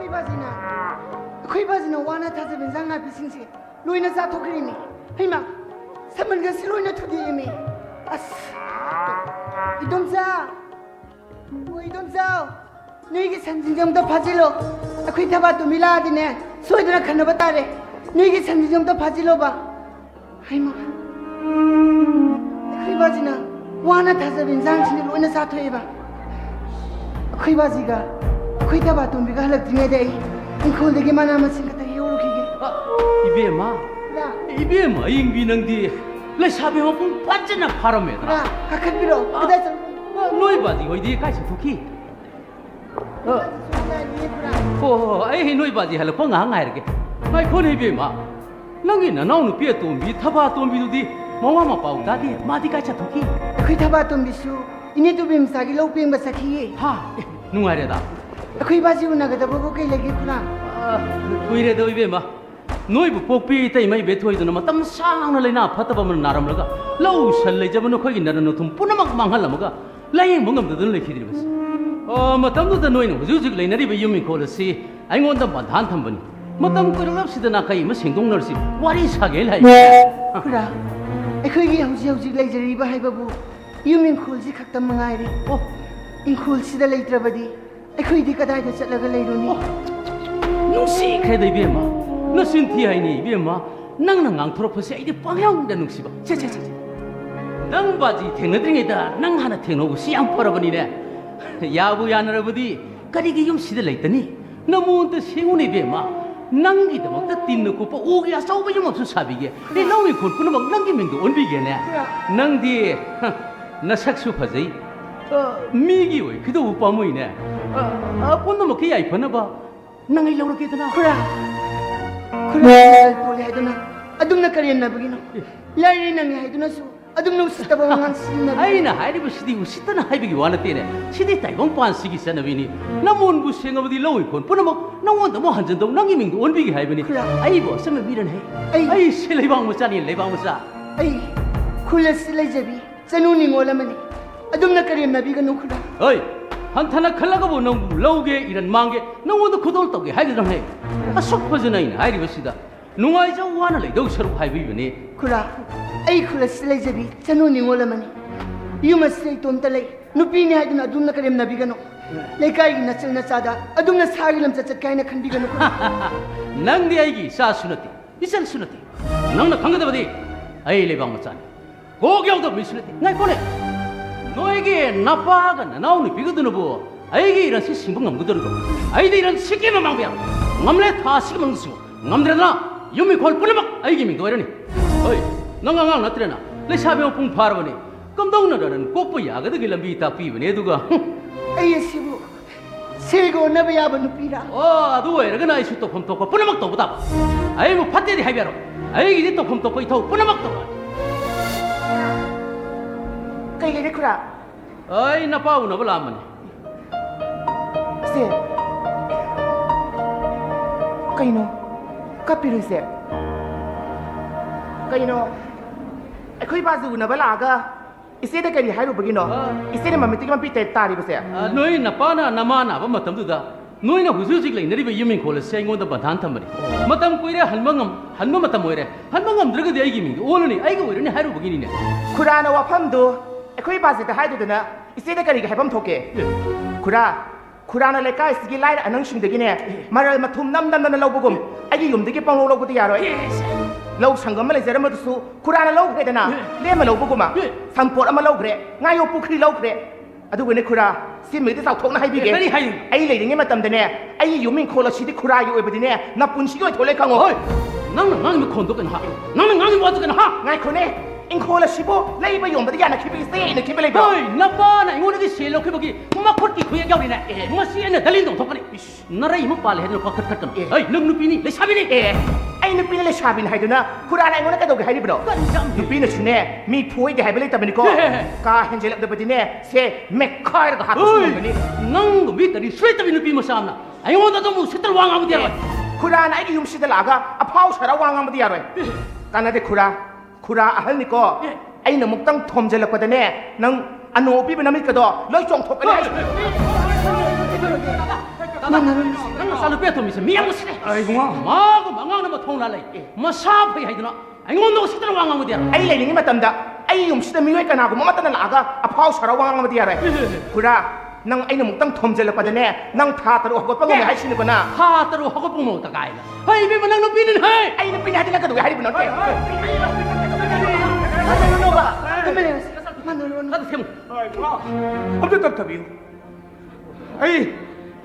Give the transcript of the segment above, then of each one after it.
Khoi bazina wana thaza benzanga bisingse loina sa thokrini heima saman ga siloina thudi emi as idonza nigi sanjinjam da phajilo akhoi thaba tu mila dine soidra khanna batare nigi sanjinjam da phajilo ba heima khoi bazina wana thaza benzang sini loina sa thoiba khoi baziga khoi thaba tu miga halak dine dei Ingkol degi mana masing kata hiu kiki. Ibe ma ingbi nangdi. Le sabi mo pun pajana parame. Kakak biro. Kedai sang. Noi bazi hoi di kai suki. Oh, ai noi bazi hal pang ang air ke. Mai kon ibe ma. Nangi na nau nu pia tumbi thaba tumbi du di. Mama ma pau da di ma di kai suki. Kui thaba tumbi su. Ini tu bim sagi lau ping basaki. Ha, nungai re da. Kui bazi una kata bobo kai lagi kurang. Kui re do ibe ma. Noi bu pokpi tai mai bethoi du na matam sang na leina phataba man naram laga. Lau sal le jabno khoi na na thum punamak manghal lamaga. Lai mongam du le khidri bas. Matam du da noi no hujuk leina ri be yumi khol si. Ai ngon da bandhan tham bani. Matam ko lap si da na kai ma singdong nar si. Wari sa ge lai. Kura. Ai khoi gi hujuk lai jari ba hai babu. Yumi khol si khaktam mangai re. In khol si da leitra badi. Ai khoi di kadai da chatlaga leironi. Nungsi khe dai be ma. Na sin thi hai ni be ma. Nang na ngang thorok phase ai de pangyang da nungsi ba. Che. Nang baji thengna dringe da nang hana thengno gu siang parabani ne. Yabu yanarabadi kari gi yum sida leitani. Namun ta singuni be ma. Nang gi da mak ta tin na ko pa o gi asau ba yum su sabi ge. Ni lawi khon kun mak nang gi meng do on bi ge ne. Nang di na sak su phajai. Mi gi oi khido pa moi ne. Pon no mak ki ai phana ba. Nang ai lawra ke dana. Kura pole hai dana. Adum na kariyan na bagino. Lai nang hai dana su. Adum no sita ba ngang sin na. Ai na hai bu sidi u sita na hai bi wana te ne. Sidi tai bang pan sigi sana bi ni. Namun bu senga bi lawi kon punamo nawon da mo hanjan dong nang iming on bi gi hai bi ni. Ai bo sama bi ran hai. Ai se lai bang musa ni lai bang musa. Ai khulas lai jabi. Chanu ni ngola mani. Adum na kariyan na bi ga no khura. Oi 한타나 칼라가보 너무 러우게 이런 망게 너무도 그돌 떡게 하기던 해. 아속 퍼즈나인 하이리 버시다. 농아이자 우하나 레도 서로 하이비니. 그라. 아이 그라 슬레제비 자노니 몰라마니. 유마스레 돈달레 누피니 하이드나 아둠나 카렘 나비가노. 레카이 나철나 사다 아둠나 사기람 자차카이나 칸비가노. 낭디 아이기 사수너티. 이살 수너티. 낭나 강가다바디 아이 레방 못자니. 고경도 미수너티. 나이 보내. 너에게 나빠가 나오니 비거드는 부 아이게 이런 시신분 남거든 거 아이들 이런 시기만 망비야 남래 다 시기 망쓰고 남들나 유미 걸 뿌려막 아이게 민도 이러니 어이 너가가 나트레나 내 샤베오 풍 파르버니 깜동나라는 꼭부 야거드 길람비 다 비브네 두가 아이 시부 세고 나베야바 누피라 아두 이러가 나이 수도 폼토고 뿌려막 또 보다 아이 뭐 파테디 하이비야로 아이게 또 폼토고 이토 뿌려막 또 Kaya ni kura. Ay, napao na wala man. Sir. Kayo no. Kapiro sir. Kayo no. Ako'y bazu na wala aga. Isi na kayo hayo bagino. Isi na mamitig man pite tari ba sir. Noy napana namana ba matam duda. Noy na huzuzig lai nari ba yuming kola sa ingon da badhan tamari. Matam ko ire hanma matam mo ire. Hanmangam draga di ay giming. Ono ni ay gawiro ni hayo bagini ne. Kura na wapam do. Ako'y bazi ta hayo do na. Isi na kayo haipam toke. Kura na leka isigi lai anang shingdagi ne. Maral matum nam na laubugum. Ay yumdagi pang laubugti yaro. Lau sanggam malay zara matusu. Kura na laubugre dana. Le malaubuguma. Sampor ama laubugre. Ngayo pukri laubugre. Adu wene kura. Si may tisaw tok na haibige. Ay lay dingi matam dene. Ay yuming kola sidi kura yu ebe dine. Napunsigo ay tole kango. Nang ngang mi kondo kan ha. Nang ngang mi wadu kan ha. Ngay kone. Ingkola sibo lay ba yung badiyan na kibi say na kibi lay ba. Hoy, napa na ingon di selo kibagi. Kumakot ki kuya gaw ni na. Masi na dalin dong tokani. Naray mo pala hedno pakat kan. Ay, nang nupini lay sabi ni. Ay nupini lay sabi ni haydo na. Kura na ingon na kadog haydi bro. Nupini sune mi puy di haybelay tabi ni ko. Ka henjelak da badine se mekkair da hatos mo ni. Nang mi tari straight tabi nupi mo samna. Ay ngon da mo sital wang am diya. Kura na ay yung sidalaga apaw sara wang am diya. Kanade kura ahal ni ko ay namuktang thomjelak pa dane nang ano upi ba namit ka do loy chong thok ka ꯅꯪꯅ ꯆꯥꯂꯨꯄꯦ ꯊꯣꯝꯃꯤꯁꯦ ꯃꯤꯌꯥꯝ ꯎꯁꯤꯠꯂꯦ ꯑꯩ ꯏꯕꯨꯡꯉꯣ ꯃꯥꯒꯨꯝꯕ ꯑꯉꯥꯡꯅꯕ ꯊꯣꯡꯂꯥ ꯂꯩ ꯃꯁꯥ ꯐꯩ ꯍꯥꯏꯗꯅ ꯑꯩꯉꯣꯟꯗ ꯎꯁꯤꯠꯇꯅ ꯋꯥ ꯉꯥꯡꯕꯗꯤ ꯌꯥꯔꯣꯏ ꯑꯩ ꯂꯩꯔꯤꯉꯩ ꯃꯇꯝꯗ ꯑꯩ ꯌꯨꯝꯁꯤꯗ ꯃꯤꯑꯣꯏ ꯀꯅꯥꯒꯨꯝꯕ ꯑꯃꯠꯇꯅ ꯂꯥꯛꯑꯒ ꯑꯐꯥꯎ ꯁꯥꯔꯥꯎ ꯋꯥ ꯉꯥꯡꯕꯗꯤ ꯌꯥꯔꯣꯏ ꯈꯨꯔꯥ ꯅꯪ ꯑꯩꯅ ꯑꯃꯨꯛꯇꯪ ꯊꯣꯝꯖꯤꯜꯂꯛꯄꯗꯅꯦ ꯅꯪ ꯊꯥ 3 ꯍꯧꯒꯠꯄ ꯉꯝꯃꯦ ꯍꯥꯏꯁꯤꯅꯤꯀꯣꯅ ꯊꯥ 3 ꯍꯧꯒꯠꯄ ꯃꯧꯇ ꯀꯥꯏꯅ ꯍꯩ ꯏꯕꯦꯝꯃ ꯅꯪ ꯅꯨꯄꯤꯅꯤꯅ ꯍꯩ ꯑꯩ ꯅꯨꯄꯤꯅꯤ ꯍꯥꯏꯗꯤ ꯅꯪ ꯀꯩꯗꯧꯒꯦ ꯍꯥꯏꯔꯤꯕꯅꯣ ꯑꯝꯇ ꯇꯞꯊꯕꯤꯌꯨ ꯑꯩ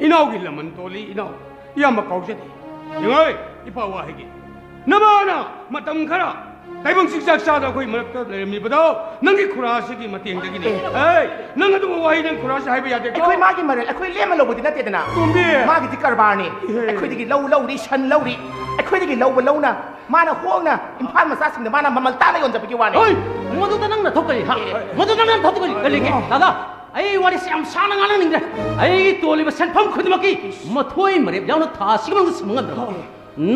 ꯏꯅꯥꯎꯒꯤ ꯂꯃꯟ ꯇꯣꯜꯂꯤ ꯏꯅꯥꯎ ꯏꯌꯥꯝꯕ ꯀꯥꯎꯖꯗꯦ ꯌꯦꯡꯉꯣꯏ ꯏꯄꯥ ꯋꯥꯍꯩꯒꯤ ꯅꯃꯥꯅ ꯃꯇꯝ ꯈꯔ ꯇꯥꯏꯕꯪ ꯆꯤꯟꯖꯥꯛ ꯆꯥꯗ ꯑꯩꯈꯣꯏ ꯃꯔꯛꯇ ꯂꯩꯔꯝꯃꯤꯕꯗꯣ ꯅꯪꯒꯤ ꯈꯨꯔꯥꯁꯤꯒꯤ ꯃꯇꯦꯡꯗꯒꯤꯅꯤ ꯅꯪ ꯑꯗꯨꯒ ꯋꯥꯍꯩ ꯅꯪ ꯈꯨꯔꯥꯁꯤ ꯍꯥꯏꯕ ꯌꯥꯗꯦꯀꯣ ꯑꯩꯈꯣꯏ ꯃꯥꯒꯤ ꯃꯔꯜ ꯑꯩꯈꯣꯏ ꯂꯦꯝꯃ ꯂꯧꯕꯗꯤ ꯅꯠꯇꯦꯗꯅ ꯇꯣꯝꯕꯤ ꯃꯥꯒꯤꯗꯤ ꯀꯔꯕꯥꯔꯅꯤ ꯑꯩꯈꯣꯏꯗꯒꯤ ꯂꯧ ꯂꯧꯔꯤ ꯁꯟ ꯂꯧꯔꯤ ꯑꯩꯈꯣꯏꯗꯒꯤ ꯂꯧꯕ ꯂꯧꯅ ꯃꯥꯅ ꯍꯣꯡꯅ ꯏꯝꯐꯥꯜ ꯃꯆꯥꯁꯤꯡꯗ ꯃꯥꯅ ꯃꯃꯜ ꯇꯥꯅ ꯌꯣꯟꯖꯕꯒꯤ ꯋꯥꯅꯤ ꯍꯩ ꯃꯗꯨꯗ ꯅꯪꯅ ꯊꯣꯛꯀꯅꯤ ꯍꯥ ꯃꯗꯨꯗ ꯅꯪꯅ ꯊꯣꯛꯀꯅꯤ ꯀꯔꯤꯒꯦ ꯗꯥꯗꯥ ꯑꯩ ꯋꯥꯔꯤꯁꯦ ꯌꯥꯝ ꯁꯥꯡꯅ ꯉꯥꯡꯅꯤꯡꯗ꯭ꯔꯦ ꯑꯩꯒꯤ ꯇꯣꯜꯂꯤꯕ ꯁꯦꯟꯐꯝ ꯈꯨꯗꯤꯡꯃꯛꯀꯤ ꯃꯊꯣꯏ ꯃꯔꯦꯞ ꯌꯥꯎꯅ ꯊꯥ ꯑꯁꯤꯒꯤ ꯃꯅꯨꯡꯗ ꯁꯤꯟꯕ ꯉꯝꯗ꯭ꯔꯕ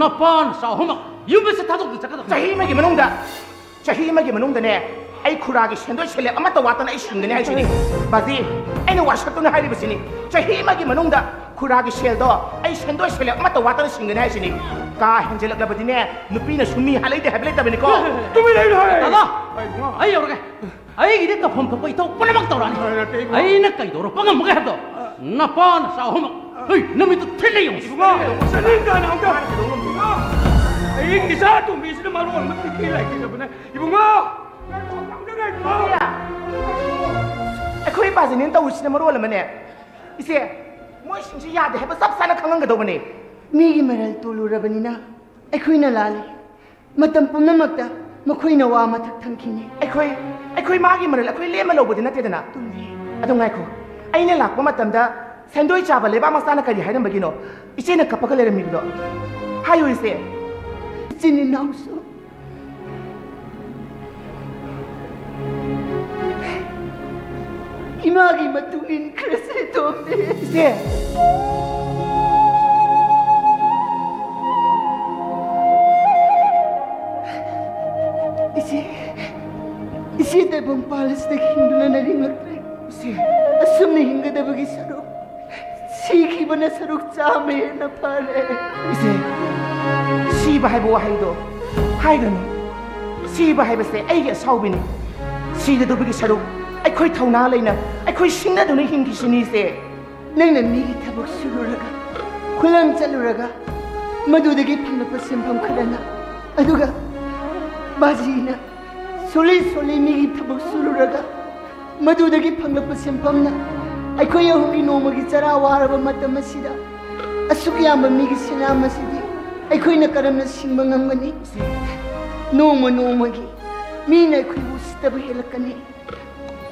ꯅꯄꯥ ꯅꯆꯥ ꯑꯍꯨꯝꯃꯛ ꯌꯨꯝꯗꯁꯦ ꯊꯥꯗꯣꯛꯇꯨꯅ ꯆꯠꯀꯗꯕ ꯆꯍꯤ ꯑꯃꯒꯤ ꯃꯅꯨꯡꯗꯅꯦ ꯑꯩ ꯈꯨꯔꯥꯒꯤ ꯁꯦꯟꯗꯣꯏ ꯁꯦꯂꯦꯞ ꯑꯃꯠꯇ ꯋꯥꯠꯇꯅ ꯑꯩ ꯁꯤꯡꯒꯅꯤ ꯍꯥꯏꯁꯤꯅꯤ ꯕꯥꯖꯤ ꯑꯩꯅ ꯋꯥꯁꯛꯇꯨꯅ ꯍꯥꯏꯔꯤꯕꯁꯤꯅꯤ ꯆꯍꯤ ꯑꯃꯒꯤ ꯃꯅꯨꯡꯗ ꯈꯨꯔꯥꯒꯤ ꯁꯦꯜꯗꯣ ꯑꯩ ꯁꯦꯟꯗꯣꯏ ꯁꯦꯂꯦꯞ ꯑꯃꯠꯇ ꯋꯥꯠꯇꯅ ꯁꯤꯡꯒꯅꯤ ꯍꯥꯏꯁꯤꯅꯤ ꯀꯥ ꯍꯦꯟꯖꯜꯂꯛꯂꯕꯗꯤꯅꯦ ꯅꯨꯄꯤꯅ ꯁꯨꯝꯃꯤ ꯍꯥꯂꯩꯗꯦ ꯍꯥꯏꯕ ꯂꯩꯇꯕꯅꯤꯀꯣ ꯇꯨꯃꯤꯟ ꯂꯩꯌꯨ ꯍꯥꯏ ꯗꯥꯗꯥ ꯑꯩ ꯌꯧꯔꯒꯦ ꯑꯩꯒꯤꯗꯤ ꯇꯧꯐꯝ ꯊꯣꯛꯄ ꯏꯊꯧ ꯄꯨꯝꯅꯃꯛ ꯇꯧꯔꯛꯑꯅꯤ ꯑꯩꯅ ꯀꯩꯗꯧꯔꯛꯄ ꯉꯝꯃꯒꯦ ꯍꯥꯏꯕꯗꯣ ꯅꯄꯥ ꯅꯆꯥ ꯑꯍꯨꯝꯃꯛ ꯍꯩ ꯅꯨꯃꯤꯠꯇꯨ ꯊꯤꯜꯂ ꯌꯦꯡꯉꯨ 이봉아, 살린다는 아무도 이 기사 또 미시는 말로 얼마 듣기 라이키가 보네 이봉아 당장에 이봉아 ꯑꯩꯈꯣꯏ ꯄꯥꯁꯤꯅꯦꯅ ꯇꯧꯔꯤꯁꯤꯅ ꯃꯔꯣꯜ ꯑꯃꯅꯦ ꯏꯆꯦ ꯃꯣꯏꯁꯤꯡꯁꯤ ꯌꯥꯗꯦ ꯍꯥꯏꯕ ꯆꯞ ꯆꯥꯅ ꯈꯪꯍꯟꯒꯗꯧꯕꯅꯤ ꯃꯤꯒꯤ ꯃꯔꯜ ꯇꯣꯜꯂꯨꯔꯕꯅꯤꯅ ꯑꯩꯈꯣꯏꯅ ꯂꯥꯜꯂꯤ ꯃꯇꯝ ꯄꯨꯝꯅꯃꯛꯇ ꯃꯈꯣꯏꯅ ꯋꯥ ꯃꯊꯛ ꯊꯝꯈꯤꯅꯤ ꯑꯩꯈꯣꯏ ꯃꯥꯒꯤ ꯃꯔꯜ ꯑꯩꯈꯣꯏ ꯂꯦꯝꯃ ꯂꯧꯕꯗꯤ ꯅꯠꯇꯦꯗꯅ ꯑꯗꯨ ꯉꯥꯏꯈꯣ ꯑꯩꯅ ꯂꯥꯛꯄ ꯃꯇꯝꯗ ꯁꯦꯟꯗꯣꯏ ꯆꯥꯕ ꯂꯩꯕꯥꯛ ꯃꯆꯥꯅ ꯀꯔꯤ ꯍꯥꯏꯔꯝꯕꯒꯤꯅோ ꯏꯆꯦꯅ ꯀꯞꯄꯒ ꯂꯩꯔꯝꯃꯤꯕꯗꯣ ꯍꯥꯏꯌꯨ ꯏꯆꯦ ꯏꯆꯤꯟ ꯏꯅꯥꯎꯁꯨ 이마기 맞둥인 그릇을 돕네 이제 이제 대본 팔레스틱 힘들어 내린 것들 이제 숨는 힘가다보기 서로 시기번에 서로 짜매나 팔레 이제 시바 하이보 와하이도 하이거니 시바 하이버세 에이게 사우비니 시드도 비기 서로 ꯑꯩꯈꯣꯏ ꯊꯧꯅꯥ ꯂꯩꯅ ꯑꯩꯈꯣꯏ ꯁꯤꯡꯅꯗꯨꯅ ꯍꯤꯡꯈꯤꯁꯤꯅꯤꯁꯦ ꯅꯪꯅ ꯃꯤꯒꯤ ꯊꯕꯛ ꯁꯨꯔꯨꯔꯒ ꯈꯨꯂꯪ ꯆꯠꯂꯨꯔꯒ ꯃꯗꯨꯗꯒꯤ ꯐꯪꯂꯛꯄ ꯁꯦꯟꯐꯝ ꯈꯔꯅ ꯑꯗꯨꯒ ꯕꯥꯖꯤꯅ ꯁꯣꯜꯂꯤ ꯃꯤꯒꯤ ꯊꯕꯛ ꯁꯨꯔꯨꯔꯒ ꯃꯗꯨꯗꯒꯤ ꯐꯪꯂꯛꯄ ꯁꯦꯟꯐꯝꯅ ꯑꯩꯈꯣꯏ ꯑꯍꯨꯝꯒꯤ ꯅꯣꯡꯃꯒꯤ ꯆꯔꯥ ꯋꯥꯔꯕ ꯃꯇꯝ ꯑꯁꯤꯗ ꯑꯁꯨꯛ ꯌꯥꯝꯕ ꯃꯤꯒꯤ ꯁꯦꯟꯌꯥꯝ ꯑꯁꯤꯗꯤ ꯑꯩꯈꯣꯏꯅ ꯀꯔꯝꯅ ꯁꯤꯡꯕ ꯉꯝꯒꯅꯤ ꯅꯣꯡꯃꯒꯤ ꯃꯤꯅ ꯑꯩꯈꯣꯏꯕꯨ ꯎꯁꯤꯠꯇꯕ ꯍꯦꯜꯂꯛꯀꯅꯤ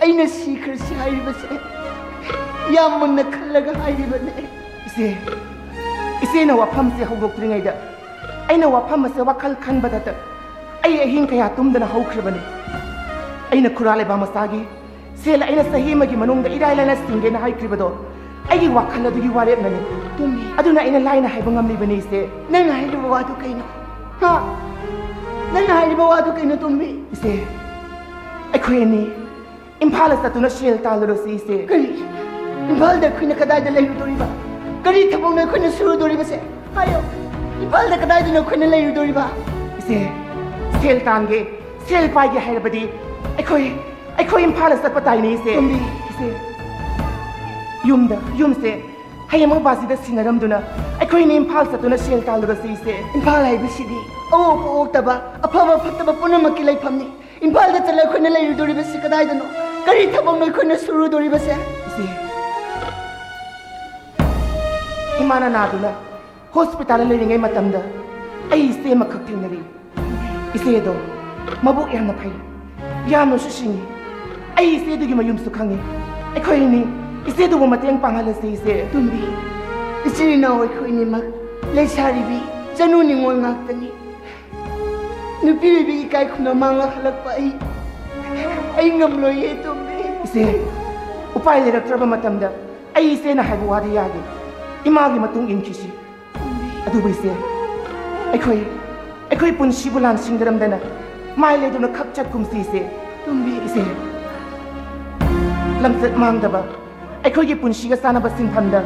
ꯑꯩꯅ ꯁꯤꯈ꯭ꯔꯁꯤ ꯍꯥꯏꯔꯤꯕꯁꯦ ꯌꯥꯝ ꯃꯨꯟꯅ ꯈꯜꯂꯒ ꯍꯥꯏꯔꯤꯕꯅꯦ ꯏꯆꯦꯅ ꯋꯥꯐꯝꯁꯦ ꯍꯧꯗꯣꯛꯇ꯭ꯔꯤꯉꯩꯗ ꯑꯩꯅ ꯋꯥꯐꯝ ꯑꯁꯦ ꯋꯥꯈꯜ ꯈꯟꯕꯗꯇ ꯑꯩ ꯑꯍꯤꯡ ꯀꯌꯥ ꯇꯨꯝꯗꯅ ꯍꯧꯈ꯭ꯔꯕꯅꯤ ꯑꯩꯅ ꯈꯨꯔꯥ ꯂꯩꯕꯥꯛ ꯃꯆꯥꯒꯤ ꯁꯦꯜ ꯑꯩꯅ ꯆꯍꯤ ꯑꯃꯒꯤ ꯃꯅꯨꯡꯗ ꯏꯔꯥꯏ ꯂꯥꯏꯅ ꯁꯤꯡꯒꯦꯅ ꯍꯥꯏꯈ꯭ꯔꯤꯕꯗꯣ ꯑꯩꯒꯤ ꯋꯥꯈꯜ ꯑꯗꯨꯒꯤ ꯋꯥꯔꯦꯞꯅꯅꯤ ꯑꯗꯨꯅ ꯑꯩꯅ ꯂꯥꯏꯅ ꯍꯥꯏꯕ ꯉꯝꯂꯤꯕꯅꯤ ꯏꯆꯦ ꯅꯪꯅ ꯍꯥꯏꯔꯤꯕ ꯋꯥꯗꯨ ꯀꯩꯅꯣ ꯍꯥ ꯅꯪꯅ ꯍꯥꯏꯔꯤꯕ ꯋꯥꯗꯨ ꯀꯩꯅꯣ ꯇꯣꯝꯕꯤ 이제 ꯑꯩꯈꯣꯏ ꯑꯅꯤ ꯏꯝꯐꯥꯜꯗ ꯆꯠꯇꯨꯅ ꯁꯦꯜ ꯇꯥꯜꯂꯨꯔꯁꯤ ꯏꯆꯦ ꯀꯔꯤ ꯏꯝꯐꯥꯜꯗ ꯑꯩꯈꯣꯏꯅ ꯀꯗꯥꯏꯗ ꯂꯩꯔꯨꯗꯣꯔꯤꯕ ꯀꯔꯤ ꯊꯕꯛꯅꯣ ꯑꯩꯈꯣꯏꯅ ꯁꯨꯔꯨꯗꯣꯔꯤꯕꯁꯦ ꯍꯥꯏꯌꯣ ꯏꯝꯐꯥꯜꯗ ꯀꯗꯥꯏꯗꯅꯣ ꯑꯩꯈꯣꯏꯅ ꯂꯩꯔꯨꯗꯣꯔꯤꯕ 이제 ꯁꯦꯜ ꯇꯥꯟꯒꯦ ꯁꯦꯜ ꯄꯥꯏꯒꯦ ꯍꯥꯏꯔꯕꯗꯤ ꯑꯩꯈꯣꯏ ꯏꯝꯐꯥꯜꯗ ꯆꯠꯄ ꯇꯥꯏꯅꯦ 이제 ꯇꯣꯝꯕꯤ 이제 ꯌꯨꯝꯁꯦ ꯍꯌꯦꯡꯃꯛ ꯕꯥꯖꯤꯗ ꯁꯤꯟꯅꯔꯝꯗꯨꯅ ꯑꯩꯈꯣꯏꯅ ꯏꯝꯐꯥꯜ ꯆꯠꯇꯨꯅ ꯁꯦꯜ ꯇꯥꯜꯂꯨꯔꯁꯤꯏꯆꯦ ꯏꯝꯐꯥꯜ ꯍꯥꯏꯕꯁꯤꯗꯤ ꯑꯋꯣꯛꯄ ꯑꯣꯛꯇꯕ ꯑꯐꯕ ꯐꯠꯇꯕ ꯄꯨꯝꯅꯃꯛꯀꯤ ꯂꯩꯐꯝꯅꯤ ꯏꯝꯐꯥꯜꯗ ꯆꯠꯂ ꯑꯩꯈꯣꯏꯅ ꯂꯩꯔꯨꯗꯣꯔꯤꯕꯁꯤ ꯀꯗꯥꯏꯗꯅꯣ ꯀꯔꯤ ꯊꯕꯛꯅꯣ ꯑꯩꯈꯣꯏꯅ ꯁꯨꯔꯨꯗꯣꯔꯤꯕꯁꯦ 이제 이마나 나두나 호스피탈에 leringay matanda ay ise makak thengnari ise do mabuk yamna phai yamno susingi ay ise dugi mayum su khangi akhoi ni ise du mateng panghalase ise tumbi ichina akhoi ni mak leisaribi chanu ni ngol ngaktani nupi bibi kai khuna manga halakpa ai ngamloi ye tumbi ise upai leraktraba matamda ay ise na haibu wadi yagi imagi matung inkisi adubu ise akhoi punsi bulan singdaramdana mai le duna khakchat kumsi ise tumbi ise lamsat mangdaba akhoi gi punsi ga sanaba sinphamda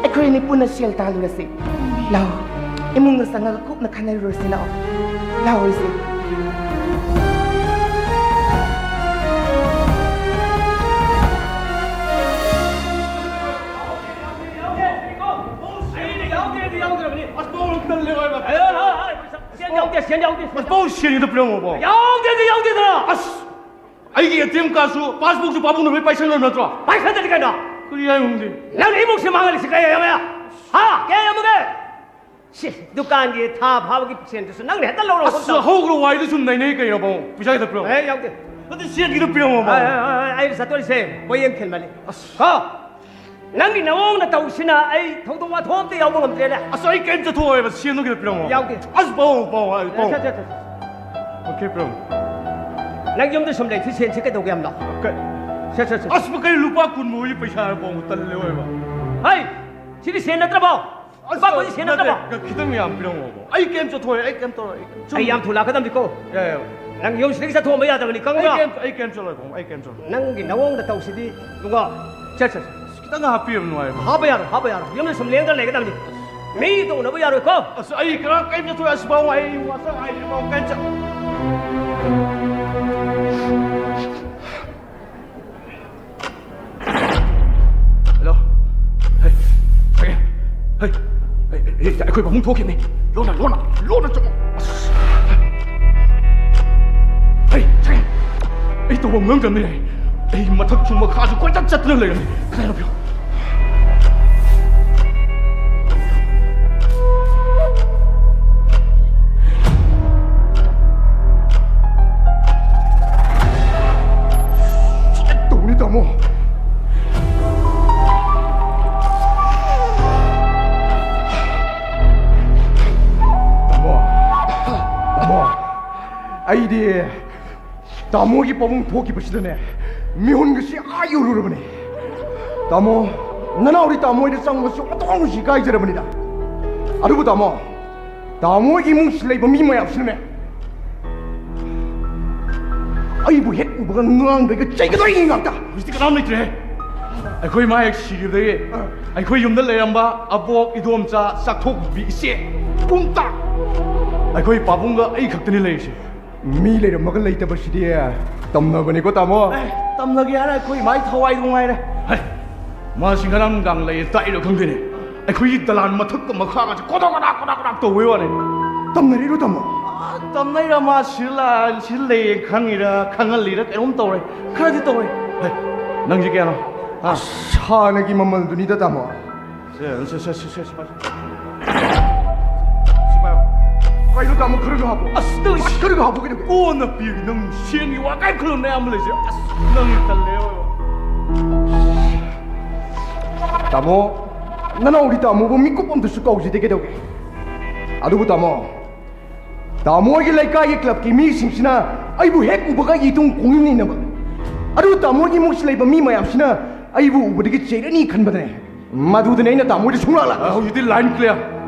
ꯑꯩꯈꯣꯏꯅꯤ ꯄꯨꯟꯅ ꯁꯦꯜ ꯇꯥꯜꯂꯨꯔꯁꯤ ꯂꯥꯛꯑꯣ ꯏꯃꯨꯡꯗ ꯆꯪꯉꯒ ꯀꯨꯞꯅ ꯈꯟꯅꯔꯨꯔꯁꯤ ꯂꯥꯛꯑꯣ ꯂꯥꯛꯑꯣ ꯏꯆꯦ 뭐 시행이도 필요 뭐. 아이게 ATM 가수 파스북도 바보는 왜 빠이선 넣었더라? 그리야 형님. 아싸 허그로 와이드 좀 내니까 여보. 부자게 더 필요. 근데 시행이도 필요 뭐. 낭기 나옹나 타우시나 아이 통통와 통함대 야옹 엄대라 아싸 이 게임 저 도와야 시행도 필요 뭐. 야옹대 아싸 뭐. 오케이 필요. 낭기 엄대 섬래 티시엔 체크 도게 함나 아싸 뭐 루파 군 뭐이 पैसा 뭐 달래요 봐. 하이 지리 세나 들어봐 빠 거기 세나 들어봐 그 기둥이 안 필요 뭐. 아이 게임 저 도와야 아이 게임 또. 아이 양 둘라 그다음 듣고 야야. 낭기 엄시리사 도움 해야 되니 강가 아이 게임 저 뭐. 아이 게임 저. 낭기 나옹나 타우시디 누가 자자 기타가 하피면 와요. 하바야로 염을 섬랭들 내게 담니 메이도 너버야로 거 아싸 아이 그런 게임 저 도와야 스바오 아이 와서 아이 뭐 게임 저. Hello. Hey, 거기 봐, 뭉툭했네. 로나 좀. 헤이, 잠깐. 에이, 또 뭐 명점네. 에이, 마탁 좀 뭐 가서 꼴짝짝 들을래. 그래, 너 표. 돈이다 뭐. 아이디 나무기 뽑은 도기 버시더네 미운 것이 아유르르버네 나무 나나 우리 나무에 쌍 것이 어떤 것이 가이저러버니다 아르고 나무 이문 실레이버 미모야 없으네 아이고 핵 우버가 누앙 그 째기도 인갑다 미스티가 나무 있더래 거의 마약 시기들이 거의 염들 내람바 아복 이도엄자 싹톡 비시 뿡딱 거의 바본가 이 각들이 레이시 미래를 먹을 레이터 버시디에 땀나버니고 따모 땀나게 하나 거의 많이 타와이 동아이래 마신가람 강레이 따이로 강되네 거의 달란 마턱도 막 하가지고 꼬닥꼬닥 또 외워네 땀나리로 따모 땀나이라 마 실레 강이라 강할리라 깨놈 떠오래 그러지 떠오래 낭지게 하나 사내기만 눈이다 따모 이거 다뭐 그러고 하고 그러고 하고 그냥 오나 비기 능 시행이 와까이 그런 내 아무래지 능 달래요 다모 나나 우리 다모 뭐 믿고 뽐도 쓸까 오지 되게 되게 아두고 다모에게 라이카이 클럽 기미 심시나 아이부 핵 우버가 이동 공인이 있나 봐 아두고 다모에게 몫이 라이바 미마야 아이부 우버에게 제련이 간바네 마두드네 나 다모에게 총라라 이들 라인 클리어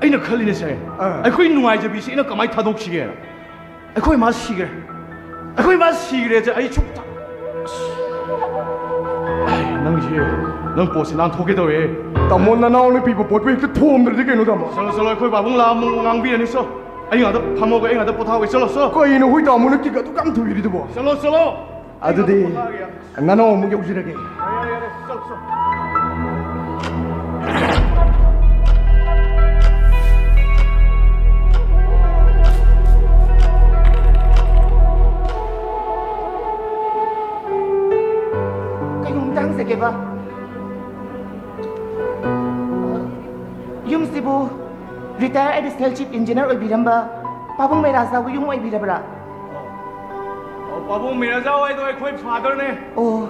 أين خليني ساي؟ أخوي نواجه بيسي أنا كماي تادوك شيء أخوي ما شيء أخوي ما شيء جا أي شوكتا نang posi nang thoke daw eh tamon na naw ni pipo potwe ke thom de ke no dam solo khoi ba bung la mung ngang bi ni so ai nga da phamo ko ai nga da potha we solo so ko ino hui tamon ki ga tu kam thu ri de bo solo adu de na no mu ge uji de ke Sige ba? Yung Cebu, retired additional chief engineer oy biramba, pabong may rasa ko yung oy birabra. pabong may rasa oy do khoi father ne. Oh,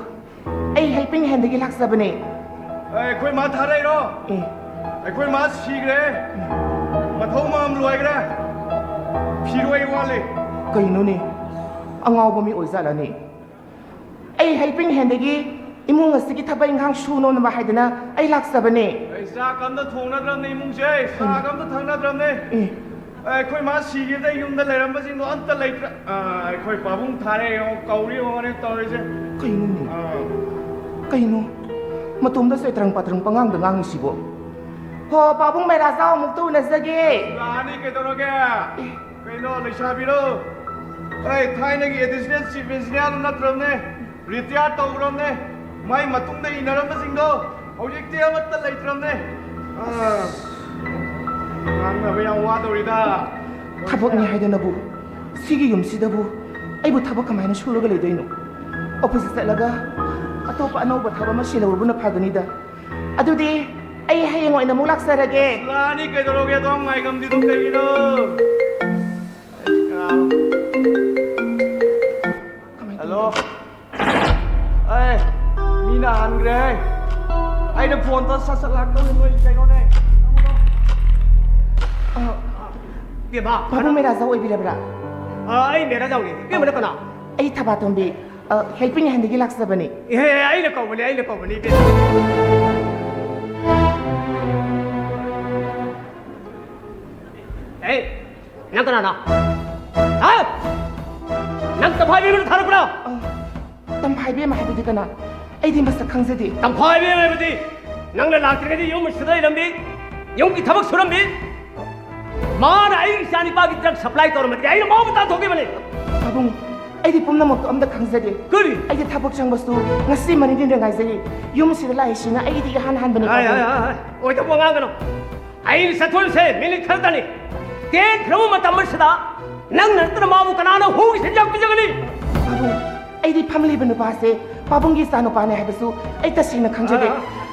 ay helping hand gi laksa bane. Khoi ma thare ro. Khoi ma sigre. Ma thau ma am loi gra. Phiroi wale. Kaino ni? Angaw ba mi oy sala ni? Ay helping hand gi imong asigi thabay ngang shuno na mahayda ay laksa bane. Ay sa kamda thongna dram ne imong je. Sa kamda thangna dram ne. Khoi ma sige da yum da leram ba jing no anta leitra. Khoi pabung thare yo kauri ho ne tore je. Kaino ni? Kaino? matumda soy terang patrang pangang dengang sibo ho pabung mera zao muktu na zage Lani ke toro ke? Kaino leisabiro. Ai thainagi additional chief engineer natramne. Retire tawramne. Mai matungda inaram singdo. Hojikti amatta leitramne. Ngangna bayang wa dorida. tabakni haidanabu sigi yumsidabu aibu tabak kamaina shulaga leidaino office laga atopa anauba thaba masila urbuna phaganida adudi ai hayeng oina mulak sarage Lani ke toro ke dong mai gam di dong kaino. Hello. Ai, Mina Angre. Ai da phone to sasalak to noi kaino ne. Bien ba. pabung mera zao ibila bra Ai mera jao ni. Bien mana kana? ai thaba tombe helping hand gi laksabani Ai le kau bani, ai le kau bani. Ai, nang kana na? Ha? Nang taphai bi mana thara pura? tam phai be ma habi kana ai di masak khangzadi Taphai bi mai budi. Nang le laktre di yom sidai lambi. Yom ki thabak suram bi. Mana ai sani pa ki drug supply tor mati. Ai mau bata thoge bane. pabung ai di pumna mo amda khangzadi Kuri. ai di thabak chang basu ngasi mani din rangai zai yum sida lai sina ai di han han bani Ai ai ai. Oi ta bonga gano. Ai sathul se mili khaltani. Ken khramu matam sida. Nang nantara mau kana na hogi senjak bijagani. pabung ai di family banu pa se pabung gi sanu pa ne habisu ai ta sina khangzadi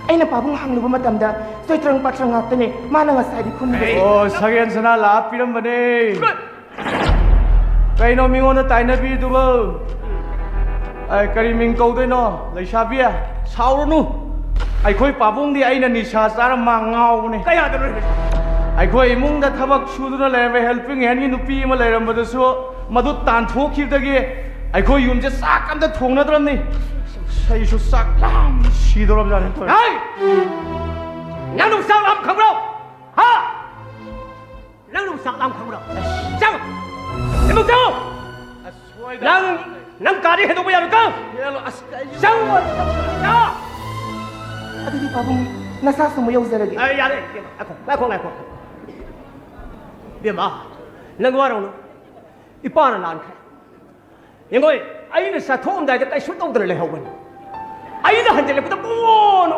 aina pabung hangluba matamda soitrang patrang atne mana ngasai di khun Oh, sagen sana la piram bane. Kaino mingona taina bi dubo. Ai kari ming kau doi no, leisabia. Saurunu. Ai khoi pabung di aina nisha sar mangau ne. Kaya dulu. Ai khoi imung da thabak suduna le me helping hand ni nupi ma leiram bada so madu tan thok khir dagi. Ai khoi yum je sak am da thong na dram ni. Sai su sak lam si doram jan to. Ai. Nang nung sang lam khang rau. Ha. Nang nung sang lam khang rau. Sang. Em mong sang. Nang kari hedo bayar ka. Sang. Ya. adu di pabung nasa sumo yau zaragi Ai ya de. Ako. Bien ba. Nang warong no. Ipana nan ka. Yengoi ai na sa thom dai kai su tong de le hawan. Ai na han je le ko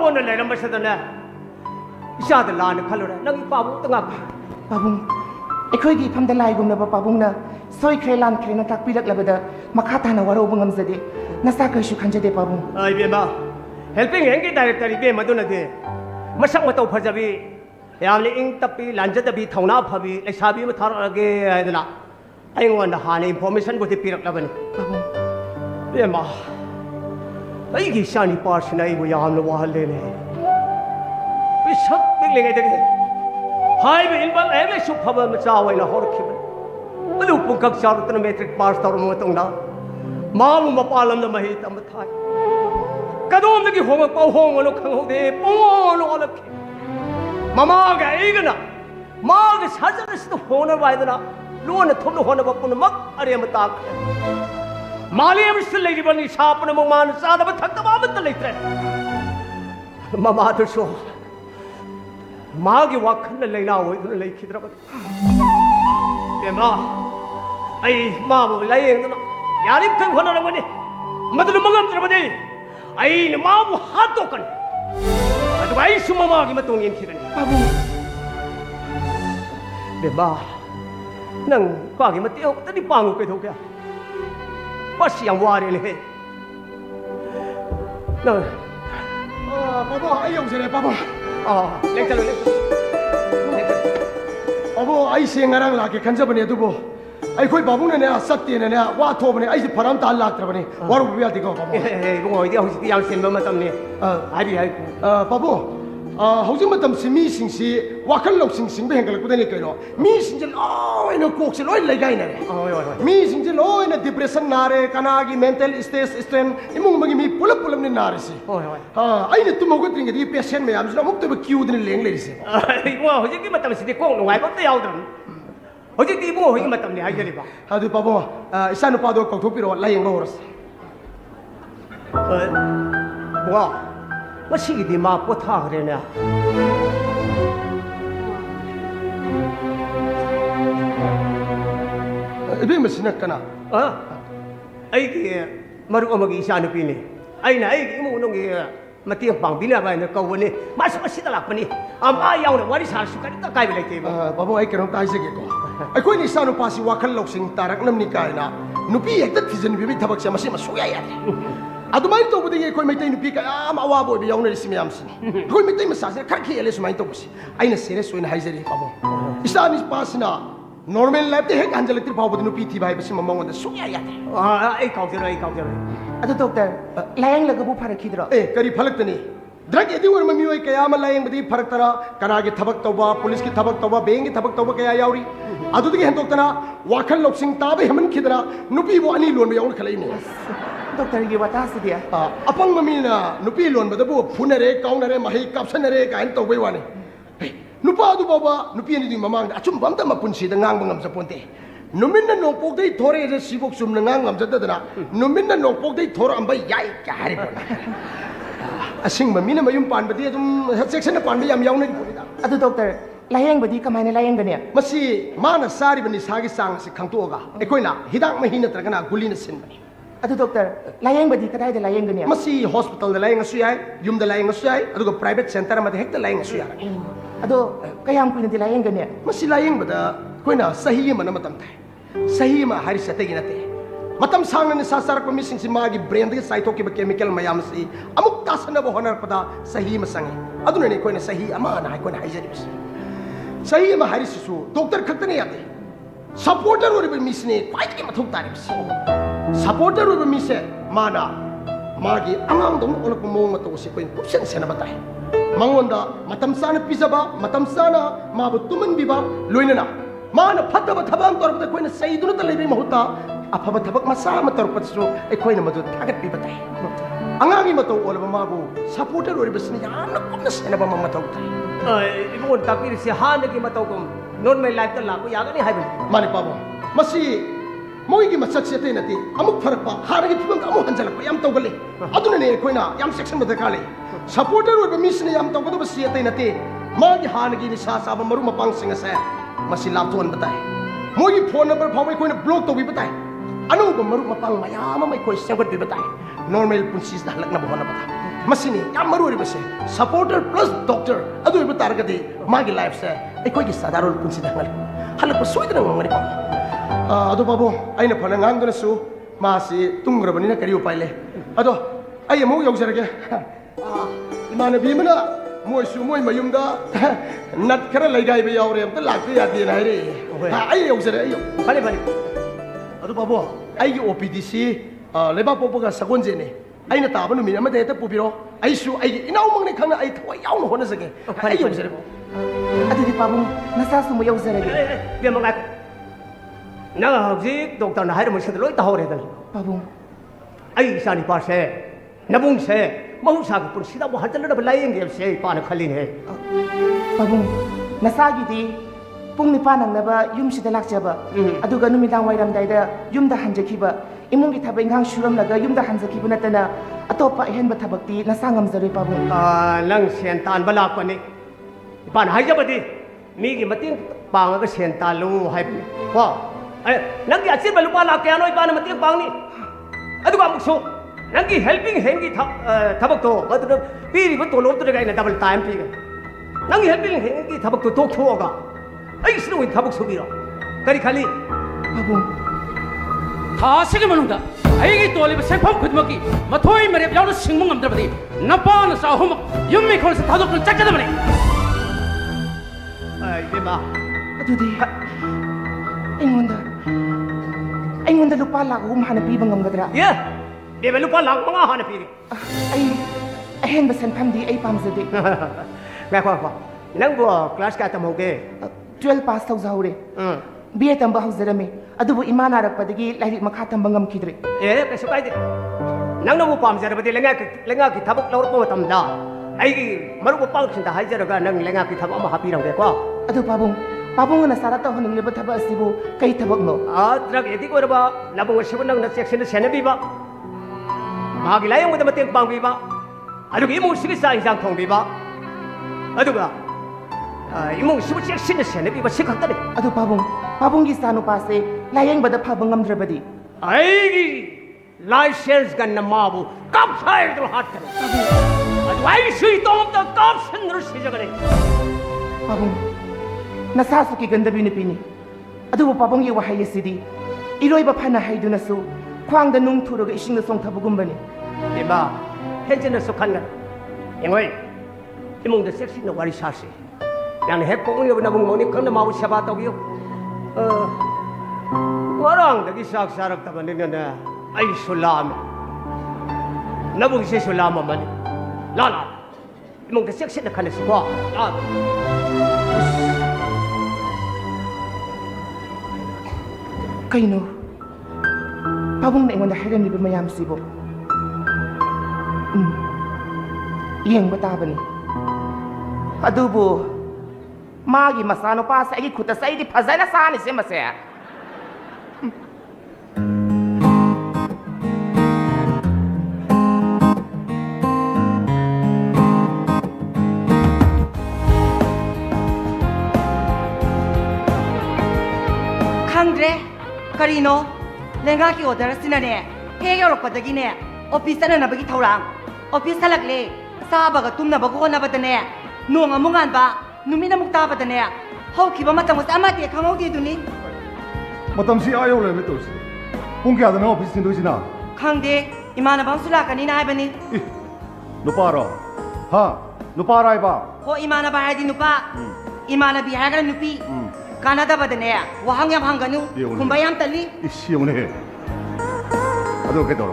on le ram ba sa da na. Isa da lan khalo da nang pa bu tanga. pabung ekhoi gi phamda lai gumna ba pabung na soi khrelan khrena tak pirak labada makha ta na waro bungam zade nasa ka shu khanje de pabung Ai bien ba. Helping hand ki director be madu na de. Masak matau phajabi. Yamle ing tapi lanja da bi thauna phabi lesabi ma thar age ai da na. Ai ngwan da han information ko ti pirak labani. pabung Bien ba. Ai gi shani par sinai bo yam lo wa le ne. Bi sak big le ngai de. Hai be in bal ai le su phaba ma cha wai la hor khiba. Alu pung kak char tan metric pass tar mo tong da. Ma mu ma palam da mahi tam thai. Kadom lagi hong pau hong lo khang ho de pong lo ala ki. Mama ga igana. Ma ga saja da sto hona wai da na. Lo na thom lo hona ba pun mak are ma tak. Mali am sil lagi bani sap na mo man sa da ba thak da ba ma ta lai tre. Mama to so. Ma gi wakhan na lai na hoi da lai khidra ba. Be ma. Ai ma bo lai eng da na. Yari khang hona ra ba ni. Madlu mangam tra ba ni. Ai na ma bu hat to kan. Adu ai su mama gi ma tong yen khidra ni. pabung Be ba. Nang pa gi ma teo ta di pangu pe tho kya. Pas yang wa re le he. Nang Papa, ai yong sere papa. lek chalo lek. Abo ai se ngarang la ke khanja bane du bo. Ai khoi babung ne na sakti ne na wa tho bane ai se pharam ta lak tra bane. Waru bi ya di ko papa. Bungo di hau si yang sin ma tam ni. Ai bi ai. Papa, hꯧꯖꯤꯛ ꯃꯇꯝꯁꯤ ꯃꯤꯁꯤꯡꯁꯤ ꯋꯥꯈꯜ ꯂꯧꯁꯤꯡ ꯁꯤꯡꯕ ꯍꯦꯟꯒꯠꯂꯛꯄꯗꯅꯤ ꯀꯩꯅꯣ ꯃꯤꯁꯤꯡꯁꯦ ꯂꯣꯏꯅ ꯀꯣꯛꯁꯦ ꯂꯣꯏ ꯂꯩꯒꯥꯏꯅꯔꯦ ꯃꯤꯁꯤꯡꯁꯦ ꯂꯣꯏꯅ ꯗꯤꯄ꯭ꯔꯦꯁꯟ ꯅꯥꯔꯦ ꯀꯅꯥꯒꯤ ꯃꯦꯟꯇꯦꯜ ꯁ꯭ꯇꯦꯖ ꯁ꯭ꯇ꯭ꯔꯦꯟ ꯏꯃꯨꯡ ꯑꯃꯒꯤ ꯃꯤ ꯄꯨꯂꯞ ꯄꯨꯂꯞꯅꯤ ꯅꯥꯔꯤꯁꯤ ꯑꯩꯅ ꯇꯨꯝ ꯍꯧꯒꯠꯇ꯭ꯔꯤꯉꯩꯗꯒꯤ ꯄꯦꯁꯦꯟ ꯃꯌꯥꯝꯁꯤꯅ ꯑꯃꯨꯛꯇꯣꯏꯕ ꯀ꯭ꯌꯨꯗꯅꯤ ꯂꯦꯡ ꯂꯩꯔꯤꯁꯦ Bungo hꯧꯖꯤꯛꯀꯤ ꯃꯇꯝꯁꯤꯗꯤ ꯀꯣꯛ ꯅꯨꯡꯉꯥꯏꯕ ꯑꯝꯇ ꯌꯥꯎꯗ꯭ꯔꯕꯅꯤ. ꯍꯧꯖꯤꯛꯇꯤ ꯏꯕꯨꯡꯉꯣ ꯍꯣꯏꯒꯤ ꯃꯇꯝꯅꯤ ꯍꯥꯏꯖꯔꯤꯕ. ꯑꯗꯨ ꯄꯥꯕꯨꯡ ꯏꯆꯥ ꯅꯨꯄꯥꯗꯣ ꯀꯧꯊꯣꯛꯄꯤꯔꯛꯑꯣ ꯂꯥꯌꯦꯡꯕ ꯍꯧꯔꯁꯤ Bungo ꯃꯁꯤꯒꯤꯗꯤ ꯃꯥ ꯄꯣꯊꯥꯈ꯭ꯔꯦꯅꯦ ꯏꯕꯦꯝꯃꯁꯤꯅ ꯀꯅꯥ ꯑꯩꯒꯤ ꯃꯔꯨꯞ ꯑꯃꯒꯤ ꯏꯆꯥꯅꯨꯄꯤꯅꯤ ꯑꯩꯅ ꯑꯩꯒꯤ ꯏꯃꯨꯡ ꯃꯅꯨꯡꯒꯤ ꯃꯇꯦꯡ ꯄꯥꯡꯕꯤꯅꯕ ꯍꯥꯏꯅ ꯀꯧꯕꯅꯤ ꯃꯥꯁꯨ ꯑꯁꯤꯗ ꯂꯥꯛꯄꯅꯤ ꯃꯥ ꯌꯥꯎꯅ ꯋꯥꯔꯤ ꯁꯥꯔꯁꯨ ꯀꯔꯤꯝꯇ ꯑꯀꯥꯏꯕ ꯂꯩꯇꯦꯕ ꯄꯥꯕꯨꯡ ꯑꯩ ꯀꯩꯅꯣꯝꯇ ꯍꯥꯏꯖꯒꯦꯀꯣ ꯑꯩꯈꯣꯏꯅ ꯏꯆꯥ ꯅꯨꯄꯥꯁꯤ ꯋꯥꯈꯜ ꯂꯧꯁꯤꯡ ꯇꯥꯔꯛꯅꯕꯅꯤ ꯀꯥꯏꯅ ꯅꯨꯄꯤ ꯍꯦꯛꯇ ꯊꯤꯖꯤꯟꯕꯤꯕꯒꯤ ꯊꯕꯛꯁꯦ ꯃꯁꯤ ꯁꯨꯡꯌꯥ ꯌꯥꯗꯦ ꯑꯗꯨꯃꯥꯏꯅ ꯇꯧꯕꯗꯒꯤ ꯑꯩꯈꯣꯏ ꯃꯩꯇꯩ ꯅꯨꯄꯤ ꯀꯌꯥꯝ ꯑꯋꯥꯕ ꯑꯣꯏꯕ ꯌꯥꯎꯅꯔꯤꯁꯤ ꯃꯌꯥꯝꯁꯤꯅꯤ ꯑꯩꯈꯣꯏ ꯃꯩꯇꯩ ꯃꯆꯥꯁꯤꯅ ꯈꯔ ꯈꯦꯠꯂꯦ ꯁꯨꯃꯥꯏꯅ ꯇꯧꯕꯁꯤ ꯑꯩꯅ ꯁꯦꯔꯤꯌꯁ ꯑꯣꯏꯅ ꯍꯥꯏꯖꯔꯤ ꯄꯥꯕꯨꯡ ꯏꯆꯥ ꯅꯨꯄꯥꯁꯤꯅ ꯅꯣꯔꯃꯦꯜ ꯂꯥꯏꯐꯇ ꯍꯦꯛ ꯍꯟꯖꯤꯜꯂꯛꯇ꯭ꯔꯤ ꯐꯥꯎꯕꯗ ꯅꯨꯄꯤ ꯊꯤꯕ ꯍꯥꯏꯕꯁꯤ ꯃꯉꯣꯟꯗ ꯁꯨꯡꯌꯥ ꯌꯥꯗꯦ ꯑꯩ ꯀꯥꯎꯖꯔꯣꯏ ꯑꯗꯨ ꯗꯣꯛꯇꯔ ꯂꯥꯌꯦꯡꯂꯒꯕꯨ ꯐꯔꯛꯈꯤꯗ꯭ꯔꯣ ꯀꯔꯤ ꯐꯂꯛꯇꯅꯤ ꯗ꯭ꯔꯒ ꯑꯦꯗꯤꯛ ꯑꯣꯏꯔꯕ ꯃꯤꯑꯣꯏ ꯀꯌꯥ ꯑꯃ ꯂꯥꯌꯦꯡꯕꯗꯤ ꯐꯔꯛꯇꯅ ꯀꯅꯥꯒꯤ ꯊꯕꯛ ꯇꯧꯕ ꯄꯨꯂꯤꯁꯀꯤ ꯊꯕꯛ ꯇꯧꯕ ꯕꯦꯡꯒꯤ ꯊꯕꯛ ꯇꯧꯕ ꯀꯌꯥ ꯌꯥꯎꯔꯤ ꯑꯗꯨꯗꯒꯤ ꯍꯦꯟꯗꯣꯛꯇꯅ ꯋꯥꯈꯜ ꯂꯧꯁꯤꯡ ꯇꯥꯕ ꯍꯦꯟꯃꯟꯈꯤꯗꯅ ꯅꯨꯄꯤꯕꯨ ꯑꯅꯤ ꯂꯣꯟꯕ ꯌꯥꯎꯅ ꯈꯜꯂꯛꯏꯅꯦ ꯗꯣꯛꯇꯔꯒꯤ ꯋꯥꯇꯥꯁꯤꯗꯤ ꯑꯄꯪꯕ ꯃꯤꯅ ꯅꯨꯄꯤ ꯂꯣꯟꯕꯗꯕꯨ ꯐꯨꯅꯔꯦ ꯀꯥꯎꯅꯔꯦ ꯃꯍꯩ ꯀꯥꯞꯁꯟꯅꯔꯦ ꯀꯥꯏꯅ ꯇꯧꯕꯩ ꯋꯥꯅꯤ नुपा फाव नुपी अनी ममांग अचुब अमत मपुनसीद गांगबंगमजपोंते नुमिन्ना नोंपोकदई थोरे जे सिबोक चुमना गांगमजददना नुमिन्ना नोंपोकदई थोरअंब याय क्या हारिबो असिंग मीना मयुम पानबदी अदुम सेक्शन पानबी याम यावनरी पोलिदा अदु डॉक्टर लायेंगबदी कमायना लायेंगने मसी माना सारिब निसागी सांग से खंगतोगा एकोइना हिदाक मही नत्रगना गुलिना सिनबनी अदु डॉक्टर लायेंगबदी कदाइदा लायेंगने मसी हॉस्पिटल दा लायेंगसु याय युमदा लायेंगसु याय अदुगा प्राइवेट सेंटर अमदा हेक्ता लायेंगसु याय अदो कयाम कुइनदि लायेंगने मसी लायेंगबदा कोइना सही मन मतम थाय सही मा हारि सतेगी नते मतम सांगन निसा सारक मिसिंग सि मागी ब्रेन दे साइथोकिब केमिकल मयाम सि अमुक तासनब होनरपदा सही म संगे अदुनने कोइना सही अमा ना कोइना हाइजरिबिस सही मा हारि सिसु डॉक्टर खतने याते सपोर्टर ओरिबे मिसने क्वाइट के मथौ तारिबिस सपोर्टर ओरिबे मिसे माना मागी अंगांग दम ओलक मोंग मतो सि कोइन कुशन सेना बताय मंगोंदा मतम साना पिजबा मतम साना माबु तुमन बिबा लोइनना माना फतब थबाम तोरबदा कोइन सही दुन त लेबे महुता अफब थबक मसा म तोरपसु एकोइन मदु थागत बि बताय अंगांगी मतो ओलबा माबु सपोर्टर ओरिबसनि यामना कुमना सेनबा म मथौ थाय इबोन तापिर से हानगी मतो को नॉर्मल लाइफ त लाको यागनि हाइबे माने पाबो मसी मोइगी मसक सेते नती अमुक फरक पा हारगी फिबम अमु हंजलक याम तौगले अदुनने कोइना याम सेक्शन में दरकार ले सपोर्टर ओइबा मिसने याम तौगदब सेते नती मागी हानगी निसा साबा मरु मपांग सिंग से मसी लापथोन बताय मोइगी फोन नंबर फावै कोइना ब्लॉक तौबी बताय अनुब मरु मपांग मयाम मै कोइ सेंगत बि बताय नॉर्मल पुंसीस हलकना बहना बता मसीने याम मरु ओइबसे सपोर्टर प्लस डॉक्टर अदु ओइबा तारगदि मागी लाइफ से एकोइगी साधारण पुंसी दंगल हलक सोइदन ngani pa ado babu aina phana ngang dona su ma si tungrabani na kari upai le ado ai amu yaujarage imanabi mana moi su moi mayum da nat khara laigai be yaure am ta lakte yadi na re ai yaujare ai भले भले ado babu ai gi opdc leba popoga sagonje ne aina tabanu mi amade ta pubiro ai su ai inau mang ne khangna ai thwa yauna hona sage ai yaujare अदुदि पाबुं नसासु मु यौजरगे बेमंगा ना हौजिक doctor ना higher मसद लोइ तहौरेदन पाबुं आई सानी पासे नबुंग से महुसा के पुरसिदा वो हजल न लायेंगे से पान खलिन है पाबुं नसागिदि पुंग निपान नंगनबा युमसिदा लाक्चबा अदुगा नुमिदां वाइरमदाइदा युमदा हंजखिबा इमुंगी थबा इंगांग शुरमलगा युमदा हंजखिबा नतना अतोपा एहनबा थबक्ति नसा ngamजरे पाबुं लंग सेन तान बला पने पान हाइजबदी मीगी मतिंग पांगा सेन तालु हाइबने हो अरे नंगी अचिर बलुपा ला क्या नो पान मतिंग पांगनी अदुगा मुक्सो नंगी हेल्पिंग हैंगी थबक तो अदु पीरी को तोलो तो गाइना डबल टाइम पीगे नंगी हेल्पिंग हैंगी थबक तो तोक थोगा आई इसनु थबक सुबिरो करी खाली पाबुं थासिगे मनुंगा अइगी तोलिब सेफम खुदमकी मथोई मरेब यावना सिंगम ngамद्रबदी नपान साहुम युम्मी खोल से थादोक चक्कदमने आई बेमा अदुदि अइंगोंदा लुपा लाख अहुम हाना पीबा ngamगदरा ये बेबे लुपा लाख मंगा हाना पीरी अइ अहेनबा सनफमदि अइ पामजदे को नंगबो क्लास का तमोगे 12 पास तौजाउरे बीए तंबा हौजरमे अदुबु इमाना रखपदगी लाइरिक मखा तंबा ngamखिद्रे ए कैसे कायदे नंगनबु पामजरबदि लेंगा की थबक लौरपो मतमदा अइगी मरुबु पांगसिंदा हाइजरगा नंग लेंगा की थबक अमा हापिरंगे को अदु पाबुं ना सारा तो हनंगलेबा थबा असिबु कई थबकनो ड्रग एडिक ओरबा नबुंग सिबु नंगना सेक्शन सेनबीबा मागी लायंगबदा मतेंग पांगबीबा ꯑꯗꯨꯒ ꯏꯃꯨꯡꯁꯤꯒꯤ ꯆꯥꯛ ꯏꯟꯁꯥꯡ ꯊꯣꯡꯕꯤꯕ ꯑꯗꯨꯒ ꯏꯃꯨꯡꯁꯤꯕꯨ ꯆꯦꯛꯁꯤꯟꯅ ꯁꯦꯟꯅꯕꯤꯕ ꯁꯤ ꯈꯛꯇꯅꯤ ꯑꯗꯨ ꯄꯥꯕꯨꯡꯒꯤ ꯏꯆꯥꯅꯨꯄꯥꯁꯦ ꯂꯥꯌꯦꯡꯕꯗ ꯐꯕ ꯉꯝꯗ꯭ꯔꯕꯗꯤ ꯑꯩꯒꯤ ꯂꯥꯏꯁꯦꯟꯁ ꯒꯟꯅ ꯃꯥꯕꯨ ꯀꯥꯞꯁꯥꯏꯗꯨꯅ ꯍꯥꯠꯀꯅꯤ ꯑꯗꯨ ꯑꯩꯁꯨ ꯏꯇꯣꯝꯇ ꯀꯥꯞꯁꯤꯟꯗꯨꯅ ꯁꯤꯖꯒꯅꯤ ꯄꯥꯕꯨꯡ ꯅꯁꯥꯁꯨ ꯀꯤꯒꯟꯗꯕꯤ ꯅꯨꯄꯤꯅꯤ ꯑꯗꯨꯕꯨ ꯄꯥꯕꯨꯡꯒꯤ ꯋꯥꯍꯩ ꯑꯁꯤꯗꯤ ꯏꯔꯣꯏꯕ ꯐꯅ ꯍꯩꯗꯨꯅꯁꯨ ꯈ꯭ꯋꯥꯡꯗ ꯅꯨꯡ ꯊꯨꯔꯒ ꯏꯁꯤꯡꯗ ꯆꯣꯡꯊꯕꯒꯨꯝꯕꯅꯤ ꯏꯃꯥ ꯍꯦꯟꯖꯤꯟꯅꯁꯨ ꯈꯟꯒꯅ ꯌꯦꯡꯉꯣꯏ ꯏꯃꯨꯡꯗ ꯆꯦꯛꯁꯤꯟꯅ ꯋꯥꯔꯤ ꯁꯥꯁꯤ ꯌꯥꯝꯅ ꯍꯦꯛ ꯄꯣꯛꯅꯤꯡꯉꯕ ꯅꯕꯨꯡ ꯃꯧꯅꯤ ꯈꯪꯅ ꯃꯥꯕꯨ ꯁꯦꯕꯥ ꯇꯧꯕꯤꯌꯨ ꯉꯔꯥꯡꯗꯒꯤ ꯆꯥꯛ ꯆꯥꯔꯛꯇꯕꯅꯤꯅꯅꯦ ꯑꯩꯁꯨ ꯂꯥꯝꯃꯦ ꯅꯕꯨꯡꯁꯤꯁꯨ ꯂꯥꯝꯃꯝꯃꯅꯤ ꯂꯥ ꯏꯃꯨꯡꯗ ꯆꯦꯛꯁꯤꯟꯅ ꯈꯟꯅꯁꯤꯀꯣ ꯂꯥ ꯀꯩꯅꯣ ꯄꯥꯕꯨꯡꯅ ꯑꯩꯉꯣꯟꯗ ꯍꯥꯏꯔꯝꯂꯤꯕ ꯃꯌꯥꯝꯁꯤꯕꯨ ꯌꯦꯡꯕ ꯇꯥꯕꯅꯤ ꯑꯗꯨꯕꯨ ꯃꯥꯒꯤ ꯃꯆꯥꯅꯨꯄꯥꯁꯦ ꯑꯩꯒꯤ ꯈꯨꯠꯇꯁꯦ ꯑꯩꯗꯤ ꯐꯖꯅ ꯆꯥꯅꯤꯁꯦ ꯃꯁꯦ ꯈꯪꯗ꯭ꯔꯦ ꯀꯔꯤꯅꯣ ꯂꯦꯡꯒꯥꯒꯤ ꯑꯣꯔꯗꯔ ꯑꯁꯤꯅꯅꯦ ꯍꯦꯛ ꯌꯧꯔꯛꯄꯗꯒꯤꯅꯦ ꯑꯣꯐꯤꯁ ꯆꯠꯅꯅꯕꯒꯤ ꯊꯧꯔꯥꯡ ꯑꯣꯐꯤꯁ ꯍꯜꯂꯛꯂꯦ ꯆꯥꯕꯒ ꯇꯨꯝꯅꯕꯒ ꯍꯣꯠꯅꯕꯗꯅꯦ ꯅꯣꯡ ꯑꯃꯨꯛ ꯉꯥꯟꯕ ꯅꯨꯃꯤꯠ ꯑꯃꯨꯛ ꯇꯥꯕꯗꯅꯦ ꯍꯧꯈꯤꯕ ꯃꯇꯝꯒꯁꯦ ꯑꯃꯠꯇ ꯈꯪꯍꯧꯗꯦꯗꯨꯅꯤ ꯃꯇꯝꯁꯤ ꯑꯥ ꯌꯧꯔꯦ ꯇꯧꯔꯤꯁꯤ ꯄꯨꯡ ꯀꯌꯥꯗꯅꯣ ꯑꯣꯐꯤꯁ ꯊꯤꯟꯗꯣꯏꯁꯤꯅ ꯈꯪꯗꯦ ꯏꯃꯥꯟꯅꯕ ꯑꯃꯁꯨ ꯂꯥꯛꯀꯅꯤꯅ ꯍꯥꯏꯕꯅꯤ ꯅꯨꯄꯥꯔꯣ ꯍꯥ ꯅꯨꯄꯥꯔ ꯍꯥꯏꯕ ꯍꯣ ꯏꯃꯥꯟꯅꯕ ꯍꯥꯏꯔꯗꯤ ꯅꯨꯄꯥ ꯏꯃꯥꯟꯅꯕꯤ ꯍꯥꯏꯔꯒꯅ ꯅꯨꯄꯤ ꯀꯥꯟꯅꯗꯕꯗꯅꯦ ꯋꯥꯍꯪ ꯌꯥꯝ ꯍꯪꯒꯅꯨ ꯈꯨꯝꯕ ꯌꯥꯝ ꯇꯜꯂꯤ 이씨 오네 아도 그대로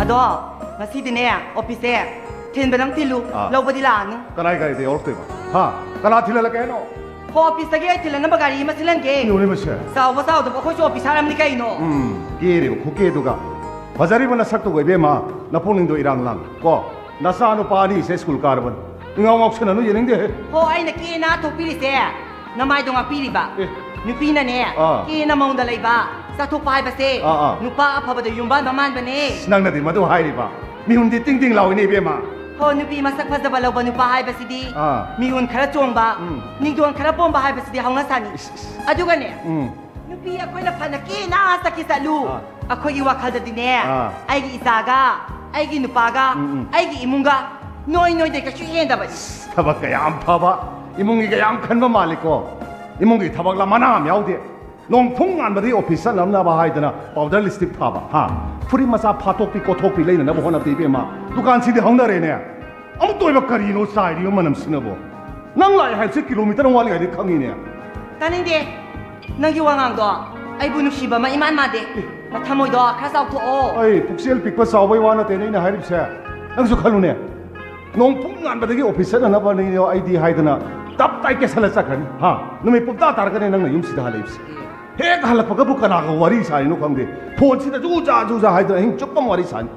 ꯑꯗꯣ ꯉꯁꯤꯗꯤꯅꯦ ꯑꯣꯐꯤꯁꯁꯦ ꯊꯤꯟꯕ ꯅꯪ ꯊꯤꯜꯂꯨ lꯧꯕꯗꯤ ꯂꯥꯛꯑꯅꯨ 까나이 가야 돼 어렵대봐 하 까나 틀려라 깨노 ꯍꯣ ꯑꯣꯐꯤꯁꯇꯒꯤ ꯑꯩ ꯊꯤꯜꯂꯅꯕ ꯒꯥꯔꯤ ꯑꯃ ꯁꯤꯜꯍꯟꯒꯦ 오네 마셔 ꯆꯥꯎꯕ ꯆꯥꯎꯗꯕ ꯑꯩꯈꯣꯏꯁꯨ 어ꯣꯐꯤꯁ 하람니 ꯀꯩꯅꯣ 끼리고 국계도가 바자리번나 삭도 왜베마 나포닝도 이랑랑 거 나사노 파니 세 스쿨 가르번 응아웅 옥선은 예능데 ꯍꯣ ꯑꯩꯅ ꯀꯦꯅ ꯊꯣꯛꯄꯤꯔꯤꯁꯦ ꯅꯃꯥꯏꯗꯣ ꯉꯥꯛꯄꯤꯔꯤꯕ ꯑꯦ. ꯅꯨꯄꯤꯅꯅꯦ ꯀꯦꯅ ꯃꯑꯣꯡꯗ ꯂꯩꯕ ꯆꯠꯊꯣꯛꯄ ꯍꯥꯏꯕꯁꯦ ꯅꯨꯄꯥ ꯑꯐꯕꯗ ꯌꯨꯝꯕꯥꯟꯕ ꯃꯥꯟꯕꯅꯦ ꯅꯪꯅꯗꯤ ꯃꯗꯨ ꯍꯥꯏꯔꯤꯕ ꯃꯤꯍꯨꯟꯗꯤ ꯇꯤꯡ ꯂꯥꯎꯏꯅꯦ 이베마 ꯍꯣ ꯅꯨꯄꯤ ꯃꯁꯛ ꯐꯖꯕ ꯂꯧꯕ ꯅꯨꯄꯥ ꯍꯥꯏꯕꯁꯤꯗꯤ ꯑꯥ. ꯃꯤꯍꯨꯟ ꯈꯔ ꯆꯣꯡꯕ ꯅꯤꯡꯗꯣꯟ ꯈꯔ ꯄꯣꯝꯕ ꯍꯥꯏꯕꯁꯤꯗꯤ ꯍꯧꯅꯁꯥꯅꯤ ꯑꯗꯨꯒꯅꯦ ꯅꯨꯄꯤ ꯑꯩꯈꯣꯏꯅ ꯐꯅ ꯀꯦꯅ ꯆꯠꯈꯤ ꯆꯠꯂꯨ ꯑꯩꯈꯣꯏꯒꯤ ꯋꯥꯈꯜꯗꯗꯤꯅꯦ ꯑꯩꯒꯤ ꯏꯆꯥꯒ ꯑꯩꯒꯤ ꯅꯨꯄꯥꯒ ꯑꯩꯒꯤ ꯏꯃꯨꯡꯒ ꯅꯣꯏꯗꯩ ꯀꯩꯁꯨ ꯍꯦꯟꯗꯕꯅꯤꯊꯕꯛꯀ ꯌꯥꯝ ꯐꯕ 이몽이가 ꯌꯥꯝ 큰거 말리고 이몽이 타박라 마나 야우데 농풍 안바디 오피스 남나바 하이드나 파우더 립스틱 타바 하 프리 마사 파토피 코토피 레이나 나보 호나 비베마 두칸 시데 헝나레네 아무 또이바 카리노 사이리오 만남 스나보 낭라이 할세 킬로미터 와리가 디 캉이네 ꯇꯥꯅꯤꯡꯗꯦ ꯅꯪꯒꯤ ꯋꯥꯉꯥꯡꯗꯣ ꯑꯩꯕꯨ ꯅꯨꯡꯁꯤꯕ ꯑꯃ ꯏꯃꯥꯟ ꯃꯥꯟꯗꯦ ꯊꯃꯣꯏꯗꯣ ꯈꯔ ꯆꯥꯎꯊꯣꯛꯑꯣ ꯑꯩ ꯄꯨꯛꯆꯦꯜ ꯄꯤꯛꯄ ꯆꯥꯎꯕꯩ ꯋꯥ ꯅꯠꯇꯦꯅꯦ ꯑꯩꯅ ꯍꯥꯏꯔꯤꯕꯁꯦ ꯅꯪꯁꯨ ꯈꯜꯂꯨꯅꯦ ꯅꯣꯡꯄꯨꯡ ꯉꯥꯟꯕꯗꯒꯤ ꯑꯣꯐꯤꯁ ꯆꯠꯅꯅꯕꯅꯦ ꯑꯩꯗꯤ ꯍꯥꯏꯗꯅ ꯇꯞ ꯇꯥꯏ ꯀꯦꯁꯜꯂ ꯆꯠꯈ꯭ꯔꯅꯤ ꯍꯥ ꯅꯨꯃꯤꯠ ꯄꯨꯝꯇꯥ ꯇꯥꯔꯒꯅꯦ ꯅꯪꯅ ꯌꯨꯝꯁꯤꯗ ꯍꯜꯂꯛꯏꯕꯁꯦ ꯍꯦꯛ ꯍꯜꯂꯛꯄꯒꯕꯨ ꯀꯅꯥꯒ ꯋꯥꯔꯤ ꯁꯥꯔꯤꯅꯣ ꯈꯪꯗꯦ ꯐꯣꯟꯁꯤꯗ ꯖꯨꯖꯥ ꯍꯥꯏꯗꯅ ꯑꯍꯤꯡ ꯆꯨꯞꯄ ꯋꯥꯔꯤ ꯁꯥꯅꯤ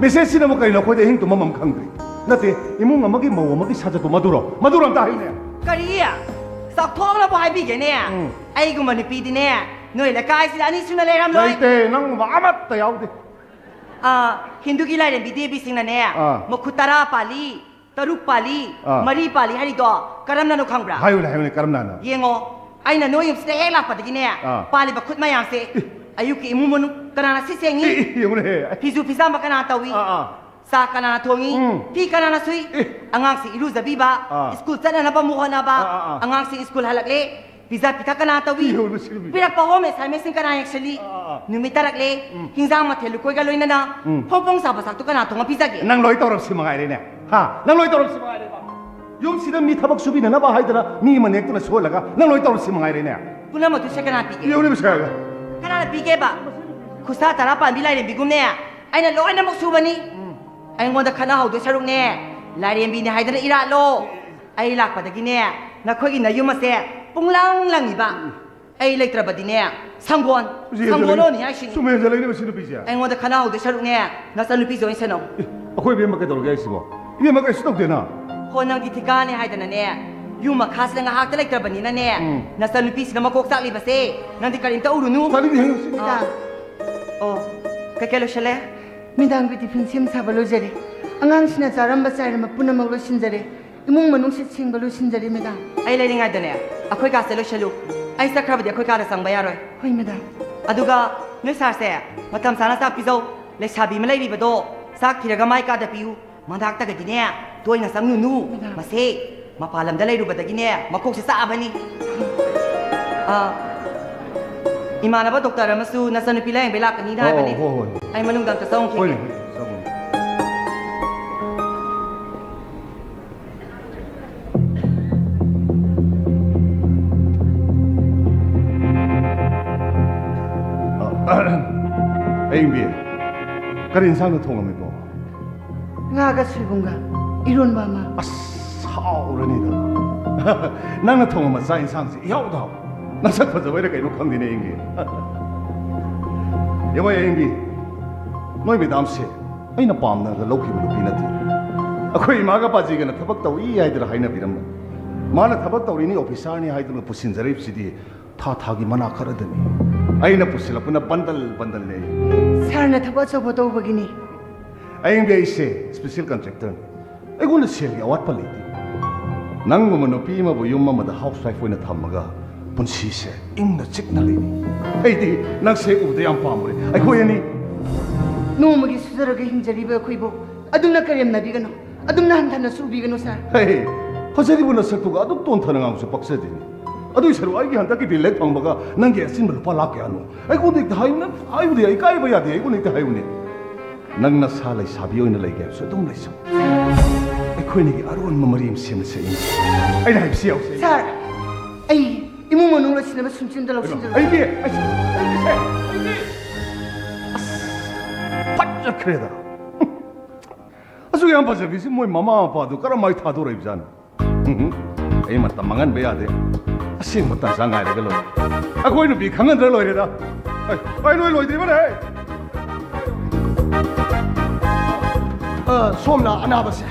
ꯃꯦꯁꯦꯖꯁꯤꯅꯕꯨ ꯀꯩꯅꯣ ꯑꯩꯈꯣꯏꯗ ꯑꯍꯤꯡ ꯇꯨꯝꯃꯝ ꯈꯪꯗ꯭ꯔꯤ ꯅꯠꯇꯦ ꯏꯃꯨꯡ ꯑꯃꯒꯤ ꯃꯧ ꯑꯃꯒꯤ ꯁꯥꯖꯠꯇꯣ ꯃꯗꯨꯔꯣ ꯑꯝꯇ ꯍꯥꯏꯌꯨꯅꯦ ꯀꯔꯤ ꯆꯥꯎꯊꯣꯛꯅꯕꯨ ꯍꯥꯏꯕꯤꯒꯦꯅꯦ ꯑꯩꯒꯨꯝꯕ ꯅꯨꯄꯤꯗꯤꯅꯦ ꯅꯣꯏ ꯂꯩꯀꯥꯏꯁꯤꯗ ꯑꯅꯤ ꯁꯨꯅ ꯂꯩꯔꯝꯂꯣꯏ ꯂꯩꯇꯦ ꯅꯪꯒꯨꯝꯕ ꯑꯃꯠꯇ ꯌꯥꯎꯗꯦ ꯍꯤꯟꯗꯨꯒꯤ ꯂꯥꯏꯔꯦꯝꯕꯤ ꯗꯦꯕꯤꯁꯤꯡꯅꯅꯦ ꯃꯈꯨꯠ 10 ꯄꯥꯜꯂꯤ 3 ꯄꯥꯜꯂꯤ 4 ꯄꯥꯜꯂꯤ ꯍꯥꯏꯔꯤꯗꯣ ꯀꯔꯝꯅꯅꯣ ꯈꯪꯕ꯭ꯔꯥ ꯍꯥꯏꯌꯨꯅꯦ ꯀꯔꯝꯅꯅꯣ ꯌꯦꯡꯉꯣ ꯑꯩꯅ ꯅꯣꯏ ꯌꯨꯝꯁꯤꯗ ꯍꯦꯛ ꯂꯥꯛꯄꯗꯒꯤꯅꯦ ꯄꯥꯜꯂꯤꯕ ꯈꯨꯠ ꯃꯌꯥꯝꯁꯦ ꯑꯌꯨꯛꯀꯤ ꯏꯃꯨꯡ ꯃꯅꯨꯡ ꯀꯅꯥꯅ ꯁꯤ ꯁꯦꯡꯉꯤ ꯌꯦꯡꯉꯨꯅꯦ ꯐꯤꯁꯨ ꯐꯤꯖꯥꯝꯕ ꯀꯅꯥ ꯇꯧꯏ ꯆꯥꯛ ꯀꯅꯥꯅ ꯊꯣꯡꯉꯤ ꯐꯤ ꯀꯅꯥꯅ ꯁꯨꯏ ꯑꯉꯥꯡꯁꯤ ꯏꯔꯨꯖꯕꯤꯕ ꯁ꯭ꯀꯨꯜ ꯆꯠꯅꯅꯕ ꯑꯃꯨꯛ ꯍꯣꯠꯅꯕ ꯑꯉꯥꯡꯁꯤ ꯁ꯭ꯀꯨꯜ ꯍꯜꯂꯛꯂꯦ ꯄꯤꯖꯥ ꯄꯤꯊꯛ ꯀꯅꯥ ꯇꯧꯏ ꯄꯤꯔꯛꯄ ꯍꯣꯝ ꯑꯦꯁꯥꯏꯟꯃꯦꯟꯁꯤꯡ ꯀꯅꯥ ꯌꯦꯡꯁꯤꯜꯂꯤ ꯅꯨꯃꯤꯠ ꯇꯥꯔꯛꯂꯦ ꯍꯤꯟꯖꯥꯡ ꯃꯊꯦꯜ ꯂꯨꯀꯣꯏꯒ ꯂꯣꯏꯅꯅ ꯐꯣꯡ ꯁꯥꯕ ꯆꯥꯛꯇꯨ ꯀꯅꯥ ꯊꯣꯡꯉ ꯄꯤꯖꯒꯦ ꯅꯪ ꯂꯣꯏ ꯇꯧꯔꯛꯁꯤ ꯃꯉꯥꯏꯔꯦꯅꯦ ꯍꯥ ꯅꯪ ꯂꯣꯏ ꯇꯧꯔꯛꯁꯤ ꯃꯉꯥꯏꯔꯦꯕ ꯌꯨꯝꯁꯤꯗ ꯃꯤ ꯊꯕꯛ ꯁꯨꯕꯤꯅꯅꯕ ꯍꯥꯏꯗꯅ ꯃꯤ ꯑꯃ ꯅꯦꯛꯇꯨꯅ ꯁꯣꯜꯂꯒ ꯅꯪ ꯂꯣꯏ ꯇꯧꯔꯛꯁꯤ ꯃꯉꯥꯏꯔꯦꯅꯦ ꯄꯨꯝꯅꯃꯛꯇꯨꯁꯦ ꯀꯅꯥ ꯄꯤꯒꯦ ꯌꯦꯡꯉꯨꯅꯦ ꯁꯥꯔꯒ ꯀꯅꯥꯅ ꯄꯤꯒꯦꯕ ꯈꯨꯠꯁꯥ 10 ꯄꯥꯟꯕꯤ ꯂꯥꯏꯔꯦꯝꯕꯤꯒꯨꯝꯅꯦ ꯑꯩꯅ ꯂꯣꯏꯅꯃꯛ ꯁꯨꯕꯅꯤ ꯑꯩꯉꯣꯟꯗ ꯈꯠꯅꯍꯧꯗꯣꯏ ꯁꯔꯨꯛꯅꯦ ꯂꯥꯏꯔꯦꯝꯕꯤꯅꯦ ꯍꯥꯏꯗꯅ ꯏꯔꯥꯠꯂꯣ ꯑꯩ ꯂꯥꯛꯄꯗꯒꯤꯅꯦ ꯅꯈꯣꯏꯒꯤ ꯅꯌꯨꯝ ꯑꯁꯦ ꯄꯨꯡꯂꯪ ꯂꯪꯉꯤꯕ ꯑꯩ ꯂꯩꯇ꯭ꯔꯕꯗꯤꯅꯦ ꯁꯪꯒꯣꯜꯅꯤ ꯍꯥꯏꯁꯤꯅꯤ ꯁꯨꯝ ꯍꯦꯟꯖꯜꯂꯛꯏꯅꯦ ꯁꯤ ꯅꯨꯄꯤꯁꯦ ꯑꯩꯉꯣꯟꯗ ꯈꯠꯅꯍꯧꯗꯣꯏ ꯁꯔꯨꯛꯅꯦ ꯅꯆꯟꯅꯨꯄꯤꯁꯦ ꯑꯣꯏꯅ ꯁꯦꯟꯅꯧ ꯑꯩꯈꯣꯏ ꯏꯕꯦꯝꯃ ꯀꯩꯗꯧꯔꯒꯦ ꯍꯥꯏꯁꯤꯕꯣ ꯏꯕꯦꯝꯃ ꯀꯩꯁꯨ ꯇꯧꯗꯦꯅ ꯍꯣ ꯅꯪꯗꯤ ꯊꯤꯀꯥꯅꯦ ꯍꯥꯏꯗꯅꯅꯦ ꯌꯨꯝ ꯃꯈꯥꯁꯤꯗ ꯉꯥꯏꯍꯥꯛꯇ ꯂꯩꯇ꯭ꯔꯕꯅꯤꯅꯅꯦ ꯅꯆꯟꯅꯨꯄꯤꯁꯤꯅ ꯃꯀꯣꯛ ꯆꯥꯛꯂꯤꯕꯁꯦ ꯅꯪꯗꯤ ꯀꯔꯤꯝꯇ ꯎꯔꯨꯅꯨ ꯇꯥꯅꯤꯡꯗꯦ ꯍꯥꯏꯌꯨ ꯁꯤ ꯑꯣ ꯀꯩꯀꯩ ꯂꯣꯏꯁꯜꯂꯦ ꯃꯤꯗꯥꯡꯒꯤ ꯇꯤꯐꯤꯟ ꯁꯦꯝ ꯁꯥꯕ ꯂꯣꯏꯖꯔꯦ ꯑꯉꯥꯡꯁꯤꯅ ꯆꯥꯔꯝꯕ ꯆꯥꯏꯔꯝꯕ ꯄꯨꯝꯅꯃꯛ ꯂꯣꯏꯁꯤꯟꯖꯔꯦ ꯏꯃꯨꯡ ꯃꯅꯨꯡ ꯁꯤꯠ ꯁꯦꯡꯕ ꯂꯣꯏꯁꯤꯟꯖꯔꯦ ꯃꯦꯗꯥꯝ ꯑꯩ ꯂꯩꯔꯤꯉꯩꯗꯅꯦ ꯑꯩꯈꯣꯏ ꯀꯥꯁꯦ ꯂꯣꯏꯁꯜꯂꯨ ꯑꯩ ꯆꯠꯈ꯭ꯔꯕꯗꯤ ꯑꯩꯈꯣꯏ ꯀꯥꯗ ꯆꯪꯕ ꯌꯥꯔꯣꯏ ꯍꯣꯏ ꯃꯦꯗꯥꯝ ꯑꯗꯨꯒ ꯅꯣꯏ ꯁꯥꯔꯁꯦ ꯃꯇꯝ ꯆꯥꯅ ꯆꯥꯛ ꯄꯤꯖꯧ ꯂꯩꯁꯥꯕꯤ ꯑꯃ ꯂꯩꯔꯤꯕꯗꯣ ꯆꯥꯛ ꯊꯤꯔꯒ ꯃꯥꯏ ꯀꯥꯗ ꯄꯤꯌꯨ ꯃꯅꯥꯛꯇꯒꯗꯤꯅꯦ ꯇꯣꯏꯅ ꯆꯪꯂꯨꯅꯨ ꯃꯁꯦ ꯃꯄꯥꯟ ꯂꯝꯗ ꯂꯩꯔꯨꯕꯗꯒꯤꯅꯦ ꯃꯀꯣꯛꯁꯦ ꯆꯥꯛꯑꯕꯅꯤ 이만하바 독tor 아마수 나서는 빌라행 벨라까 니다 하이바니 아이 만ung 담ta 사옹 키 에잉비 그래 인상도 통하면 ngaga silbunga iron mama 사오르니다 나는 통하면 사 인상지 야우다 나 sakpaza wai kai no khang dine ingi yama ingi noi medam se aina pamna ga lokhi bu pi nati akhoi ma ga paji ga na thabak taw I ai dra haina biram mana thabak taw ni officer ni hai dra pusin zarip sidi tha tha gi mana kharadani aina pusila puna bandal ne sarna thaba chobo to bagini aing be se special contractor ai guna se gi awat pali nang mo no pi ma bu yum ma da house wife oina thamaga punsiise ingna chikna leini aidi nangse ubde yam pamure ai khoyani nomagi sudaraga hinjariba khoibo aduna karem nabigano adumna hanthana subigano sar hey hojari buna saktuga adu ton thana ngamsu paksadi adu saru ai gi hanta ki bilek pangbaga nangi asin rupa lakya anu ai ko dik hayuna ai udi ai kai ba yadi ai ko nik hayune nangna salai sabi oina leige so dum leisam ai khoini gi arun mamarim sim se ai dai si au sar ai 이모 모노로 지나면 숨진다 럭신다 아이비 바짝 그래다 아주 양 봐서 비시 뭐 마마 아빠도 까라 많이 타도라 입잖아 에이 맞다 망한 배야 돼 아신 못다 장가야 되걸로 아 거기는 비 강한 들어 이래다 아이 로이 들이버네 솜나 아나바세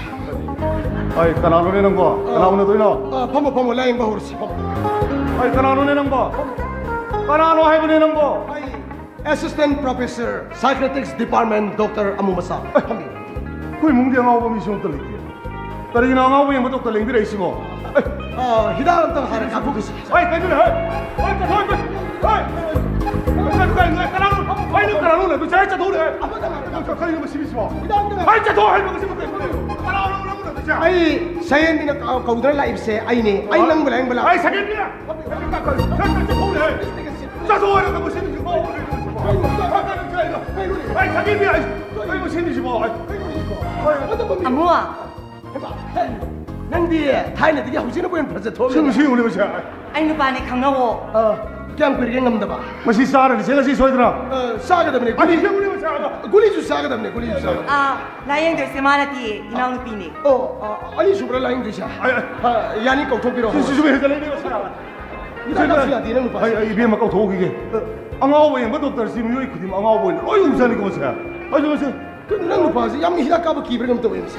아이 까나노 내는 거 까나오네 도이나 범모 라인 바우르시 아이 까나노 내는 거 까나노 하이브 내는 거 Assistant Professor Psychiatrics Department Dr. Amumasa 거기 뭉디야 나오고 미션 떨리지 다른 나오고 뭐 또 떨링 비라 있으모 히다한테 하는 가보겠어 아이 가지래 아이 까나노 너 자이자 도래 가리 뭐 시비스모 아이 자 도 할거 시비 까나노 아이 사연이나 가우들 라이브세 아이네 아이 랑블랑 블랑 아이 사견이야 자 도와라 뭐 시비지 뭐 아이 사견이야 아이 뭐 시비지 뭐 아무아 낭디 타이네들이 하우지는 보이는 프로젝트 심시 우리 보자 아이 누바네 강나오 그냥 그리게 남다봐 마시 사라니 제가 시 소이드라 싸가다보네 아니 이게 우리 보자 굴리주 싸가다보네 굴리주 싸가 아 라이앵들 세마나티 이나우 누피니 아니 수브라 라인 되샤 야니 꺾토비로 수수비 해달래 내가 살아 이제가 되는 거 봐. 아이 이비에 막 도기게 앙아오보에 뭐 doctor 심유이 그림 앙아오보에 어이 우산이 거 보세요 아주 보세요 그런 거 봐서 얌미 히다까부 기브를 또 보면서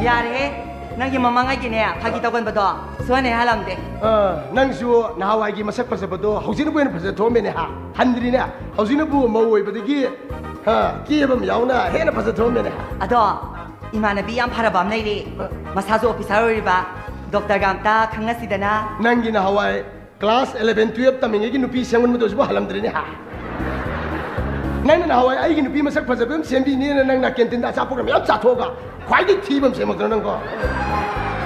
야래 nang mamangay gine pagitagon ba do suane halam de 낭수 나와이기 마삭 빠서도 하우지는 보이는 빠서 도면에 한들이네 하우지는 부 모의 버디기 기업음 야우나 해나 빠서 도면에 ado imanabi am parabam naili masazo officer riba doctor gamta khangnasidana 낭기나 하와이 클래스 11 12 타밍에기 누피 생원 모두고 할람들이네 나는 하와이 아이기 누피 마삭 빠서 뱀 셈비니는 낭나 켄텐다 자포가 몇 자토가 과이기 티범 셈 그러는 거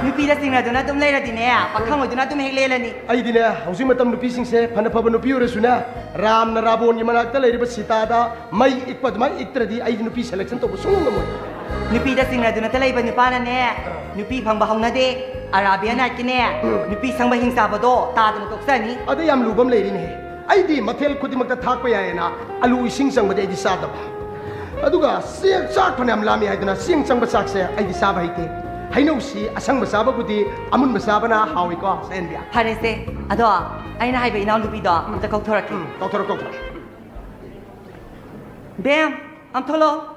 nupi da singna duna tum leira dine pakhang duna tum heglelani 아이디네 하우징 마탐 누피 싱세 파나파바 누피 오레수나 람나 라본 이만학다 레리바 시타다 마이 익바드 마이 익트라디 아이디 누피 셀렉션 또 무슨 거 뭐. nupi da singna duna talai ba nupana ne nupi phangba hongna de arabia na kine nupi sangba hingsa ba do ta dun toksani 아데 얌 루범 레이리네 아이디 마텔 쿠디막다 탁바 야에나 알루 이싱 상바데 아이디 사다바 아두가 싱 싹 파냠 라미 하이드나 싱 상바 싹세 아이디 사바 하이테 하이노시 아상바 사바부디 아문 바사바나 하위거 센비야 parese ado aina haiba inaw nupi do amta kokthoraki 꺾터러 꺾터러 bam am tholo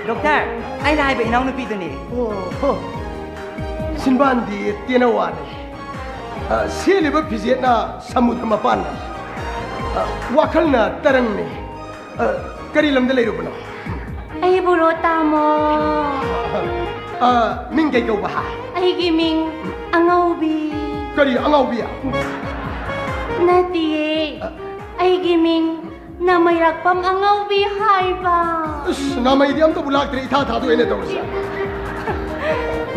doctor aina haiba ba inaw na pito ni? Oh, sinban di tinawan. Sili ba pizit na samudra mapan? Wakal na tarang ni. Karilam dalay ro no. Ay, burota mo. Mingay ka ba? Ay, giming angawbi. Kari angaw biya. Natiye. Ay, giming na may rakpam angawbi hay ba? Namay di am to bulak tri itha thadu ene daw siya.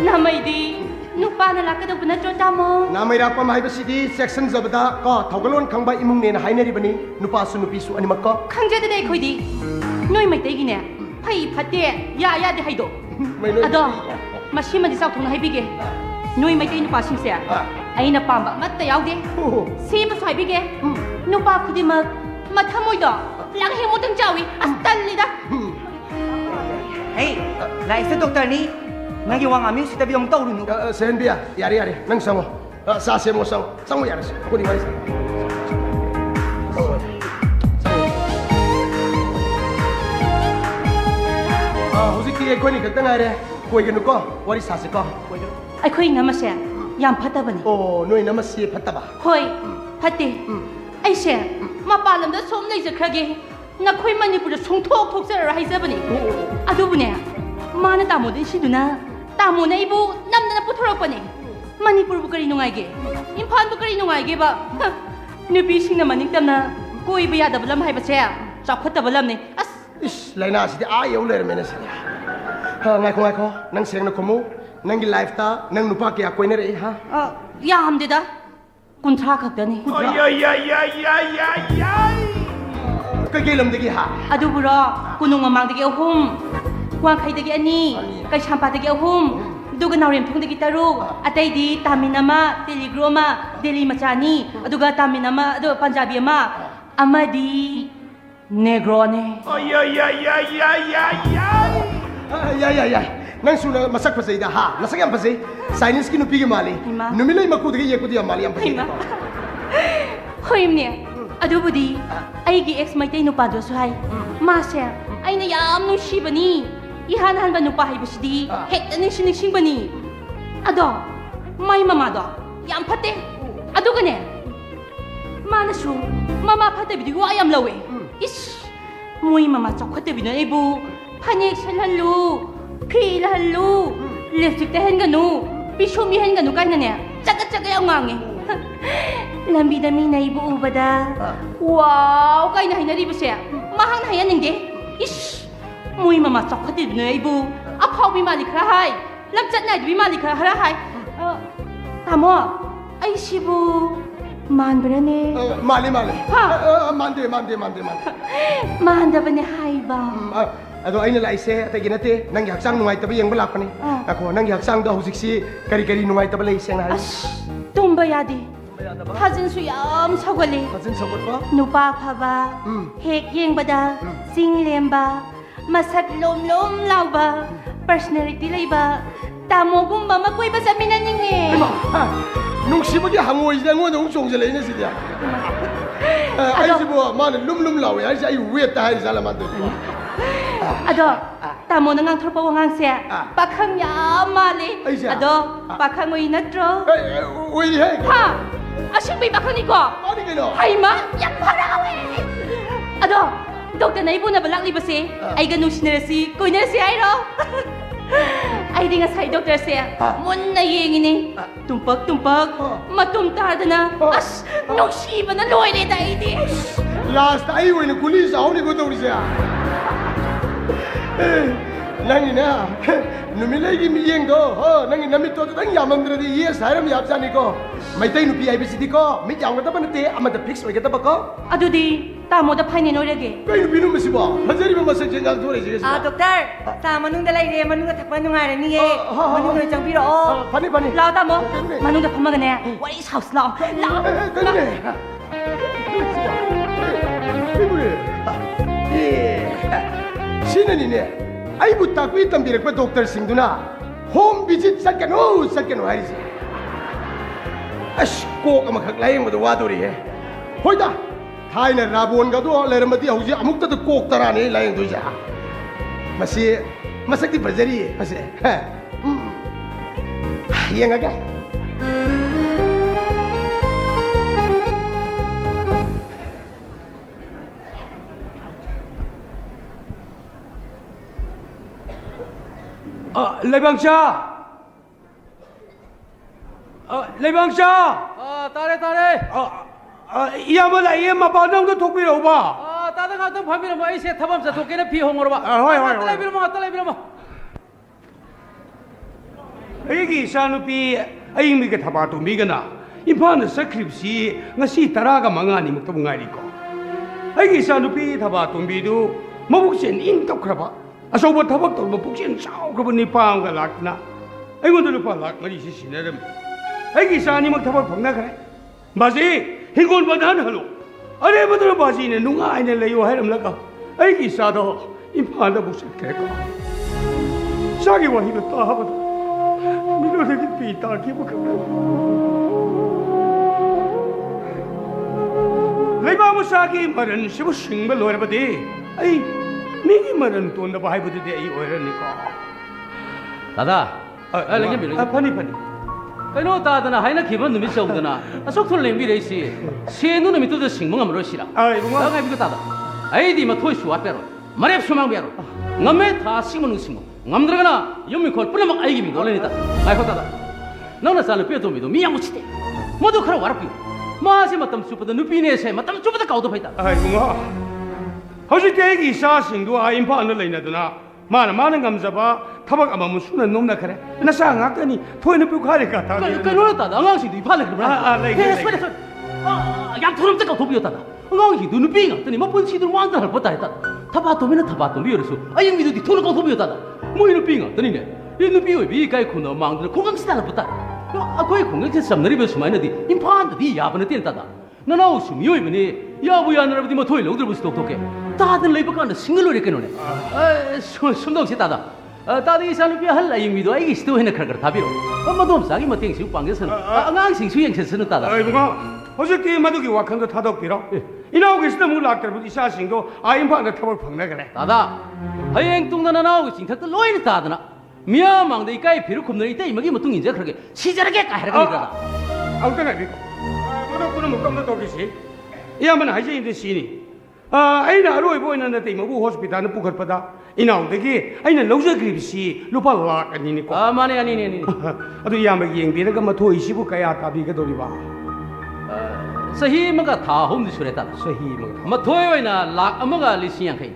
Na may di. Nupa na lakad ang bunadrota mo. Namay ra pa mahai ba sidi section zabada ka thogalon khangba imung ne na hainari bani nupa su nupi su animak ka. Khangja de khoi di. Noi mai tei gine. Phai phate ya ya de haido. Ado. Mashi ma di saw thong hai bige. Noi mai tei nupa sim se. Ai na pamba mat ta yaw de. Si ma sai bige. Nupa khudi ma mathamoi do. Lang he mo tang jawi. Astal ni da. Hey, la isa doktor ni. Nang iwang amin si tabi yung tawlo no. Sen biya, yari nang sango. Sa se mo sango. Sango yari. Ko di wali. Huziki ko ni kakta ngare. Ko igenu ko, wari sa se ko. Ai khoi na ma se. Yam phata bani. Oh, noi namasi phataba. Hoi, phate. Ai se. Ma palam da som nei jakrage. Na khoi manipur song thok thok sar hai zabani. Adu bune. Ma na tamo din siduna. Tamo na ibu nam na puthorok pani. Manipur bu kari nungai ge. Imphal bu kari nungai ge ba. Nupi sing na maning tam na koi ba ya da balam hai ba se. Chakhat ta balam ni. As Ish, laina si di ayaw ler mena si. Ngai ko nang seng na komo. Nang gi life ta nang nupa kya koi na re ha. ya ham de da. Kuntra khak da ni. Ka gelam de gi ha. Adu buro kunung mamang de ge hum. Wang khai de ge ani. Kai champa de ge hum. Duga nawrem thong de ge taru. Atai di Taminama, Telegrama, Delhi machani. Aduga Taminama, adu Punjabi ma. Amadi Negro ne. Ya. Nang suna masak pasay da ha. Nasak yang pasay. Chinese ki nupi ki mali. Ima. Numilay maku de ye ku dia mali yang pasay. Ima. Hoim ne. Adu budi. Ai gi ex mai tai no pa do so hai. Ma se. Ai na yam nu shi bani. Ihan han ba nu pa hai bu sidi. Hek ta ni sing bani. Ado. Mai mama do. Yam phate. Adu ga ne. Ma na su. Mama phate bi wa yam lawe. Ish. Mui mama chokhote bi na ibu. Phanek shalhalu. Khi lahalu. Lipstick ta hen ganu. Pisumi hen ganu kai na ne. Chaga yang ngange. Lambi da mi na ibu ubada. Wow, kai na hinari ba siya. Mahang na hayan ningge. Ish. Mui mama chokhote bi na ibu. Aphaw bi malik ra hai. Lamchat na bi malik ra hai. Tamo. Ai sibu. Man ba ne? Mali. Ha? Mande. Mahanda ba ne hai ba? Ado aina lai se ata ginate nang yaksang nungai tabi yang balak pani. Ako nang yaksang da husik si kari nungai tabi lai seng hari. Ash. Tumba yadi. Hazin su yam sagwali. Hazin sabot ba? Nupa phaba. Hek yeng bada. Sing lemba. Masat lom lauba. Personality laiba. Tamo gumba makoy ba sa minaning eh. Nung sibagi hangoy siya ngo nung song sila ina siya. Ay sibo man lum law ay siya ay wet tayo sa laman to. Ado, tamo na ngang tropa wangang siya. Pakhang yamali. Ado, pakhang mo inatro. Uy, hey. Ha? Asing bay pakhang ni ko. Ano gino? Hay ma, yang parawe. Ado, doktor na ibu na balak liba si. Ay ganun sinarasi, koy na si ay ro. Ay di nga say doktor siya. Mun na yengi ni. Tumpak, matumtada na. As, nung shiba na loy ni tayo di. Last ay uy na kulis ako ni ko daw siya. Nangi na, numilay gi miyeng do, nangi namit to tang yamang dradi yes haram yapsa ni ko. May tay nupi ay bisiti ko, may jang ta banate amada fix way kata ba ko? Ado di, tamo da painin no lagi. Kay nupi no masiba, hazari ba masak jang thore sige sa. doktor, sa manung dalay re, manung takpan nung ara ni ye. Manung na jang biro. Pani. Lao tamo, manung da pamaga na. What is house lao? Lao. Kani. Sino ni ne? Ay buta ko itang birak pa Dr. Singh na. Home visit sa kano hari siya. Ash ko ka makaklayang madawado rin eh. Hoy da! Thay na rabuan ka doon, laramati ako siya. Amuk ta kok tara ni layang doon siya. Masi, masakti fazari ase yengage 레방샤 레방샤 따래 따래 이야말라 이 마바당도 독비로 봐 따다 가던 밤이라 뭐 이세 타밤사 도깨는 비홍으로 봐 호이 딸레비로 ꯑꯩꯒꯤ ꯏꯆꯥꯅꯨꯄꯤ ꯑꯌꯤꯡꯕꯤꯒ ꯊꯕꯥꯇꯣꯝꯕꯤꯒꯅ ꯏꯝꯐꯥꯜꯗ ꯆꯠꯈ꯭ꯔꯤꯕꯁꯤ ꯉꯁꯤ 15ꯃꯉꯥꯅꯤꯃꯨꯛꯇꯕꯨ ꯉꯥꯏꯔꯤꯀꯣ ꯑꯩꯒꯤ ꯏꯆꯥꯅꯨꯄꯤ ꯊꯕꯥꯇꯣꯝꯕꯤꯗꯨ ꯃꯕꯨꯛꯆꯦꯜ ꯏꯪ ꯇꯞꯈ꯭ꯔꯕ ꯑꯆꯧꯕ ꯊꯕꯛ ꯇꯧꯕ ꯄꯨꯛꯆꯦꯜ ꯆꯥꯎꯈ꯭ꯔꯕ ꯅꯤꯄꯥ ꯑꯃꯒ ꯂꯥꯛꯇꯨꯅ ꯑꯩꯉꯣꯟꯗ ꯂꯨꯄꯥ ꯂꯥꯈ 4ꯁꯤ ꯁꯤꯟꯅꯔꯝꯃꯤ ꯑꯩꯒꯤ ꯏꯆꯥ ꯑꯅꯤꯃꯛ ꯊꯕꯛ ꯐꯪꯅꯈ꯭ꯔꯦ ꯕꯥꯖꯤ ꯍꯤꯡꯒꯣꯜ ꯕꯟꯙꯟꯍꯜꯂꯨ ꯑꯔꯦꯝꯕꯗꯨꯅ ꯕꯥꯖꯤꯅ ꯅꯨꯡꯉꯥꯏꯅ ꯂꯩꯌꯣ ꯍꯥꯏꯔꯝꯂꯒ ꯑꯩꯒꯤ ꯏꯆꯥꯗꯣ ꯏꯝꯐꯥꯜꯗ ꯑꯃꯨꯛ ꯆꯠꯈ꯭ꯔꯦꯀꯣ ꯏꯆꯥꯒꯤ ꯋꯥꯍꯩꯗꯣ ꯇꯥꯕꯗ ꯃꯤꯅꯣꯗꯒꯤ ꯄꯤ ꯇꯥꯈꯤꯕ ꯈꯪꯗꯦ ꯂꯩꯕꯥꯛ ꯃꯆꯥꯒꯤ ꯃꯔꯟꯁꯤꯕꯨ ꯁꯤꯡꯕ ꯂꯣꯏꯔꯕꯗꯤ ꯑꯩ ꯃꯤꯒꯤ ꯃꯔꯟ ꯇꯣꯟꯗꯕ ꯍꯥꯏꯕꯗꯨꯗꯤ ꯑꯩ ꯑꯣꯏꯔꯅꯤꯀꯣ 다다 랭겜비 ꯐꯅꯤ ꯐꯅꯤ 그노 따드나 하이나 기본 놈이 썩드나 속털 랭비레이시 세누 놈이 뚜드 싱멍 아무로 싫어 아이고 나가 비고 따다 아이디 마 토이 수와 빼로 마랩 수망 베로 ngame 다 싱멍 싱멍 ngamdragana yumi khol punamak aigi mi dole nita ai khota da nona sal pe to mi do mi yang uchite modu khara warpi ma se matam chupada nupi ne se matam chupada kaudo phaita 아이고 hojik 애기 이사싱도 임파안을 레이나드나 마나 감자바 타박 아마무 수는 놈나 그래 나사 ngakani 토이는 쁘고 하리까 다 그노 따다 angangsi du ipale kra yang thorom ta kaudo biota da angangsi du nupi nga tani ma punsi du wang har pata eta thaba to mi yosu aying mi du di thono kaudo biota da mo nupi nga tani ne 이 누비 왜 비가이 코너 망들 공강 시다나 붙다 아거의 공강시 삼너리 베스 마이너디 임파한디 야번에 뛴다다 나나오 숨이 이번에 야부야 너라버디 뭐 토일 오들 부스 똑똑해 다들 레이버간데 싱글로리 깨노네 숨동시 따다 따디 이산루비 할라 임미도 아이기 시도 해나 카르 다비로 엄마도 없사기 뭐 땡시 빵게선 안강싱 수행체스는 따다 아이고 어저께 마두기 와칸도 타덕비로 이나오기 시다 뭐 락터부디 이사싱도 임파한테 타박 방나 그래 따다 하행 뚱나나 나오기 싱탁도 로이는 따드나 미야망도 이까이 비로 굽는 이때 이먹이 뭐뚱 이제 그렇게 시절하게 까해라니까 아무튼 아니고 너도 못 도기시 이야만 하지인데 시니 아이나 로이 보이는데 이모부 호스피탈은 부글퍼다 이나오데기 아이나 로저 그립시 루파 락 아니니까 마네 아니니 아도 이야만 얘기비가 뭐 토이시부 까야 답이게 돌이봐 सही मगा था home दिसुरेता सही मग मथोयना लाख अमगा लिसिंग यांखै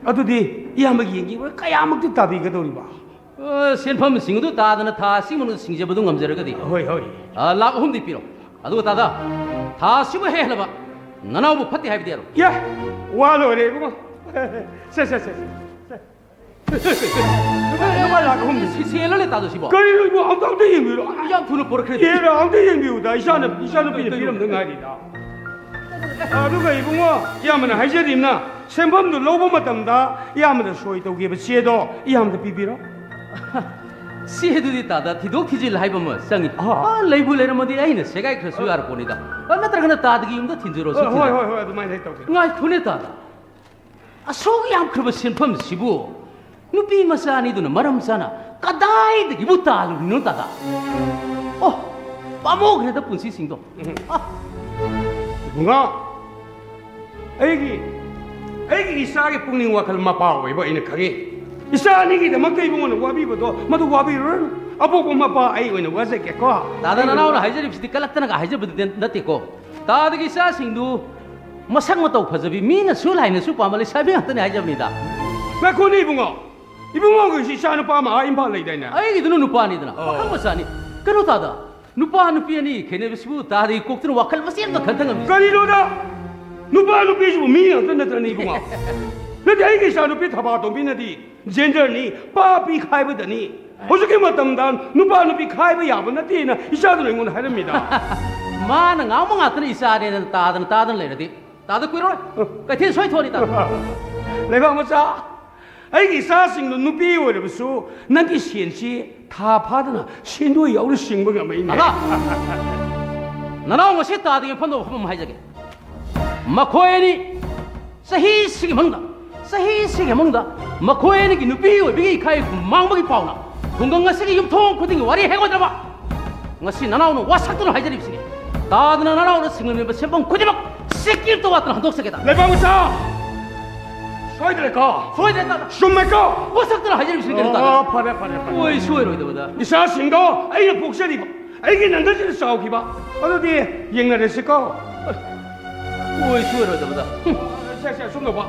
अदुदी इयामग येंगी कयामक्ति ताबीगे दोरिबा सेनफम सिंगदु तादना था सिमनु सिंगजेबदु ngamjeragadi होय होय lakh home दिपिरो अदु S था सिबु हेलबा ननावबु फत्ति हाइबि देरो या वालोरे बुगो से 누가 라고 홈디 세엘레 따도 시보 그리고 뭐 아무도 얘기로 야 분을 보러 그래 얘를 아무도 얘기우다 이샤는 비는 비름 등 아니다 누가 이봉어 야면 하이제림나 샘범도 로보 맞담다 야면 소이도 기베 시에도 야면 비비로 시헤드디 따다 티독 티질 하이범 상이 레이블레르 모디 아이네 세가이 크스우아르 보니다 나트라가나 따드기 임도 틴즈로스 호이 어두마이 했다고 ngai khune 따다 소기 양 크르버 신범 시부 누비 마사니도나 마람사나 까다이드기 부타루 니노따다 빠모 그래도 분시싱도 뭔가 애기 이사게 뿡닝 와칼 마파오 이거 이네 강이 이사니기 데막대 이봉은 와비버도 마도 와비르 아보고 마파 아이 오이네 와세게코 다다나 나오나 하이저리 비스티 깔락다나가 하이저버드 나티고 다드기 사싱도 마상 못하고 퍼저비 미나 술하이네 수빠말리 사빙 한테네 하이저입니다 왜 코니 이봉어 그 시샤는 빠마 임팔 레이다이네 아이기 드는 누빠니드나 한거사니 그렇다다 누빠 누피아니 걔네비스부 다디 꼭드는 와칼 마시엠도 간탕합니다 가리로다 누빠 비지고 미야 뜬다더니 이봉어 근데 애기 샤누 비 타바도 비네디 젠저니 빠비 카이버더니 어저께 맞담단 누빠 카이버 야번나티나 이샤도는 이건 하렵니다 마는 아무 같은 이사리는 따든 레르디 따드 꾸이로 까티 소이 토리다 내가 뭐자 애기 사싱도 누비 오르부수 난기 시엔시 다 파드나 신도 여우르 싱거가 뭐이네 나가 나나온 것이 따드기 판도 한번 하자게 마코에니 사히시게 먹다 ꯃꯈꯣꯏꯅꯒꯤ ꯅꯨꯄꯤ ꯑꯣꯏꯕꯒꯤ ꯏꯀꯥꯏ ꯃꯥꯡꯕꯒꯤ ꯄꯥꯎꯅ ꯈꯨꯡꯒꯪ ꯑꯁꯤꯒꯤ ꯌꯨꯝꯊꯣꯡ ꯈꯨꯗꯤꯡꯒꯤ ꯋꯥꯔꯤ ꯍꯦꯛꯑꯣꯏꯗ꯭ꯔꯕ ꯉꯁꯤ ꯅꯅꯥꯎꯅ ꯋꯥꯁꯛꯇꯨꯅ ꯍꯥꯏꯖꯔꯤꯕꯁꯤꯅꯤ ꯇꯥꯗꯅ ꯅꯅꯥꯎꯅ ꯁꯤꯡꯂꯝꯂꯤꯕ ꯁꯦꯟꯐꯝ ꯈꯨꯗꯤꯡꯃꯛ ꯁꯦꯀꯤꯔꯇ ꯋꯥꯠꯇꯅ ꯍꯟꯗꯣꯛꯆꯒꯦꯗ ꯂꯩꯕꯥꯛ ꯃꯆꯥ ꯁꯣꯏꯗ꯭ꯔꯦꯀꯣ 소외돼 따다 ꯆꯨꯝꯃꯦꯀꯣ ꯋꯥꯁꯛꯇꯨꯅ ꯍꯥꯏꯖꯔꯤꯕꯁꯤ니 그랬다 ꯐꯔꯦ ꯍꯣꯏ ꯁꯣꯏꯔꯣꯏꯗꯕꯗ ꯏꯆꯥꯁꯤꯡꯗꯣ ꯑꯩꯅ ꯄꯣꯛꯆꯔꯤꯕ ꯑꯩꯒꯤ ꯅꯪꯒꯟꯁꯤꯗ ꯆꯥꯎꯈꯤꯕ ꯑꯗꯨꯗꯤ ꯌꯦꯡꯅꯔꯁꯤꯀꯣ ꯍꯣꯏ ꯁꯣꯏꯔꯣꯏꯗꯕꯗ ꯁꯦ ꯁꯨꯝ ꯇꯧꯕ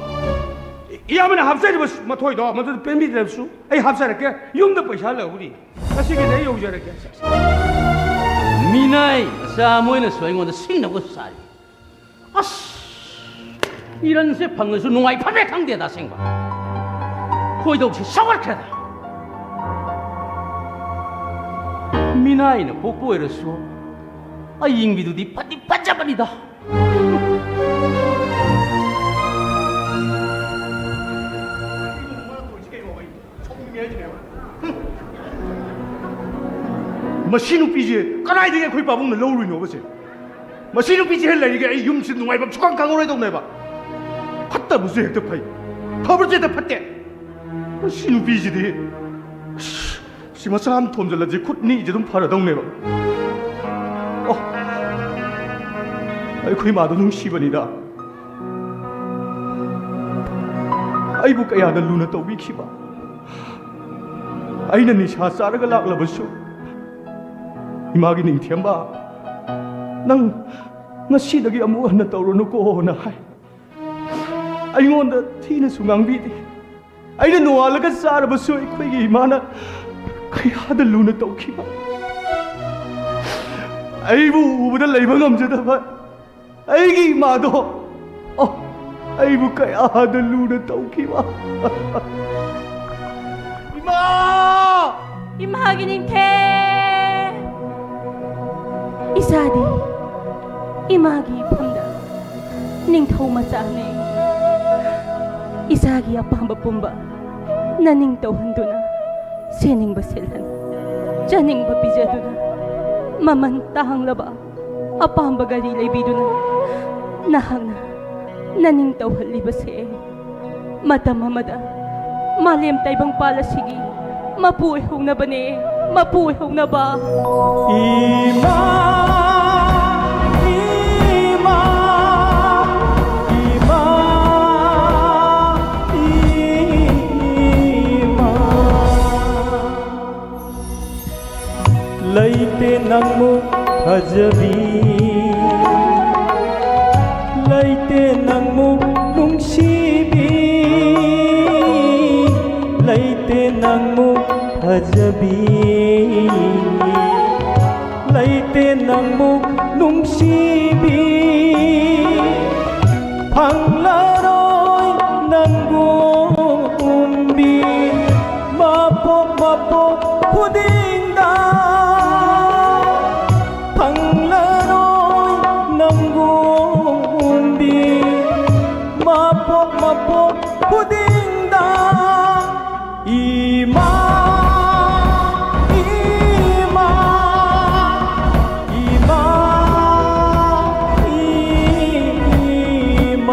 ꯏꯌꯥꯝꯕꯅ ꯍꯥꯞꯆꯔꯤꯕ ꯃꯊꯣꯏꯗꯣ ꯃꯗꯨꯗ ꯄꯦꯟꯕꯤꯗ꯭ꯔꯕꯁꯨ ꯑꯩ ꯍꯥꯞꯆꯔꯛꯀꯦ ꯌꯨꯝꯗ ꯄꯩꯁꯥ ꯂꯧꯔꯤ ꯉꯁꯤꯒꯤꯗꯤ ꯑꯩ ꯌꯧꯖꯔꯛꯀꯦ 미나이 자 모이는 소행원도 싱나고 쌀 아씨 이런 새 방은수 농아이 판매 강대다 생봐 거기도 없이 샤워를 미나이는 복보에르수 아 잉비도 니 반자반이다 ꯃꯁꯤ ꯅꯨꯄꯤꯁꯦ ꯀꯗꯥꯏꯗꯒꯤ ꯑꯩꯈꯣꯏ ꯄꯥꯕꯨꯡꯅ ꯂꯧꯔꯨꯏꯅꯣꯕꯁꯦ ꯃꯁꯤ ꯅꯨꯄꯤꯁꯦ ꯍꯦꯛ ꯂꯩꯔꯤꯒꯦ ꯑꯩ ꯌꯨꯝꯁꯤ ꯅꯨꯡꯉꯥꯏꯕ ꯁꯨꯈꯪ ꯈꯪꯉꯔꯣꯏꯗꯧꯅꯦꯕ ꯐꯠꯇꯕꯁꯨ ꯍꯦꯛꯇ ꯐꯩ ꯐꯕꯁꯨ ꯍꯦꯛꯇ ꯐꯠꯇꯦ ꯃꯁꯤ ꯅꯨꯄꯤꯁꯤꯗꯤ ꯁꯤ ꯃꯆꯥ ꯑꯃ ꯊꯣꯝꯖꯤꯜꯂꯗꯤ ꯈꯨꯠꯅꯤꯁꯦ ꯑꯗꯨꯝ ꯐꯔꯗꯧꯅꯦꯕ ꯑꯩꯈꯣꯏ ꯃꯥꯗꯣ ꯅꯨꯡꯁꯤꯕꯅꯤꯗ ꯑꯩꯕꯨ ꯀꯌꯥꯗ ꯂꯨꯅ ꯇꯧꯕꯤꯈꯤꯕ ꯑꯩꯅ ꯅꯤꯁꯥ ꯆꯥꯔꯒ ꯂꯥꯛꯂꯕꯁꯨ 이마기 닝티엄바 난 ngasiꯗꯒꯤ ꯑꯃꯨꯛ ꯍꯟꯅ ꯇꯧꯔꯅꯨꯀꯣꯅ ꯍꯥꯏ ꯑꯩꯉꯣꯟꯗ ꯊꯤꯅꯁꯨ ꯉꯥꯡꯕꯤꯗꯦ ꯑꯩꯅ ꯅꯣꯡꯉꯥꯜꯂꯒ ꯆꯥꯔꯕꯁꯨ ꯑꯩꯈꯣꯏꯒꯤ ꯏꯃꯥꯅ ꯀꯌꯥꯗ ꯂꯨꯅ ꯇꯧꯈꯤꯕ ꯑꯩꯕꯨ ꯎꯕꯗ ꯂꯩꯕ ꯉꯝꯖꯗꯕ ꯑꯩꯒꯤ 이마도 ꯑꯩꯕꯨ ꯀꯌꯥꯗ ꯂꯨꯅ ꯇꯧꯈꯤꯕ 이마 이마하기 닝태 이사디 이마기 팜다 닝토 마짜네 이사기 아빠한바 뿜바 나닝토 한두나 세닝바 셀한 자닝바 비자두나 마만 따항라바 아빠한바 가리 레비두나 나항나 나닝토 할리바세 마다마마다 말렘 따이방 빨라시기 마puay hong na ba ni? Mapuay hong na ba? 이마 이마 이마 이마 लैते नंगमु फजबी लैते नंगमु नुंगसिबी लैते नंगमु फजबी लैते नंगमु नुंगसिबी फंगलारोय नंगु उम्बी मापोक मापोक खुदिंदा फंगलारोय नंगु उम्बी मापोक मापोक खुदिंदा 이마 이마 이마 이마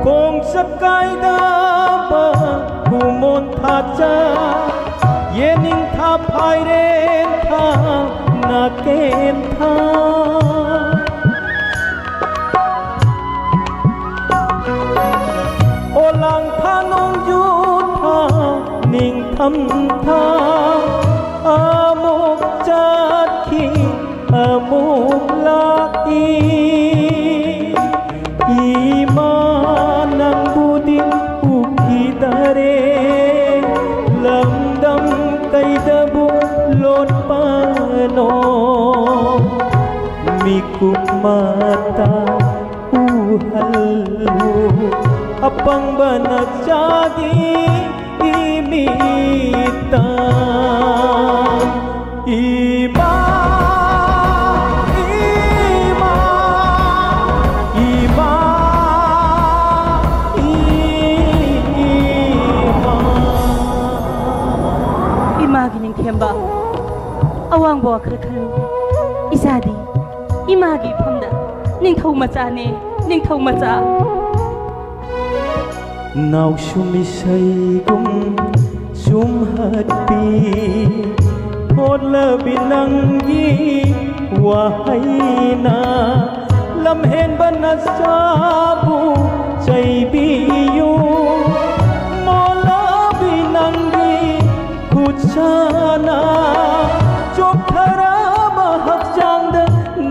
공석가이다 바 구몬 타자 예닝 타 파이렌 타 나겐 타 올랑 타 농주 타 닝탐 타 아목 자키 아목 라이 이만한 부딘 우기다레 lamdam kaidabu lot pano mikuk mata uhalu apang banat jadi imita ima ima ima ima ꯑꯋꯥꯡꯕ ꯋꯥꯈꯜ ꯈꯜꯂꯨ ꯏꯆꯥꯗꯤ ꯏꯃꯥꯒꯤ ꯏꯐꯝꯗ ꯅꯤꯡꯊꯧ ꯃꯆꯥꯅꯦ ꯅꯤꯡꯊꯧ ꯃꯆꯥ ꯅꯥꯎꯁꯨꯝ ꯏꯁꯩꯒꯨꯝ ꯁꯨꯝꯍꯠꯄꯤ ꯍꯣꯠꯂꯕꯤ ꯅꯪꯒꯤ ꯋꯥꯍꯩꯅ ꯂꯝꯍꯦꯟꯕ ꯅꯆꯥꯕꯨ ꯆꯩꯕꯤꯌꯨ ꯃꯣꯂꯥꯕꯤ ꯅꯪꯒꯤ ꯈꯨꯠꯁꯥꯅ ꯆꯣꯛꯊꯔꯕ ꯍꯛꯆꯥꯡꯗ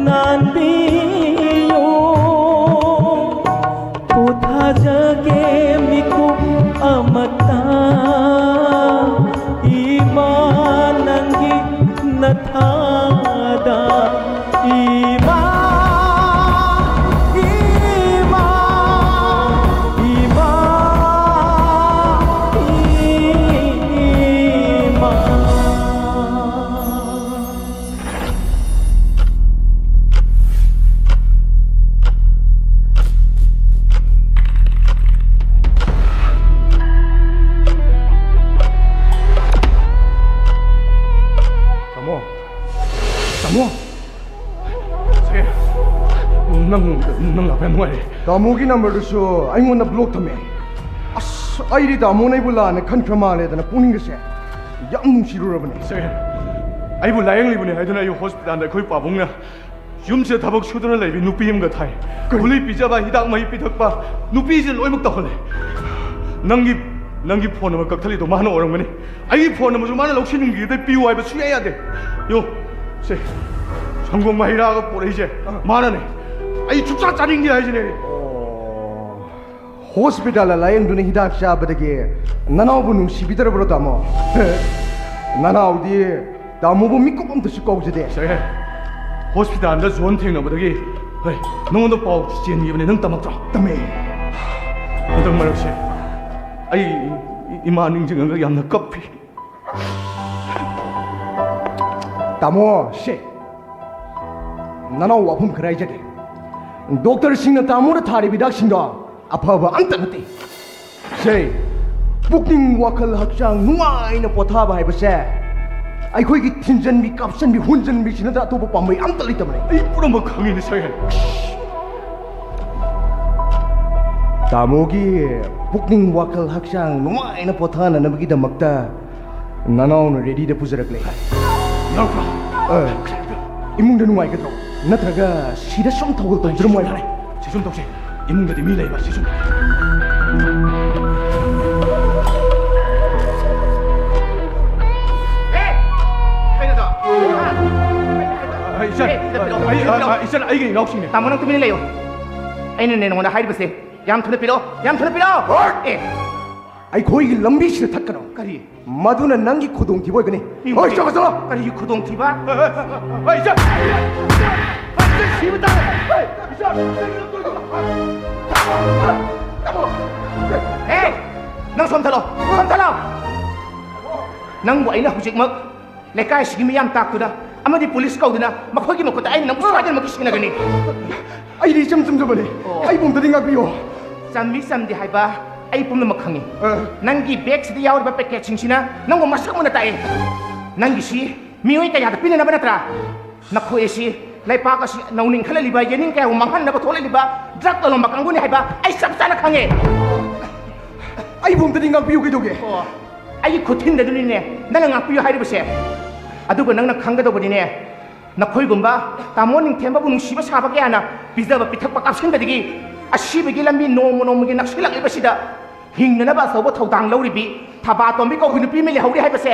ꯅꯥꯟꯕꯤꯌꯨ ꯄꯣꯊꯥꯖꯒꯦ ꯃꯤꯀꯨꯞ ꯑꯃꯇ 이마 난기 나타다 이마 이마 이마 이마 Tamo! Sige. Nang lapyan mo eh. Tamugi number dusu aingon na block tame. As airi tamo na ibula na kankrama le na puning gase. Yam nungsiru rabane. Sige. Ay bu layang libune ay duna yu hospital na koi pabong na. Yumse tabak sudana laibi nupi yum ga thai. Kuli pijaba hidak mai pitak pa nupi je loi mak takhole. Nangi phone number kakthali to mana orang mane. Ai phone number mana loksin ngi de piu ai ba suya ya de. Yo. Se. 성공 마이라가 보래 이제 말하네. 아이 죽자 짜링기 하지네. Hospital layan duni hidak sha badage. Nanau bu nungsi bidara bro tamo. Nanau di tamo bu mikko pam to sikko jede. 세. 호스피탈 안다 좋은 탱 넘어더기. 헤이, 너도 ပေါ지엔 이번에 능 따먹자. tame. 어떤 말 없이. 아이 이만 인증한 거 얌나 커피. Tamo she. Nanau wapum krai jede. Doctor singna tamo na thari bidak singda aphaba anta nati. She. Booking wakal hakchang nuai na potha ba haibase. Ai khoi gi thinjan bi kapsan bi hunjan bi sinada to pambai anta litamne. 아이 뿌럼 뭐 강인이 서해. Tamogi booking wakal hakchang nuai na potha na nabagi damakta. Nanau na ready da pujarakle. 나오라. imungda nuai gadro natraga sida som thogol to jrum wai 그래. 지좀 동시 임문가디 밀레 봐 지좀. 이전 아이게 나오시네. Tamo nang tumili layo. Ay nene nung na hide base. Yam thuna pilo. Eh. ai khoi gi lambi sida thatkano Kari. maduna nangi khudong thiboi gani oi chaga chaga Kari yu khudong thiba. 아이 자. Eh. Nang som thalo. Nang bu aina hujik mak. Lekai sigi miyam tak tuda. Amadi police kau dina. Makhoi gi makota aina nang uswajan makisina gani. ai ri cham bane ai bum da dinga biyo Sammi samdi haiba. Ay pum na makhangi. Nangi bag sida yaur ba packaging sina. Nang masak mo na tae. Nangi si mioi kaya da pinana ba natra. Nakho esi laipa ka si nauning khala liba yening kaya umanghan na ba thole liba drug talo makanggu ni haiba ay sab sana khange. ai bum da dinga biyo gi doge Ay khutin da duni ne. Nang ngakpiyo hairi base. Aduga nang nakhanga do bani ne. Nakhoi gumba tamoning themba bu nungsiba saba kaya na bizda ba pithak pa kapsin da digi. Asibigi lambi nomo gi naksilak ibasida. Hingna na ba sobo thaudang lawribi thaba tombi ko hinupi meli hauri haibase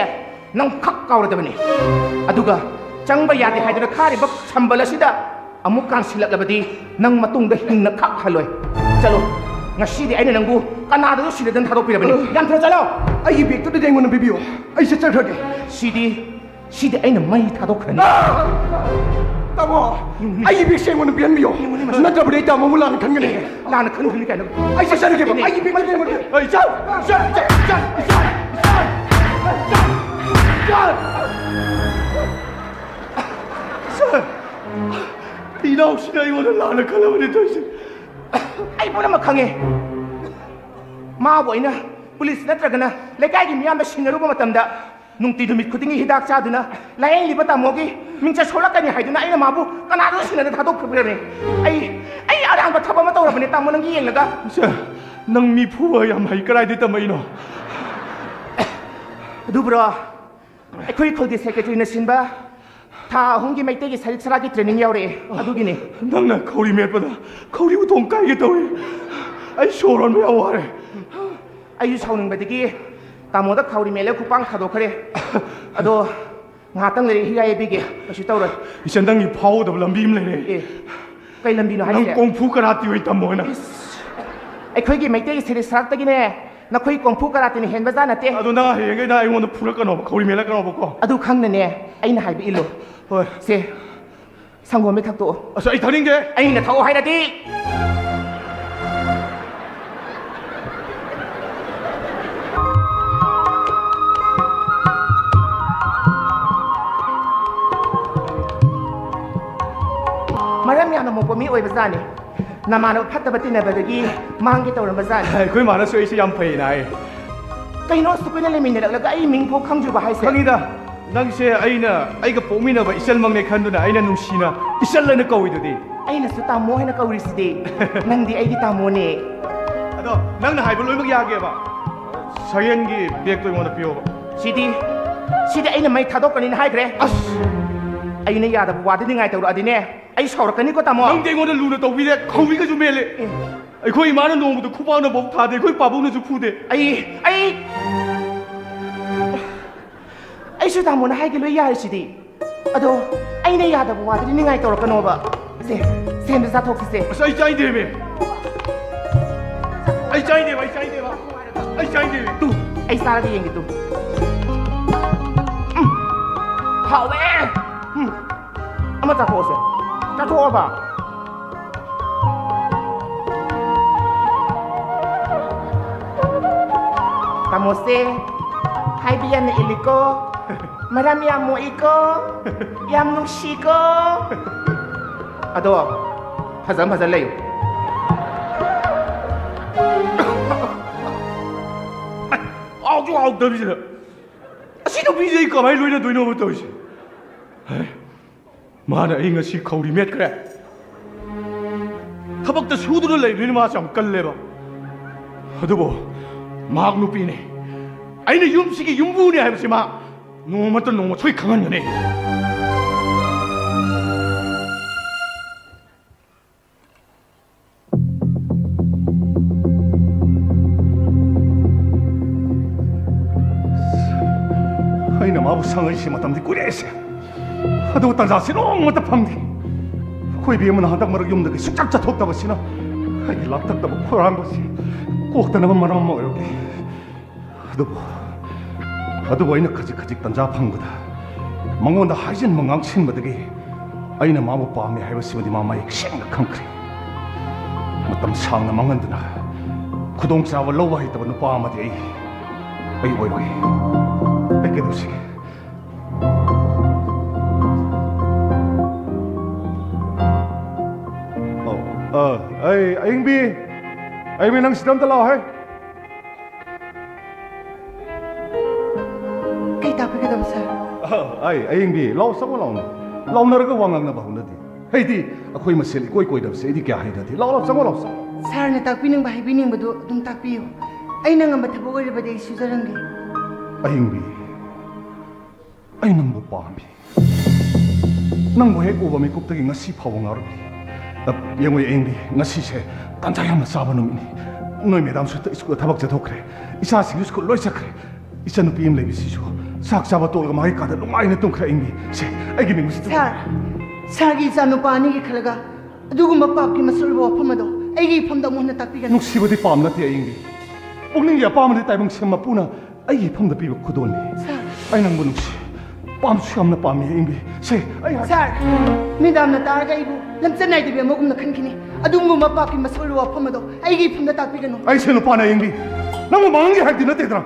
nang khak kawradabani. Aduga changba yade haidana khari bak sambalasida amuk kansilak labadi nang matungda hingna khak haloi. Chalo ngasi di aina nanggu kanada do sida dan thadopirabani. Yam thra chalo. ai bag to de ngona bibiyo ai se charage Sidi aina mai thadokrani. tamo ai bag se ngona bian biyo na da bade tamo mulan kan gani Lana kanu kana. ai se charage ai bag de ngona 아이 자. 이나오시나 이거는 나는 칼라버리 도시. Ay mo na makhange. Maaboy na. Police na traga na. Lekay gi miyam ba sinaru ba matamda. ꯅꯨꯡꯇꯤ ꯅꯨꯃꯤꯠ ꯈꯨꯗꯤꯡꯒꯤ ꯍꯤꯗꯥꯛ ꯆꯥꯗꯨꯅ ꯂꯥꯌꯦꯡꯂꯤꯕ ꯇꯥꯃꯣꯒꯤ ꯃꯤꯡꯆꯠ ꯁꯣꯛꯂꯛꯀꯅꯤ ꯍꯥꯏꯗꯨꯅ ꯑꯩꯅ ꯃꯥꯕꯨ ꯀꯅꯥꯗꯣ ꯁꯤꯟꯅꯗ ꯊꯥꯗꯣꯛꯈ꯭ꯔꯕꯅꯤ ꯑꯩ ꯑꯔꯥꯟꯕ ꯊꯕꯛ ꯑꯃ ꯇꯧꯔꯕꯅꯤ ꯇꯥꯃꯣ ꯅꯪꯒꯤ ꯌꯦꯡꯂꯒ ꯅꯪ ꯃꯤ ꯐꯨꯕ ꯌꯥꯝ ꯍꯩ ꯀꯗꯥꯏꯗꯩ ꯇꯝꯃꯛꯏꯅꯣ ꯑꯗꯨꯕꯨꯔꯣ ꯑꯩꯈꯣꯏ ꯈꯨꯜꯒꯤ ꯁꯦꯀ꯭ꯔꯦꯇꯔꯤꯅ ꯁꯤꯟꯕ ꯊꯥ 3ꯒꯤ ꯃꯩꯇꯩꯒꯤ ꯁꯔꯤꯛ ꯁꯔꯥꯒꯤ ꯇ꯭ꯔꯦꯅꯤꯡ ꯌꯥꯎꯔꯛꯑꯦ ꯑꯗꯨꯒꯤꯅꯤ ꯅꯪꯅ ꯈꯧꯔꯤ ꯃꯦꯠꯄꯗ ꯈꯧꯔꯤ ꯎꯊꯣꯡ ꯀꯥꯏꯒꯦ ꯇꯧꯏ ꯑꯩ ꯁꯣꯔ ꯍꯣꯟꯕ ꯌꯥꯝ ꯋꯥꯔꯦ ꯑꯩꯁꯨ ꯁꯥꯎꯅꯤꯡꯕꯗꯒꯤ ꯇꯥꯃꯣꯗ ꯈꯧꯔꯤ ꯃꯦꯠꯂꯒ ꯈꯨꯄꯥꯡ ꯊꯥꯗꯣꯛꯈ꯭ꯔꯦ ꯑꯗꯣ ꯉꯥꯏꯍꯥꯛꯇꯪ ꯂꯩꯔ ꯍꯤꯒꯥꯏ ꯌꯩꯕꯤꯒꯦ ꯀꯩꯁꯨ ꯇꯧꯔꯣꯏ ꯏꯆꯟ ꯅꯪꯒꯤ ꯐꯥꯎꯒꯗꯕ ꯂꯝꯕꯤ ꯑꯃ ꯂꯩꯔꯦ ꯀꯩ ꯂꯝꯕꯤꯅꯣ ꯅꯪ ꯍꯥꯏꯁꯦ ꯀꯣꯡꯐꯨ ꯀꯔꯥꯇꯤ ꯑꯣꯏ ꯇꯝꯃꯣꯅ ꯑꯩꯈꯣꯏꯒꯤ ꯃꯩꯇꯩꯒꯤ ꯁꯔꯤꯛ ꯁꯔꯥꯛꯇꯒꯤꯅꯦ ꯅꯈꯣꯏ ꯀꯣꯡꯐꯨ ꯀꯔꯥꯇꯤꯅ ꯍꯦꯟꯕꯖꯥꯠ ꯅꯠꯇꯦ ꯑꯗꯣ ꯅꯪ ꯍꯌꯦꯡꯈꯩꯗ ꯑꯩꯉꯣꯟꯗ ꯐꯨꯔꯛꯀꯅꯣꯕ ꯈꯧꯔꯤ ꯃꯦꯠꯂꯛꯀꯅꯣꯕꯀꯣ ꯑꯗꯨ ꯈꯪꯅꯅꯦ ꯑꯩꯅ ꯍꯥꯏꯕ ꯏꯜꯂꯨ ꯍꯣꯏ ꯁꯦ ꯁꯪꯒꯣꯝ ꯊꯛꯇꯣꯛꯑꯣ ꯑꯁ ꯑꯩ ꯊꯛꯅꯤꯡꯗꯦ ꯑꯩꯅ ꯊꯛꯑꯣ ꯍꯥꯏꯔꯗꯤ ꯃꯔꯝ ꯌꯥꯝꯅ ꯃꯣꯛꯄ ꯃꯤ ꯑꯣꯏꯕꯖꯥꯠꯅꯤ ꯅꯃꯥꯟꯅꯕ ꯐꯠꯇꯕ ꯇꯤꯟꯅꯕꯗꯒꯤ ꯃꯥꯡꯒꯦ ꯇꯧꯔꯝꯕꯖꯥꯠꯅꯤ ꯑꯩꯈꯣꯏ ꯃꯥꯅꯁꯨ ꯑꯩꯁꯦ ꯌꯥꯝ ꯐꯩꯅ ꯍꯥꯏ ꯀꯩꯅꯣ ꯑꯁꯨ ꯀꯨꯏꯅ ꯂꯩꯃꯤꯟꯅꯔꯛꯂꯒ ꯑꯩ ꯃꯤꯡꯐꯥꯎ ꯈꯪꯗ꯭ꯔꯤꯕ ꯍꯥꯏꯁꯦ ꯈꯪꯉꯤꯗ ꯅꯪꯁꯦ ꯑꯩꯒ ꯄꯣꯛꯃꯤꯟꯅꯕ ꯏꯆꯜꯃꯛꯅꯦ ꯈꯟꯗꯨꯅ ꯑꯩꯅ ꯅꯨꯡꯁꯤꯅ ꯏꯆꯜ ꯍꯥꯏꯅ ꯀꯧꯏꯗꯨꯗꯤ ꯑꯩꯅꯁꯨ ꯇꯥꯃꯣ ꯍꯥꯏꯅ ꯀꯧꯔꯤꯁꯤꯗꯤ ꯅꯪꯗꯤ ꯑꯩꯒꯤ ꯇꯥꯃꯣꯅꯦ ꯑꯗꯣ ꯅꯪꯅ ꯍꯥꯏꯕ ꯂꯣꯏꯅꯃꯛ ꯌꯥꯒꯦꯕ ꯁꯌꯦꯟꯒꯤ ꯕꯦꯒꯇꯣ ꯑꯩꯉꯣꯟꯗ ꯄꯤꯌꯣꯕ ꯁꯤꯗꯤ ꯑꯩꯅ ꯃꯩ ꯊꯥꯗꯣꯛꯀꯅꯤꯅ ꯍꯥꯏꯈ꯭ರೆ ꯑꯁ ꯑꯩꯅ ꯌꯥꯗꯕ ꯋꯥꯗꯅꯤꯡꯉꯥꯏ ꯇꯧꯔꯛꯑꯗꯤꯅꯦ ꯑꯩ ꯁꯥꯎꯔꯛꯀꯅꯤꯀꯣ ꯇꯥꯃꯣ ꯅꯪꯗꯤ ꯑꯩꯉꯣꯟꯗ ꯂꯨꯅ ꯇꯧꯕꯤꯗꯦ ꯈꯧꯔꯤꯒꯁꯨ ꯃꯦꯜꯂꯦ ꯑꯩꯈꯣꯏ ꯏꯃꯥꯅ ꯅꯣꯡꯃꯗ ꯈꯨꯄꯥꯛꯅꯐꯥꯎ ꯊꯥꯗꯦ ꯑꯩꯈꯣꯏ ꯄꯥꯕꯨꯡꯅꯁꯨ ꯐꯨꯗꯦ ꯑꯩꯁꯨ ꯇꯥꯃꯣꯅ ꯍꯥꯏꯒꯦ ꯂꯣꯏ ꯌꯥꯔꯤꯁꯤꯗꯤ ꯑꯗꯣ ꯑꯩꯅ ꯌꯥꯗꯕ ꯋꯥꯗꯅꯤꯡꯉꯥꯏ ꯇꯧꯔꯛꯀꯅꯣꯕ ꯁꯦꯝꯗ ꯆꯥꯊꯣꯛꯈꯤꯁꯦ ꯑꯁ ꯑꯩ ꯆꯥꯏꯗꯦꯃꯦ ꯑꯩ ꯆꯥꯏꯗꯦꯕ ꯇꯨ ꯑꯩ ꯆꯥꯔꯒ ꯌꯦꯡꯒꯦ ꯇꯨ ꯍꯥꯎꯋꯦ ꯑꯃ ꯆꯥꯊꯣꯛꯑꯁꯦ ꯆꯥꯊꯣꯛꯑꯕ ꯇꯥꯃꯣꯁꯦ ꯍꯥꯏꯕ ꯌꯥꯝꯅ ꯏꯜꯂꯤꯀꯣ ꯃꯔꯝ ꯌꯥꯝ ꯃꯣꯛꯏꯀꯣ ꯌꯥꯝ ꯅꯨꯡꯁꯤꯀꯣ ꯑꯗꯣ ꯐꯖꯅ ꯂꯩꯌꯨ ꯍꯥꯎꯁꯨ ꯍꯥꯎꯇꯕꯤꯁꯤꯗ ꯑꯁꯤ ꯅꯨꯄꯤꯁꯦ ꯑꯩ ꯀꯃꯥꯏꯅ ꯂꯣꯏꯅꯗꯣꯏꯅꯣꯕ ꯇꯧꯔꯤꯁꯦ ꯃꯥꯅ ꯑꯩ ꯉꯁꯤ ꯈꯧꯔꯤ ꯃꯦꯠꯈ꯭ꯔꯦ ꯊꯕꯛꯇ ꯁꯨꯗꯨꯅ ꯂꯩꯕꯅꯤꯅ ꯃꯥꯁꯨ ꯌꯥꯝ ꯀꯜꯂꯦꯕ ꯑꯗꯨꯕꯨ ꯃꯍꯥꯛ ꯅꯨꯄꯤꯅꯦ ꯑꯩꯅ ꯌꯨꯝꯁꯤꯒꯤ ꯌꯨꯝꯕꯨꯅꯦ ꯍꯥꯏꯕꯁꯤ ꯃꯥ ꯅꯣꯡꯃ ꯁꯣꯏ ꯈꯪꯍꯟꯒꯅꯤ ꯑꯩꯅ ꯃꯥꯕꯨ ꯁꯪꯉꯛꯏꯁꯤ ꯃꯇꯝꯗꯤ ꯀꯨꯏꯔꯦꯁꯦ ꯑꯗꯨꯕꯨ ꯇꯟꯖꯥꯁꯤ ꯅꯣꯡꯃꯇ ꯐꯪꯗꯦ ꯑꯩꯈꯣꯏ ꯏꯕꯦꯝꯃꯅ ꯍꯟꯗꯛ ꯃꯔꯛ ꯌꯨꯝꯗꯒꯤ ꯁꯨꯡꯆꯠ ꯆꯠꯊꯣꯛꯇꯕꯁꯤꯅ ꯑꯩꯒꯤ ꯂꯥꯛꯇꯛꯇꯕ ꯈꯣꯏꯔꯥꯡꯕꯁꯤ ꯀꯣꯛꯇꯅꯕ ꯃꯔꯝ ꯑꯃ ꯑꯣꯏꯔꯛꯂꯤ ꯑꯗꯨꯕꯨ ꯑꯩꯅ ꯈꯖꯤꯛ ꯇꯟꯖꯥ ꯐꯪꯕꯗ ꯃꯉꯣꯟꯗ ꯍꯥꯏꯖꯤꯟꯕ ꯉꯥꯡꯁꯤꯟꯕꯗꯒꯤ ꯑꯩꯅ ꯃꯥꯕꯨ ꯄꯥꯝꯃꯤ ꯍꯥꯏꯕꯁꯤꯃꯗꯤ ꯃꯥ ꯃꯌꯦꯛ ꯁꯦꯡꯅ ꯈꯪꯈ꯭ꯔꯦ ꯃꯇꯝ ꯁꯥꯡꯅ ꯃꯥꯡꯍꯟꯗꯨꯅ ꯈꯨꯗꯣꯡꯆꯥꯕ ꯂꯧꯕ ꯍꯩꯇꯕ ꯅꯨꯄꯥ ꯑꯃꯗꯤ ꯑꯩ ꯑꯣꯏꯔꯣꯏ ꯑꯩ ꯀꯩꯗꯧꯁꯤꯒꯦ ꯑꯌꯤꯡꯕꯤ ꯅꯪ ꯁꯤꯗ ꯑꯝꯇ ꯂꯥꯛꯑꯣ ꯍꯦ ꯀꯩ ꯇꯥꯛꯄꯤꯒꯗꯕ ꯁꯥꯔ ꯑꯌꯤꯡꯕꯤ ꯂꯥꯛꯑꯣ ꯆꯪꯉꯣ ꯂꯥꯛꯑꯣ ꯂꯥꯎꯅꯔꯒ ꯋꯥ ꯉꯥꯡꯅꯕ ꯍꯧꯅꯗꯦ ꯑꯩꯗꯤ ꯑꯩꯈꯣꯏ ꯃꯁꯦꯜ ꯏꯀꯣꯏ ꯀꯣꯏꯗꯕꯁꯦ ꯑꯩꯗꯤ ꯀꯌꯥ ꯍꯩꯅꯗꯦ ꯂꯥꯛꯑꯣ ꯆꯪꯉꯣ ꯁꯥꯔꯅ ꯇꯥꯛꯄꯤꯅꯤꯡꯕ ꯍꯥꯏꯕꯤꯅꯤꯡꯕꯗꯨ ꯑꯗꯨꯝ ꯇꯥꯛꯄꯤꯌꯨ ꯑꯩꯅ ꯉꯝꯕ ꯊꯕꯛ ꯑꯣꯏꯔꯕꯗꯤ ꯑꯩ ꯁꯨꯖꯔꯝꯒꯦ ꯑꯍꯤꯡꯕꯤ ꯑꯩ ꯅꯪꯕꯨ ꯄꯥꯝꯃꯤ ꯅꯪꯕꯨ ꯍꯦꯛ ꯎꯕ ꯃꯤꯀꯨꯞꯇꯒꯤ ꯉꯁꯤ ꯐꯥꯎꯕ ꯉꯥꯎꯔꯛꯏ ꯌꯦꯡꯉꯣꯏ ꯑꯍꯤꯡꯕꯤ ꯉꯁꯤꯁꯦ ꯇꯥꯟꯖꯥ ꯌꯥꯝꯅ ꯆꯥꯕ ꯅꯨꯃꯤꯠꯅꯤ ꯅꯣꯏ ꯃꯦꯗꯥꯝꯁꯨ ꯁ꯭ꯀꯨꯜ ꯊꯕꯛ ꯆꯠꯊꯣꯛꯈ꯭ꯔꯦ ꯏꯆꯥꯁꯤꯡꯁꯨ ꯁ꯭ꯀꯨꯜ ꯂꯣꯏ ꯆꯠꯈ꯭ꯔꯦ ꯏꯆꯟꯅꯨꯄꯤ ꯑꯃ ꯂꯩꯕꯁꯤꯁꯨ ꯆꯥꯛ ꯆꯥꯕ ꯇꯣꯛꯂꯒ ꯃꯥꯒꯤ ꯀꯥꯗ ꯅꯨꯡꯉꯥꯏꯅ ꯇꯨꯝꯈ꯭ꯔꯦ ꯑꯍꯤꯡꯕꯤ ꯁꯦ ꯑꯩꯒꯤ ꯃꯤꯡꯁꯤ ꯁꯥꯔꯒꯤ ꯏꯆꯥꯅꯨꯄꯥ ꯑꯅꯤꯒꯤ ꯈꯜꯂꯒ ꯑꯗꯨꯒꯨꯝꯕ ꯄꯥꯞꯀꯤ ꯃꯁꯨꯜꯕ ꯋꯥꯐꯝ ꯑꯗꯣ ꯑꯩꯒꯤ ꯏꯐꯝꯗ ꯑꯃꯨꯛ ꯍꯟꯅ ꯇꯥꯛꯄꯤꯒꯅꯨ ꯅꯨꯡꯁꯤꯕꯗꯤ ꯄꯥꯝ ꯅꯠꯇꯦ ꯑꯌꯤꯡꯕꯤ ꯄꯨꯛꯅꯤꯡꯒꯤ ꯑꯄꯥꯝꯕꯗꯤ ꯇꯥꯏꯕꯪ ꯁꯦꯝ ꯃꯄꯨꯅ ꯑꯩꯒꯤ ꯏꯐꯝꯗ ꯄꯤꯕ ꯈꯨꯗꯣꯜꯅꯤ ꯑꯩ ꯅꯪꯕꯨ ꯅꯨꯡꯁꯤ ꯄꯥꯝꯁꯨ ꯌꯥꯝꯅ ꯄꯥꯝꯃꯤ ꯑꯌꯤꯡꯕꯤ ꯁꯦ ꯁꯥꯔ ꯃꯤꯗꯥꯝꯅ ꯇꯥꯔꯒ ꯑꯩꯕꯨ ꯂꯝꯆꯠ ꯅꯥꯏꯗꯕꯤ ꯑꯃꯒꯨꯝꯅ ꯈꯟꯈꯤꯅꯤ ꯑꯗꯨꯒꯨꯝꯕ ꯄꯥꯞꯀꯤ ꯃꯁꯨꯜꯕ ꯋꯥꯐꯝ ꯑꯗꯣ ꯑꯩꯒꯤ ꯏꯐꯝꯗ ꯇꯥꯛꯄꯤꯒꯅꯨ ꯑꯩꯁꯦ ꯅꯨꯄꯥꯅ ꯑꯌꯤꯡꯕꯤ ꯅꯪꯕꯨ ꯃꯥꯡꯒꯦ ꯍꯥꯏꯕꯗꯤ ꯅꯠꯇꯦꯗꯅ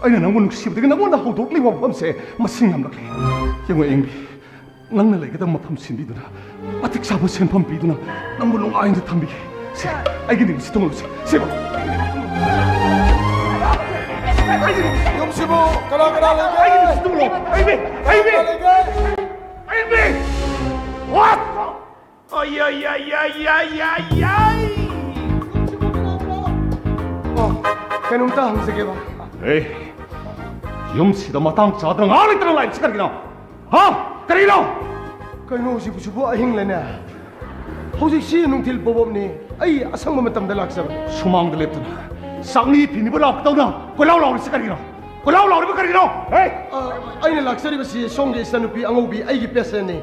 ꯑꯩꯅ ꯅꯪꯕꯨ ꯅꯨꯡꯁꯤꯕꯗꯒꯤ ꯅꯪꯉꯣꯟꯗ ꯍꯧꯗꯣꯛꯂꯤꯕ ꯋꯥꯐꯝꯁꯦ ꯃꯁꯤꯡ ꯌꯥꯝꯂꯛꯂꯤ ꯌꯦꯡꯉꯣ ꯑꯌꯤꯡꯕꯤ ꯅꯪꯅ ꯂꯩꯒꯗꯕ ꯃꯐꯝ ꯁꯤꯟꯕꯤꯗꯨꯅ ꯃꯇꯤꯛ ꯆꯥꯕ ꯁꯦꯟꯐꯝ ꯄꯤꯗꯨꯅ ꯅꯪꯕꯨ ꯅꯨꯡꯉꯥꯏꯅ ꯊꯝꯕꯤꯒꯦ ꯁꯦ ꯑꯩꯒꯤ ꯅꯤꯡꯁꯤ ꯊꯨꯡꯂꯨꯁꯤ ꯁꯦꯕ ꯅꯨꯡꯁꯤꯕꯨ ꯀꯅꯥ ꯀꯅꯥ ꯂꯩꯒꯦ ꯑꯩꯕꯤ what ay ay ay ay ay ay ay ꯀꯩꯅꯣꯝꯇ ꯍꯪꯖꯒꯦꯕ 에이, 용씨도 마땅 자등 안에 들어가 있지 그러기나? 그러기나? ꯀꯩꯅꯣ ꯍꯧꯖꯤꯛꯄꯨꯁꯤꯕꯨ ꯑꯍꯤꯡ ꯂꯩꯅꯦ ꯍꯧꯖꯤꯛꯁꯤ ꯅꯨꯡꯊꯤꯜ ꯄꯣꯕꯝꯅꯤ ꯑꯩ ꯑꯁꯪꯕ ꯃꯇꯝꯗ ꯂꯥꯛꯆꯕꯅꯤ 수망들 lep더나 쌍리 비니버 나왔다나 꼴라우 나오리지 그러기나? 꼴라우 나오리면 그러기나? 에이! ꯑꯩꯅ ꯂꯥꯛꯆꯔꯤꯕꯁꯤ ꯁꯣꯝꯒꯤ ꯏꯆꯟꯅꯨꯄꯤ ꯑꯉꯧꯕꯤ ꯑꯩꯒꯤ ꯄꯦꯁꯦꯟꯅꯤ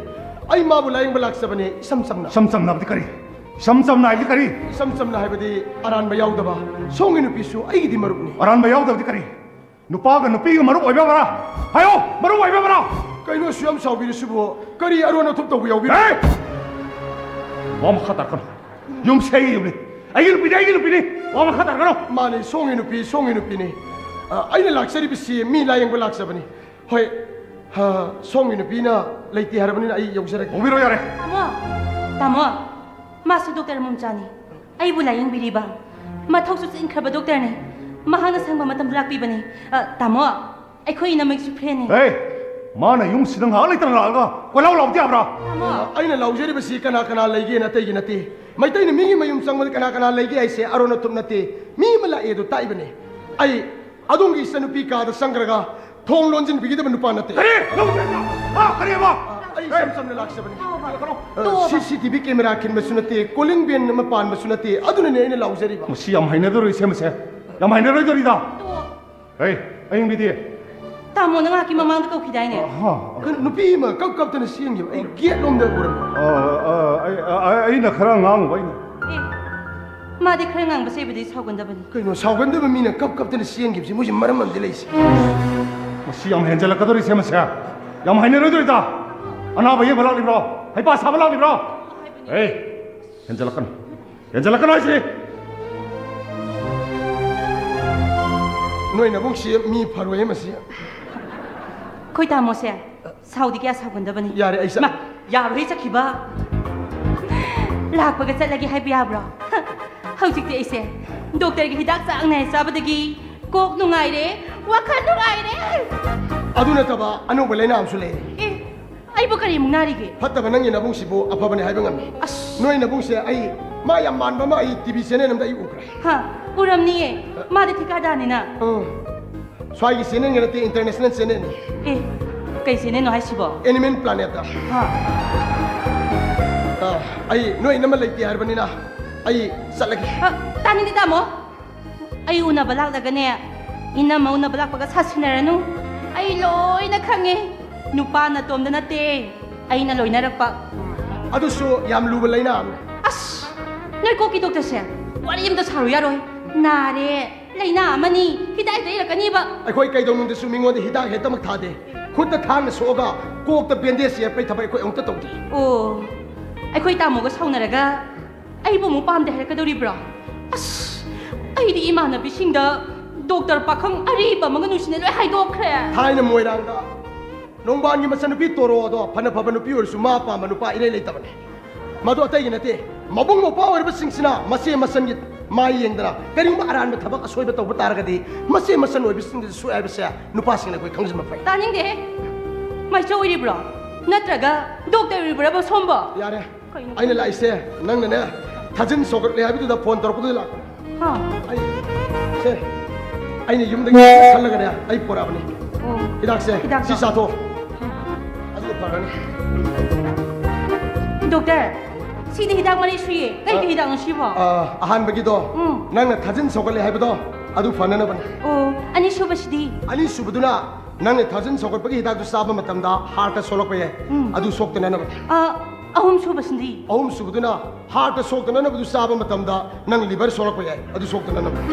ꯑꯩ ꯃꯥꯕꯨ ꯂꯥꯌꯦꯡꯕ ꯂꯥꯛꯆꯕꯅꯤ ꯏꯁꯝ ꯁꯝꯅ 샴샴나버디 그리 샴샴나 이리 그리 ꯏꯁꯝ ꯁꯝꯅ ꯍꯥꯏꯕꯗꯤ ꯑꯔꯥꯟꯕ ꯌꯥꯎꯗꯕ ꯁꯣꯝꯒꯤ ꯅꯨꯄꯤꯁꯨ ꯑꯩꯒꯤꯗꯤ ꯃꯔꯨꯞꯅꯤ 아란바 야우다버디 그리 누빠가 누삐가 마루 오벼봐라 하요 마루 오벼봐라 ꯀꯩꯅꯣ ꯁꯨ ꯌꯥꯝ ꯁꯥꯎꯕꯤꯔꯤꯁꯤꯕꯨ ꯀꯔꯤ ꯑꯔꯣꯟ ꯑꯊꯨꯞ ꯇꯧꯕ ꯌꯥꯎꯕꯤꯔꯦ 에이! 와마카다르거나 용세이 용리 아이기 누피니 와마카다르거나 ꯃꯥꯅꯤ ꯁꯣꯝꯒꯤ ꯅꯨꯄꯤꯅꯤ ꯑꯩꯅ ꯂꯥꯛꯆꯔꯤꯕꯁꯤ ꯃꯤ ꯂꯥꯌꯦꯡꯕ ꯂꯥꯛꯆꯕꯅꯤ ꯍꯣꯏ ꯁꯣꯝꯒꯤ ꯅꯨꯄꯤꯅ ꯂꯩꯇꯦ ꯍꯥꯏꯔꯕꯅꯤ나 ꯑꯩ ꯌꯧꯖꯔꯒꯦ 오비로 야래 Tamo, masu doktor mumchani. Aibu laying biriba. Mathok su inkraba doktor ne. Mahana sangba matam lakpibani. Tamo, akhoi na make suprene. 에이! 마나 용씨등 하나 있다는 거 알가? 꼴라우 나오지 않아? Tamo, ꯑꯩꯅ ꯂꯥꯎꯖꯔꯤꯕꯁꯤ ꯀꯅꯥ ꯀꯅꯥ ꯂꯩꯒꯦꯅ ꯑꯇꯩꯒꯤ ꯅꯠꯇꯦ ꯃꯩꯇꯩꯅ ꯃꯤꯒꯤ ꯃꯌꯨꯝ ꯆꯪꯕꯗ ꯀꯅꯥ ꯀꯅꯥ ꯂꯩꯒꯦ ꯍꯥꯏꯁꯦ ꯑꯔꯣꯟ ꯑꯊꯨꯞ ꯅꯠꯇꯦ ꯃꯤ ꯑꯃ ꯂꯥꯛꯑꯦ ꯑꯗꯨ ꯇꯥꯛꯏꯕꯅꯤ ꯑꯩ ꯑꯗꯣꯝꯒꯤ ꯏꯆꯟꯅꯨꯄꯤ ꯀꯥꯗ ꯆꯪꯈ꯭ꯔꯒ ꯊꯣꯡ ꯂꯣꯟꯁꯤꯟꯕꯤꯒꯗꯕ नुपा ꯅꯠꯇꯦ 그리! 그리 봐! ꯑꯩ ꯏꯁꯝ ꯁꯝꯅ ꯂꯥꯛꯆꯕꯅꯤ CCTV ꯀꯦꯃꯦꯔꯥ ꯈꯤꯟꯕꯁꯨ ꯅꯠꯇꯦ ꯀꯣꯂꯤꯡ ꯕꯦꯟ ꯑꯃ ꯄꯥꯟꯕꯁꯨ ꯅꯠꯇꯦ ꯑꯗꯨꯅꯅꯦ ꯑꯩꯅ ꯂꯥꯎꯖꯔꯤꯕ 뭐시 얌 하이네더로 세면세 얌 하이네더리다 에이! 아잉 미디 tamo na nga ki mamang ko kiday ne. ꯅꯨꯄꯤ ꯑꯃ ꯀꯞꯇꯅ ꯆꯦꯟꯈꯤꯕ ꯑꯩ ꯒꯦꯠ ꯂꯣꯝꯗ ꯎꯔꯝꯕ ꯑꯩꯅ ꯈꯔ ꯉꯥꯡꯉꯨꯕ ꯑꯩꯅ Madi khare ngang ba sebudi saugandabani. ꯀꯩꯅꯣ ꯁꯥꯎꯒꯟꯗꯕ ꯃꯤꯅ ꯀꯞꯇꯅ ꯆꯦꯟꯈꯤꯕꯁꯤ ꯃꯣꯏꯁꯤ ꯃꯔꯝ ꯑꯃꯗꯤ ꯂꯩꯁꯤ 뭐시 얌 헨젤라카더리 세면세 얌 하이네더리다 아나바 예벌 라리브라 하이파 사벌 라리브라 에이! 헨젤라카나 하이시 ꯅꯣꯏ ꯅꯕꯨꯡꯁꯤ ꯃꯤ ꯐꯔꯣꯏ ꯃꯁꯤ Koi tamo se. Saudi kya saugandabani. ꯌꯥꯔꯦ ꯑꯩ Ma, yaro he sakhiba. Lakpaga chatlagi haibiya bro. Haujikti aise. Doctor gi hidak sang nai sabadagi kok nungai re, wakhal nungai re. ꯑꯗꯨ ꯅꯠꯇꯕ ꯑꯅꯧꯕ ꯂꯩꯅꯥ ꯑꯃꯁꯨ ꯂꯩꯔꯦ Aibu kari mungnari ge. ꯐꯠꯇꯕ ꯅꯪꯒꯤ ꯅꯕꯨꯡꯁꯤꯕꯨ ꯑꯐꯕꯅꯤ ꯍꯥꯏꯕ ꯉꯝꯃꯤ ꯅꯣꯏ ꯅꯕꯨꯡꯁꯦ ꯑꯩ ꯃꯥ ꯌꯥꯝ ꯃꯥꯟꯕ ꯑꯃ ꯑꯩ ꯇꯤꯚꯤ ꯆꯦꯅꯦꯜ ꯑꯃꯗ ꯑꯩ ꯎꯈ꯭ꯔꯦ Ha, uramni ye. Madi thikadani na. ꯁ꯭ꯋꯥꯏꯒꯤ ꯆꯦꯅꯦꯜꯒ ꯅꯠꯇꯦ ꯏꯟꯇꯔꯅꯦꯁꯅꯦꯜ ꯆꯦꯅꯦꯜꯅꯤ Kaisi ne no haisibo. Animal ꯄ꯭ꯂꯥꯅꯦꯠꯇ Ha. ꯑꯩ ꯅꯣꯏ ꯅꯃ ꯂꯩꯇꯦ ꯍꯥꯏꯔꯕꯅꯤꯅ ꯑꯩ ꯆꯠꯂꯒꯦ Tani ni tamo. Ay una balak daga ne. Ina mauna balak paga sasinaranu. Ay loy na khange. Nupa na tom da nate. Ay na loy na rakpa. ꯑꯗꯨꯁꯨ ꯌꯥꯝ ꯂꯨꯕ ꯂꯩꯅꯥ ꯑꯃꯅꯤ As. Nay ko ki doctor se. Wari yam da saru yaroy. Nare. Laina amani. Hidai dai rakani ba. ꯑꯩꯈꯣꯏ ꯀꯩꯗꯧꯅꯨꯡꯗꯁꯨ ꯃꯤꯉꯣꯟꯗ ꯍꯤꯗꯥꯛ ꯍꯦꯛꯇꯃꯛ ꯊꯥꯗꯦ ꯈꯨꯠꯇ ꯊꯥꯡꯅ ꯁꯣꯛꯑꯒ ꯀꯣꯛꯇ ꯕꯦꯟꯗꯦꯖ ꯌꯦꯞꯄꯩ ꯊꯕꯛ ꯑꯩꯈꯣꯏ ꯑꯃꯨꯛꯇ ꯇꯧꯗꯦ Oh. Aikoy tamo ga saunaraga. Ay bu mu pam de herakadoribra. As. Ay di imana bisingda doctor pakhang ariba mga nusine loi haidokre. ꯊꯥꯏꯅ ꯃꯣꯏꯔꯥꯡꯗ ꯅꯣꯡꯕꯥꯟꯒꯤ ꯃꯆꯟꯅꯨꯄꯤ ꯇꯣꯔꯣꯗꯣ ꯐꯅ ꯐꯕ ꯅꯨꯄꯤ ꯑꯣꯏꯔꯁꯨ ꯃꯥ ꯄꯥꯝꯕ ꯅꯨꯄꯥ ꯏꯔꯩ ꯂꯩꯇꯕꯅꯤ ꯃꯗꯨ ꯑꯇꯩꯒꯤ ꯅꯠꯇꯦ ꯃꯕꯨꯡ ꯃꯧꯄ꯭ꯋꯥ ꯑꯣꯏꯔꯤꯕꯁꯤꯡꯁꯤꯅ ꯃꯆꯦ ꯃꯆꯟꯒꯤ ꯃꯥꯏ ꯌꯦꯡꯗꯅ ꯀꯔꯤꯒꯨꯝꯕ ꯑꯔꯥꯟꯕ ꯊꯕꯛ ꯑꯁꯣꯏꯕ ꯇꯧꯕ ꯇꯥꯔꯒꯗꯤ ꯃꯆꯦ ꯃꯆꯟ ꯑꯣꯏꯕꯁꯤꯡꯗꯁꯨ ꯁꯣꯏ ꯍꯥꯏꯕꯁꯦ ꯅꯨꯄꯥꯁꯤꯡꯅ ꯑꯩꯈꯣꯏ ꯈꯪꯖꯤꯟꯕ ꯐꯩ Taning de. Mai cho iribra. Natraga doctor iribra ba somba. ꯌꯥꯔꯦ ꯑꯩꯅ ꯂꯥꯛꯏꯁꯦ ꯅꯪꯅꯅꯦ ꯊꯥꯖꯤꯟ ꯁꯧꯒꯠꯂꯦ ꯍꯥꯏꯕꯗꯨꯗ ꯐꯣꯟ ꯇꯧꯔꯛꯄꯗꯨꯗ ꯂꯥꯛꯄ Ha. ꯑꯩ ꯁꯦ ꯑꯩꯅ ꯌꯨꯝꯗꯒꯤ ꯈꯜꯂꯒꯅꯦ ꯑꯩ ꯄꯣꯔꯛꯑꯕꯅꯤ Oh. ꯍꯤꯗꯥꯛꯁꯦ Hidak ꯁꯤ ba? ꯆꯥꯊꯣꯛ ꯑꯗꯨꯒ ꯐꯔꯅꯤ Doctor. Sidi hidak mari suye. Kai ki hidak nsibo. ꯑꯍꯥꯟꯕꯒꯤꯗꯣ ꯅꯪꯅ ꯊꯥꯖꯤꯟ ꯁꯧꯒꯠꯂꯦ ꯍꯥꯏꯕꯗꯣ ꯑꯗꯨ ꯐꯅꯅꯕꯅꯤ Oh. Ani subasidi. ꯑꯅꯤꯁꯨꯕꯗꯨꯅ ꯅꯪꯅ ꯊꯥꯖꯤꯟ ꯁꯧꯒꯠꯄꯒꯤ ꯍꯤꯗꯥꯛꯇꯨ ꯆꯥꯕ ꯃꯇꯝꯗ ꯍꯥꯔꯠꯇ ꯁꯣꯛꯂꯛꯄ ꯌꯥꯏ ꯑꯗꯨ ꯁꯣꯛꯇꯅꯅꯕꯅꯤ Ahum subasidi. ꯑꯍꯨꯝꯁꯨꯕꯗꯨꯅ ꯍꯥꯔꯠꯇ ꯁꯣꯛꯇꯅꯅꯕꯗꯨ ꯆꯥꯕ ꯃꯇꯝꯗ ꯅꯪ ꯂꯤꯚꯔ ꯁꯣꯛꯂꯛꯄ ꯌꯥꯏ ꯑꯗꯨ ꯁꯣꯛꯇꯅꯅꯕꯅꯤ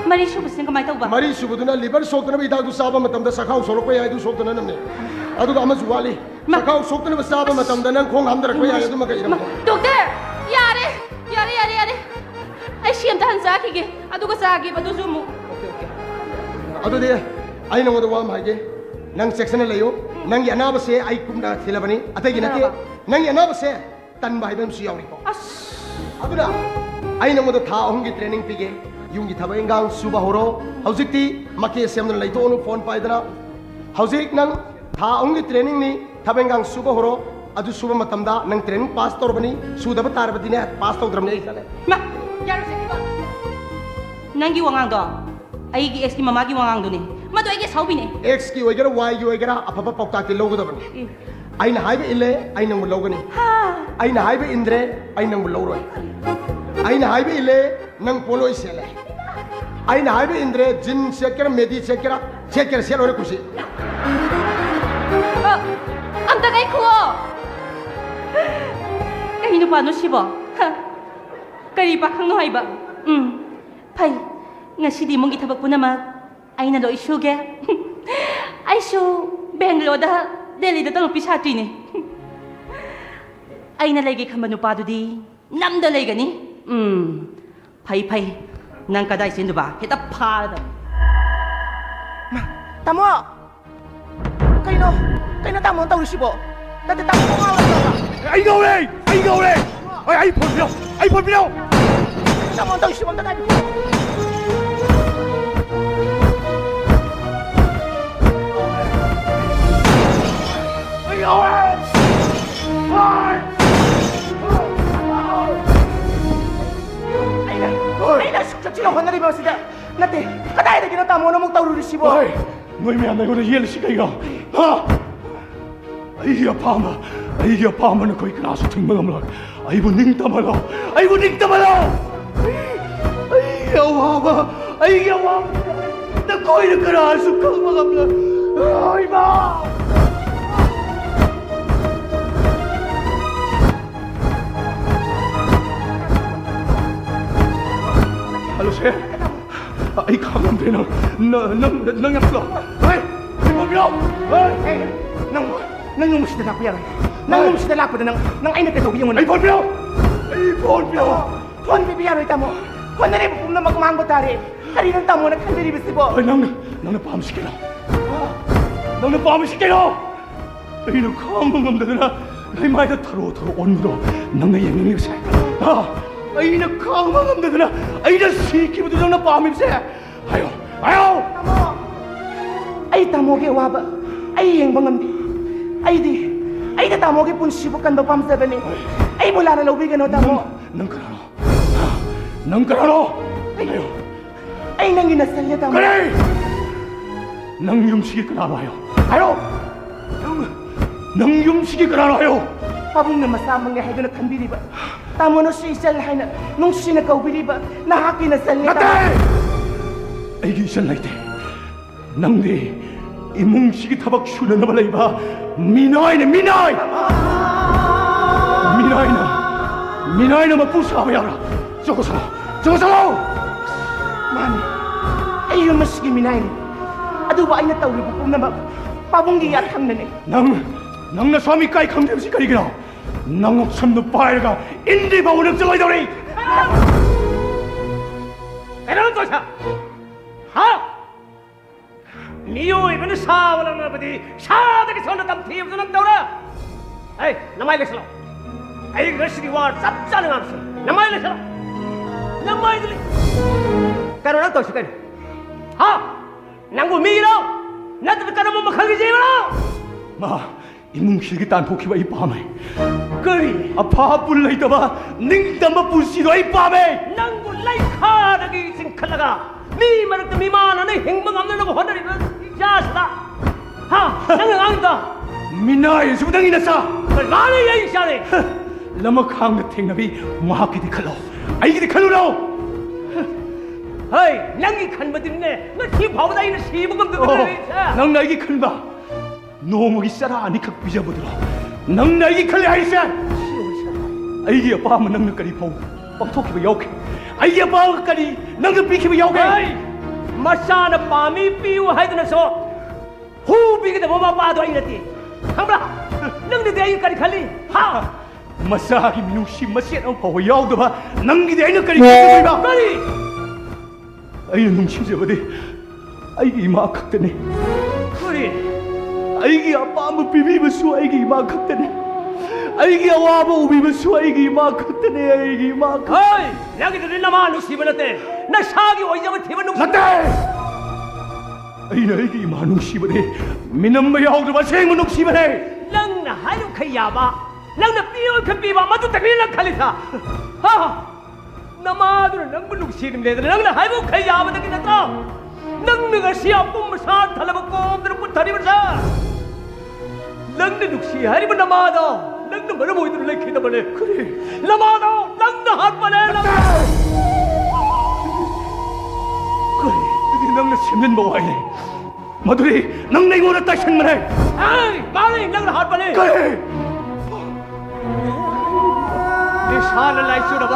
Mari subasini kamai tauba. ꯃꯔꯤꯁꯨꯕꯗꯨꯅ ꯂꯤꯚꯔ ꯁꯣꯛꯇꯅꯕ ꯍꯤꯗꯥꯛꯇꯨ ꯆꯥꯕ ꯃꯇꯝꯗ ꯆꯈꯥꯎ ꯁꯣꯛꯂꯛꯄ ꯌꯥꯏ ꯑꯗꯨ ꯁꯣꯛꯇꯅꯅꯕꯅꯤ ꯑꯗꯨꯒ ꯑꯃꯁꯨ ꯋꯥꯠꯂꯤ ꯆꯈꯥꯎ ꯁꯣꯛꯇꯅꯕ ꯆꯥꯕ ꯃꯇꯝꯗ ꯅꯪ ꯈꯣꯡ ꯍꯥꯝꯊꯔꯛꯄ ꯌꯥꯏ ꯑꯗꯨꯃꯒ ꯏꯔꯝꯃꯣ Doctor. Yare. Yare yare yare. Ay siyam tahan sa akige. Aduga sa agi baduzu mo. ꯑꯗꯨꯗꯤ ꯑꯩ ꯅꯉꯣꯟꯗ ꯋꯥ ꯑꯃ ꯍꯥꯏꯒꯦ ꯅꯪ ꯆꯦꯛꯁꯤꯟꯅ ꯂꯩꯌꯨ ꯅꯪꯒꯤ ꯑꯅꯥꯕꯁꯦ ꯑꯩ ꯀꯨꯞꯅ ꯊꯤꯜꯂꯕꯅꯤ ꯑꯇꯩꯒꯤ ꯅꯠꯇꯦ ꯅꯪꯒꯤ ꯑꯅꯥꯕꯁꯦ ꯇꯟꯕ ꯍꯥꯏꯕ ꯑꯃꯁꯨ ꯌꯥꯎꯔꯤꯀꯣ As. ꯑꯗꯨꯅ ꯑꯩ ꯅꯉꯣꯟꯗ ꯊꯥ 3ꯒꯤ ꯇ꯭ꯔꯦꯅꯤꯡ ꯄꯤꯒꯦ ꯌꯨꯝꯒꯤ ꯊꯕꯛ ꯏꯟꯈꯥꯡ ꯁꯨꯕ ꯍꯧꯔꯣ ꯍꯧꯖꯤꯛꯇꯤ ꯃꯀꯦ ꯁꯦꯝꯗꯨꯅ ꯂꯩꯊꯣꯛꯑꯅꯨ ꯐꯣꯟ ꯄꯥꯏꯗꯅ ꯍꯧꯖꯤꯛ ꯅꯪ ꯊꯥ ꯑꯍꯨꯝꯒꯤ ꯇ꯭ꯔꯦꯅꯤꯡꯅꯤ ꯊꯕꯛ ꯏꯟꯈꯥꯡ ꯁꯨꯕ ꯍꯧꯔꯣ ꯑꯗꯨ ꯁꯨꯕ ꯃꯇꯝꯗ ꯅꯪ ꯇ꯭ꯔꯦꯅꯤꯡ ꯄꯥꯁ ꯇꯧꯔꯕꯅꯤ ꯁꯨꯗꯕ ꯇꯥꯔꯕꯗꯤꯅꯦ ꯄꯥꯁ ꯇꯧꯗ꯭ꯔꯕꯅꯤ ꯑꯩ ꯆꯠꯂꯦ 마, ꯅꯪꯒꯤ ꯋꯥꯉꯥꯡꯗꯣ ꯑꯩꯒꯤ ꯑꯦꯛꯁꯀꯤ ꯃꯃꯥꯒꯤ ꯋꯥꯉꯥꯡꯗꯨꯅꯤ ꯃꯗꯨ ꯑꯩꯒꯤ ꯁꯥꯎꯕꯤꯅꯦ ꯑꯦꯛꯁꯀꯤ ꯑꯣꯏꯒꯦꯔꯥ ꯋꯥꯏꯒꯤ ꯑꯣꯏꯒꯦꯔꯥ ꯑꯐꯕ ꯄꯥꯎꯇꯥꯛꯇꯤ ꯂꯧꯒꯗꯕꯅꯤ ꯑꯩꯅ ꯍꯥꯏꯕ ꯏꯜꯂꯦ ꯑꯩ ꯅꯪꯕు ꯂꯧꯒꯅꯤ ꯑꯩꯅ ꯍꯥꯏꯕ ꯏꯟꯗ꯭ꯔꯦ ꯑꯩ ꯅꯪꯕु लौरोय ꯑꯩꯅ ꯍꯥꯏꯕ ꯏꯜꯂꯦ ꯅꯪ ꯄꯣꯂꯣꯏ ꯁꯦꯠꯂꯦ ꯑꯩꯅ ꯍꯥꯏꯕ ꯏꯟꯗ꯭ꯔꯦ ꯖꯤꯟ ꯁꯦꯠꯀꯦꯔꯥ ꯃꯦꯗꯤ ꯁꯦꯠꯀꯦꯔꯥ ꯁꯦꯠꯂꯣꯏꯔꯦ ꯀꯨꯁꯤ ꯑꯝꯇ ꯉꯥꯏꯈꯨꯋꯣ ꯀꯩ ꯅꯨꯄꯥꯅꯣ ꯁꯤꯕꯣ ꯀꯔꯤ ꯄꯥꯈꯪꯅꯣ ꯍꯥꯏꯕ ꯐꯩ ꯉꯁꯤꯗꯤ ꯏꯃꯨꯡꯒꯤ ꯊꯕꯛ ꯄꯨꯝꯅꯃꯛ ꯑꯩꯅ ꯂꯣꯏ ꯁꯨꯒꯦ ꯑꯩꯁꯨ ꯕꯦꯡꯒꯂꯣꯔꯗ ꯗꯦꯜꯂꯤꯗ ꯇꯝꯂꯛꯄꯤ ꯁꯥꯇ꯭ꯔꯤꯅꯦ ꯑꯩꯅ ꯂꯩꯒꯦ ꯈꯟꯕ ꯅꯨꯄꯥꯗꯨꯗꯤ ꯅꯝꯗ ꯂꯩꯒꯅꯤ ꯐꯩ ꯐꯩ ꯅꯪ ꯀꯗꯥꯏ ꯆꯦꯟꯗꯨꯕ ꯍꯦꯛꯇ ꯐꯥꯔꯗꯕ Tamo! Kayno tamo tawrisibo? Dati tamo ko nga wala ka. Ay gaule! Ay gaule! Ay phone pinaw! Ay phone pinaw! Tamo tawrisibo dati. Ay gaule! Ay! Ay na suksak honari ba sida? Nate, kadai na tamo na mong tawrisibo. Ay! Noi mẹ này có thể yên là gì cái nào? Ha? Ai apama na koi kana sa ting mga mlag. Ai bu ning tamalo. Ai awa. Na koi na kana sa kang mga mlag. Ai ba. Hello sir. Ay kamam din nang yaplo. Ay! Paglaw! Ay! Nang yung musida na kuya. Nang yung musida na nang ay nagkatawag yung Ay paglaw! Ay paglaw! Kung bibiyaro tamo, kung na rin po na magmambo tari, karinang tamo nagkandiribis si po. Ay nang napamsi ka na. Nang napamsi ka na! Ay nagkamang na. Ay may taro on mo do. Nang nayangin niyo siya. Ha? Ay nagkamang na. Ay nasiki mo doon na napamim siya. Ayaw! Tamo! Ay tamo ke waba. Ay yang bangamdi. Ay na tamo ke pun sibukan do pam seven ni. Ay mula na lubigan o tamo. Nang karano! Ayaw! Ay nang inasal niya tamo. Kali! Nang yumsigi ka na ayaw! Ayaw! Nang yumsigi ka na ayaw! Pabong na masamang niya hayo na kambiri ba? Tamo no siya isal hay na nung siya nakaubili ba? Nahaki na sal niya tamo. Nate! Ay gisal na ite. Nang di imong sige tabak syuna na balay ba? Minay na mapusa bayara. Joko sama! Mami, ay yun masigi minay ni. Ado ba ay natawri po na pabong giyat hang na ni. Nang naswami kay kamdem si karigina. Nang opsam no pairga indi ba unag jalay daw rin. Kailan to siya? Ha? Niyo ibang sawa lang na pati siya dagi sa natang tiyog na nagdaw na. Ay, namay lang sila. Ay, kasi di war sapsa na nga sila. Namay lang sila. Namay lang. Karon lang to siya kayo. Ha? Nang umiraw! Natin ka naman makagizim na! Ma, imong sigitan po kiwa ipamay. Kari, apapul na ito ba? Ningdama po sino ipamay! Nang ulay ka nagising kalaga! Ni malag na mimana na hingmang amna na buhon na rin. Siyasta! Ha? Nangangang ka! Minay, sumutang inasa! Kalmani ay siya rin! Lamakhang na tingnabi, mahakiti kalaw. Ay kiti kalulaw! Hay, nangi kan ba din ne? Nasipaw na yung nasibog ang gagawin siya! Nang naigi kan ba? No magisara ni kakbija mo dito. Nang naigi kalihay siya! Ay apa man nang nakalipaw. Pagtok ba yawke? Ay apa kali nang napiki ba yawke? Ay! Masya na pamipiw hay na so! Hubi kita mamapado ay nati! Kambra! Nang nadiay kali kali! Ha! Masya minusi masyan ang pawayaw diba? Nang nadiay na kali kali ba? Kali! Ay nung siya ba di? Ay imakak na ni. Kali! Ay apa mo pibibaso ay imakak na ni. ꯑꯩꯒꯤ ꯑꯋꯥꯕ ꯎꯕꯤꯕꯁꯨ ꯑꯩꯒꯤ ꯏꯃꯥ ꯈꯛꯇꯅꯦ ꯑꯩꯒꯤ ꯏꯃꯥ ꯍꯣꯏ ꯅꯪꯒꯤꯗꯨꯗꯤ ꯅꯃꯥ ꯅꯨꯡꯁꯤꯕ ꯅꯠꯇꯦ ꯅꯁꯥꯒꯤ ꯑꯣꯏꯖꯕ ꯊꯤꯕ ꯅꯨꯡꯁꯤ ꯅꯠꯇꯦ ꯑꯩꯅ ꯑꯩꯒꯤ ꯏꯃꯥ ꯅꯨꯡꯁꯤꯕꯅꯦ ꯃꯤꯅꯝꯕ ꯌꯥꯎꯗ꯭ꯔꯕ ꯑꯁꯦꯡꯕ ꯅꯨꯡꯁꯤꯕꯅꯦ ꯅꯪꯅ ꯍꯥꯏꯔꯨꯈꯩ ꯌꯥꯕ ꯅꯪꯅ ꯄꯤꯌꯨꯈꯩ ꯄꯤꯕ ꯃꯗꯨꯗꯒꯤ ꯅꯪ ꯈꯜꯂꯤꯁꯥ ꯍꯥ ꯅꯃꯥꯗꯨꯅ ꯅꯪꯕꯨ ꯅꯨꯡꯁꯤꯔꯤꯝꯂꯦꯗꯅ ꯅꯪꯅ ꯍꯥꯏꯕꯨꯈꯩ ꯌꯥꯕꯗꯒꯤ ꯅꯠꯇ꯭ꯔꯣ ꯅꯪꯅ ꯉꯁꯤ ꯑꯄꯨꯝꯕ ꯁꯥ ꯊꯜꯂꯕ ꯀꯣꯝꯗꯅ ꯄꯨꯊꯔꯤꯕꯁꯦ ꯅꯪꯅ ꯅꯨꯡꯁꯤ ꯍꯥꯏꯔꯤꯕ ꯅꯃꯥꯗꯣ ꯅꯪꯅ ꯃꯔꯝ ꯑꯣꯏꯗꯨꯅ ꯂꯩꯈꯤꯗꯕꯅꯦ ꯅꯃꯥꯗꯣ ꯅꯪꯅ ꯍꯥꯠꯄꯅꯦ 그게 너는 신는 뭐하네 마두리 넌 내 이거를 따신 거네 에이 말이 너는 할뻔해 그래 네 산을 날씨로봐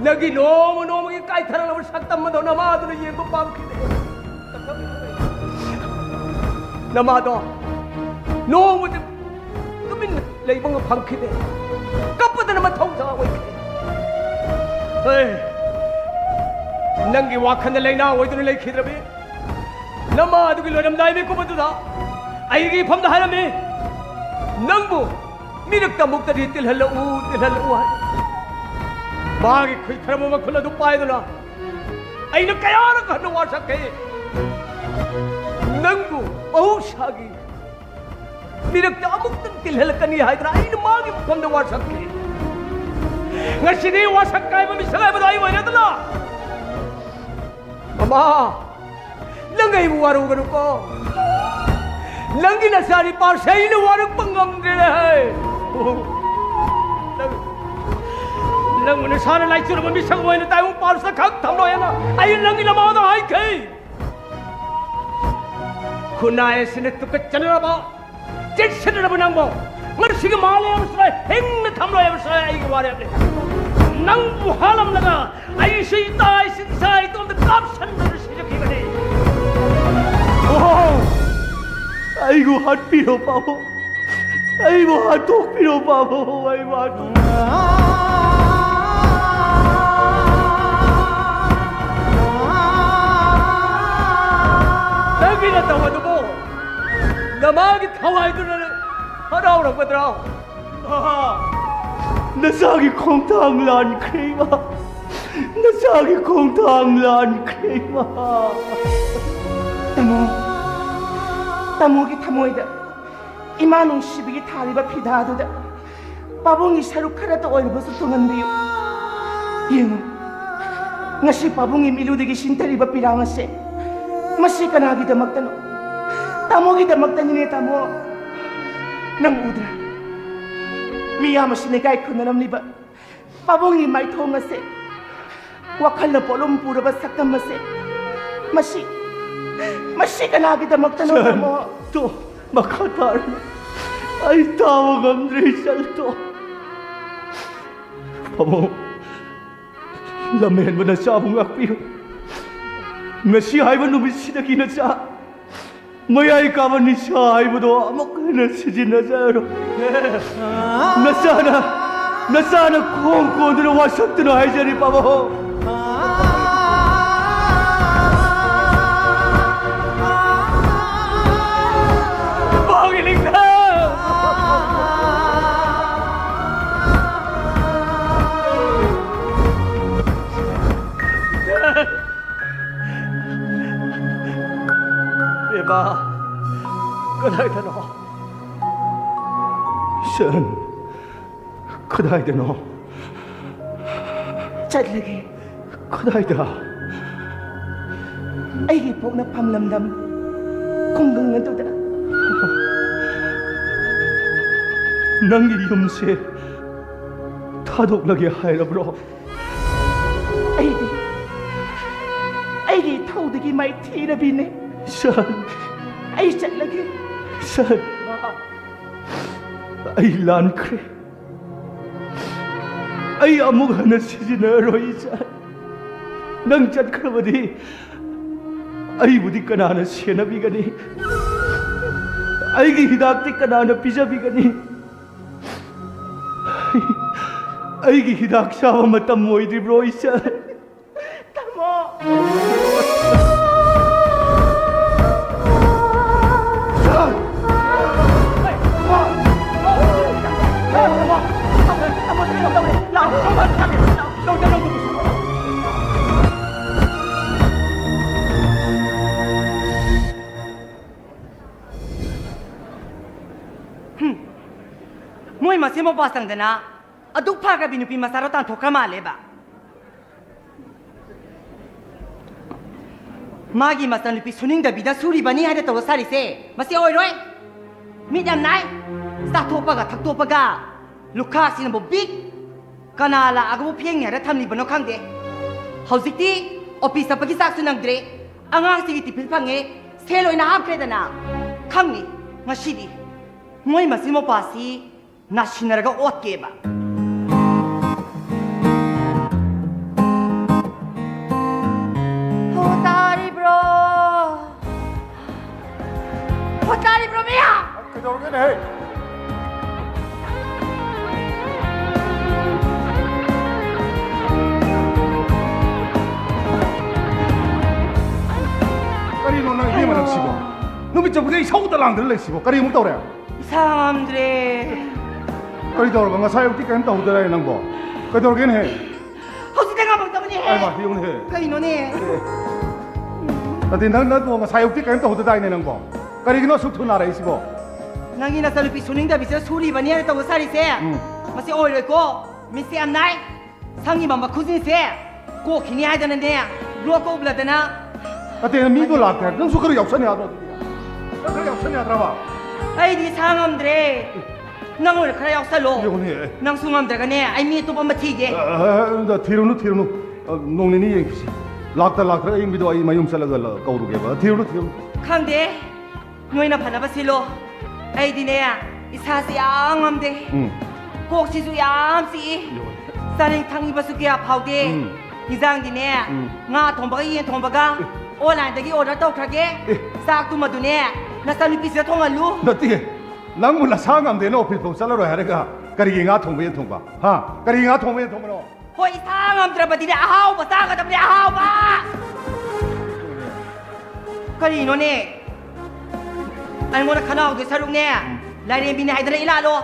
너기 너무 이 까이타라는 삭담만 너 나마도는 예고 밤키네 나마도 너무 좀 레이봉을 밤키네 깜빡이나만 통상하고 있네 에이 ನಂಗೆ ವಾಕಂದ ಲೈನ ಒಯ್ದು ಲೈಖಿದ್ರಬಿ ನಮ್ಮ ಅದುಗಿಲ್ಲ ನಮ್ಮ ದಾಯ್ಬೇಕು ಬಂದದ ಐಗಿ ಫಮ್ದ ಹಾರಮಿ ನಂಗು ಮಿರಕ್ತ ಮುಕ್ತರಿ ತಿಲ್ಹಲ್ಲ ಊ ಮಾಗಿ ಖುಯ್ಖರಮ ಮಖಲದು ಪಾಯದನ ಐನ ಕಯಾರ ಕಣ್ಣು ವಾಸಕ್ಕೆ ನಂಗು ಬಹುಶಾಗಿ ಮಿರಕ್ತ ಅಮುಕ್ತ ತಿಲ್ಹಲ್ಲ ಕನಿ ಹಾಯ್ದ್ರ ಐನ ಮಾಗಿ ಫಮ್ದ ವಾಸಕ್ಕೆ ngasi니 와삭까이바 미사가이바 아이 와야들라 Mama, langay mo warung ganun ko. Langgi na sari par sa ino warung panggam nila hai. Lang mo na sana lai chura mamisang mo na tayo par sa kag tamlo yan na. Ayun lang ina mga na hai kay. Kunay sinitukat siya na ba? Jet siya na ba nang mo? Ngar sige mali ang saray. Hing na tamlo yan saray ay gawari yan. Nang buhalam na ka. Ay siya itay sinsay ito ang kapsan na siya kikani. Oh, 아이고 핫비로 바보 아이고 핫독비로 바보 아이고 핫독 Nagina tawa mo namagi tawa ito na haraw patraw nasagi kong tanglan krema nasagi kong tanglan krema tamogi tamoida imanong shibigi taliba pidaduda babongi saruk karata oilbasu tunganbiyo yengo ngasi babongi miludigi sintariba pirangase masi kanagi damagtano tamogi damagtanine tamo nang udra miyama sinigai kunanamliba babongi maithongase wakhalna polom puraba saktamase masi kanagi damagtano tamo 또 막하다르 아이 타워감들이 살도 바보 라면 뭐나 싸봉 악비요 ngasi haiba numi sidakina sa mayai kaban sa haiba do amakana sijina zaro nasana kong kodro wasakto haijari babo Eba, kadaay tano. 션 크다이다 너 chatlagi 크다이다 aigi pok na pamlamdam kung gangan to da 낭이 염세 타독나게 하이라브로 aigi thaudagi mai thirabine 션 ai chatlagi 션 아이 란크레 아이 아무가 하나 시지나로 이자 낭짠 크라버디 아이 부디 까나나 시에나비가니 아이기 히닥티 까나나 피자비가니 아이기 히닥 샤워 마땀 모이드브로 이자 tamo มาเสียมาบอสังเดนะอดุกพากระบินุปีมาสารตันทกมาเลยบะมากีมาสันลุปีสุนิงดาบิดาสุริบานีให้ได้ตัวสาริเซมาเสียโอ้ยด้วยมีดำไหนสาธุปะกะทักตัวปะกะลูกค้าสินบบิ๊กกนาลาอากบุเพียงเนี่ยได้ทำนี่บนนกขังเดเฮาสิตีออฟฟิศปะกิสักสุนังเดรอ่างสิกิติพิลพังเงเซโลอินาฮับเครดนะขังนี่มาชิดีมวยมาสิโมปาซีนาชินาระกะอดเก็บะHotari bro mia Cái đồ cái này. Cái gì nó nói gì mà nó xí bộ? Nó bị chụp cái sâu tao làm được lấy xí bộ. Cái gì muốn tao đấy? 사람들의 Cái đồ mà sao cái cái tao đấy năng bộ? Cái đồ cái này. 허수대가 먹다보니 Ai mà hiểu này? cái nó nè Tapi nó mà sao cái cái tao đấy năng bộ? Cái gì nó sụt thun lại xí bộ? nangina sa lupi suninda bisa suri bania ta wasari se masi oi roi ko mi se am nai sangi mama khuzin se ko khini ai dana ne lo ko bla dana Tapi nó mi có lạc thế, nó số cái học sinh nhà đó. Nó cái học sinh nhà đó mà. ai di sangamdre nang oi khara yak sa lo Hiểu này. nang sungamdre ka ne ai mi to pa ma thi ge Thiru nu nong ni yang kisi. Lạc ta yang bido ai mayum sa laga kau ruge ba. Thiru. khang de noi na phana ba silo ai di ne isa si angamde ko si su yam si saning thangi ba su kya phau de hizang di ne nga thong ba yin thong ba ga online dagi order tau khage sak tu ma du ne na sa lu pi se thong alu Đó thì, nang mula sang am de no phil phom sa la ro ha ga. Kari nga thong be thong ba. Ha, kari nga thong be thong ba no. hoi sangam tra ba di ne ahau ba sa ga ta ne ahau ba kari no ne ai mo na khanau de saruk ne lai re bi ne hai da ila lo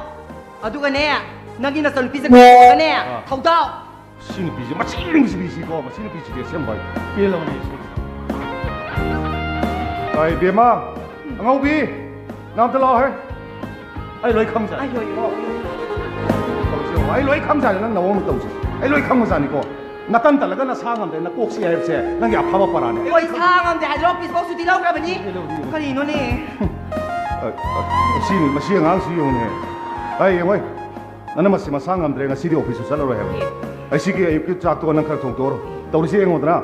adu ga ne nagi na sa lu pi se ga ne thau dao Xin bisi, ma xin bisi ko, ma xin bisi de sem bai. Pe lo ni. Ai be ma, ngau bi. Nam ta lo hai. Ai loi kham sa. ai yo yo Ai loi kham sa na na wo mo tau. Ai loi kham sa ni ko. Na tan ta la ga na sang am de na kok si ai se. Na ya pha ba para ne. hoi sangam de hai ro pi ko su ti lau ga ba ni kari no ne Xin ma si ngang si yong ne. Ai ngoi. Nana ma si ma sang am de nga si di office sa la ro ha. Ai si ki ayuk ki chak to nang khar thong to ro. Tau si eng odra.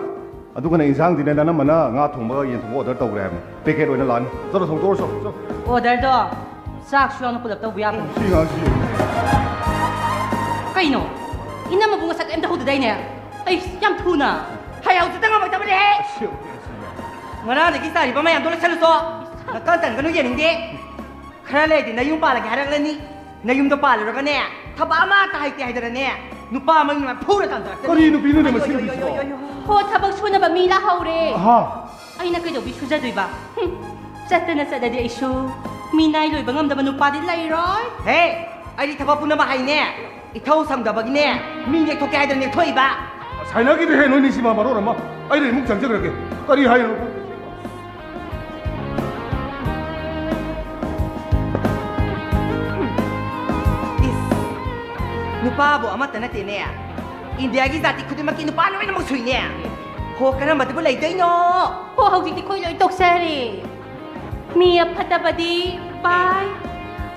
Adu kana insang din na mana nga thong ba yen thong order tau ra. Packet oina lan. Zo thong to so. order do sak shuang no pulap tau bu ya Si ngang si. Kaino? Ina mabunga sa em da hudu dai ne. Ay, yam thuna. hai hau tu tanga ba ta ba de ngana de ki sari ba ma yam to la chalu so na kan tan ga no yen de khara le de na yum pa la ga rak le ni na yum to pa la ga ne tha ba ma ta hai ti hai da ne nu pa ma ni ma phu ra tan ta Kari nu pinu ne ma si bisi ko. Ho thabak suna ba mila haure. Ha. Ay na kayo bi suja doi ba. Chatta na sa dadi isu. Minay loi bangam da manu pa din lai roi. he ai di tha ba pu na ba hai ne i thau sam da ba gi ne mi ne to ka hai da ne thoi ba Sai na ki de he no ni si ma ma ro ma. Ai de muk jang jang ke. Kari hai no. is nu pa bo amata na te ne india gi zati khudi ma ki nu pa no na mo sui ne ho kana ma de bu lai dai no Ho hauji ti koi loi tok sari. Mi aphatabadi. Bye.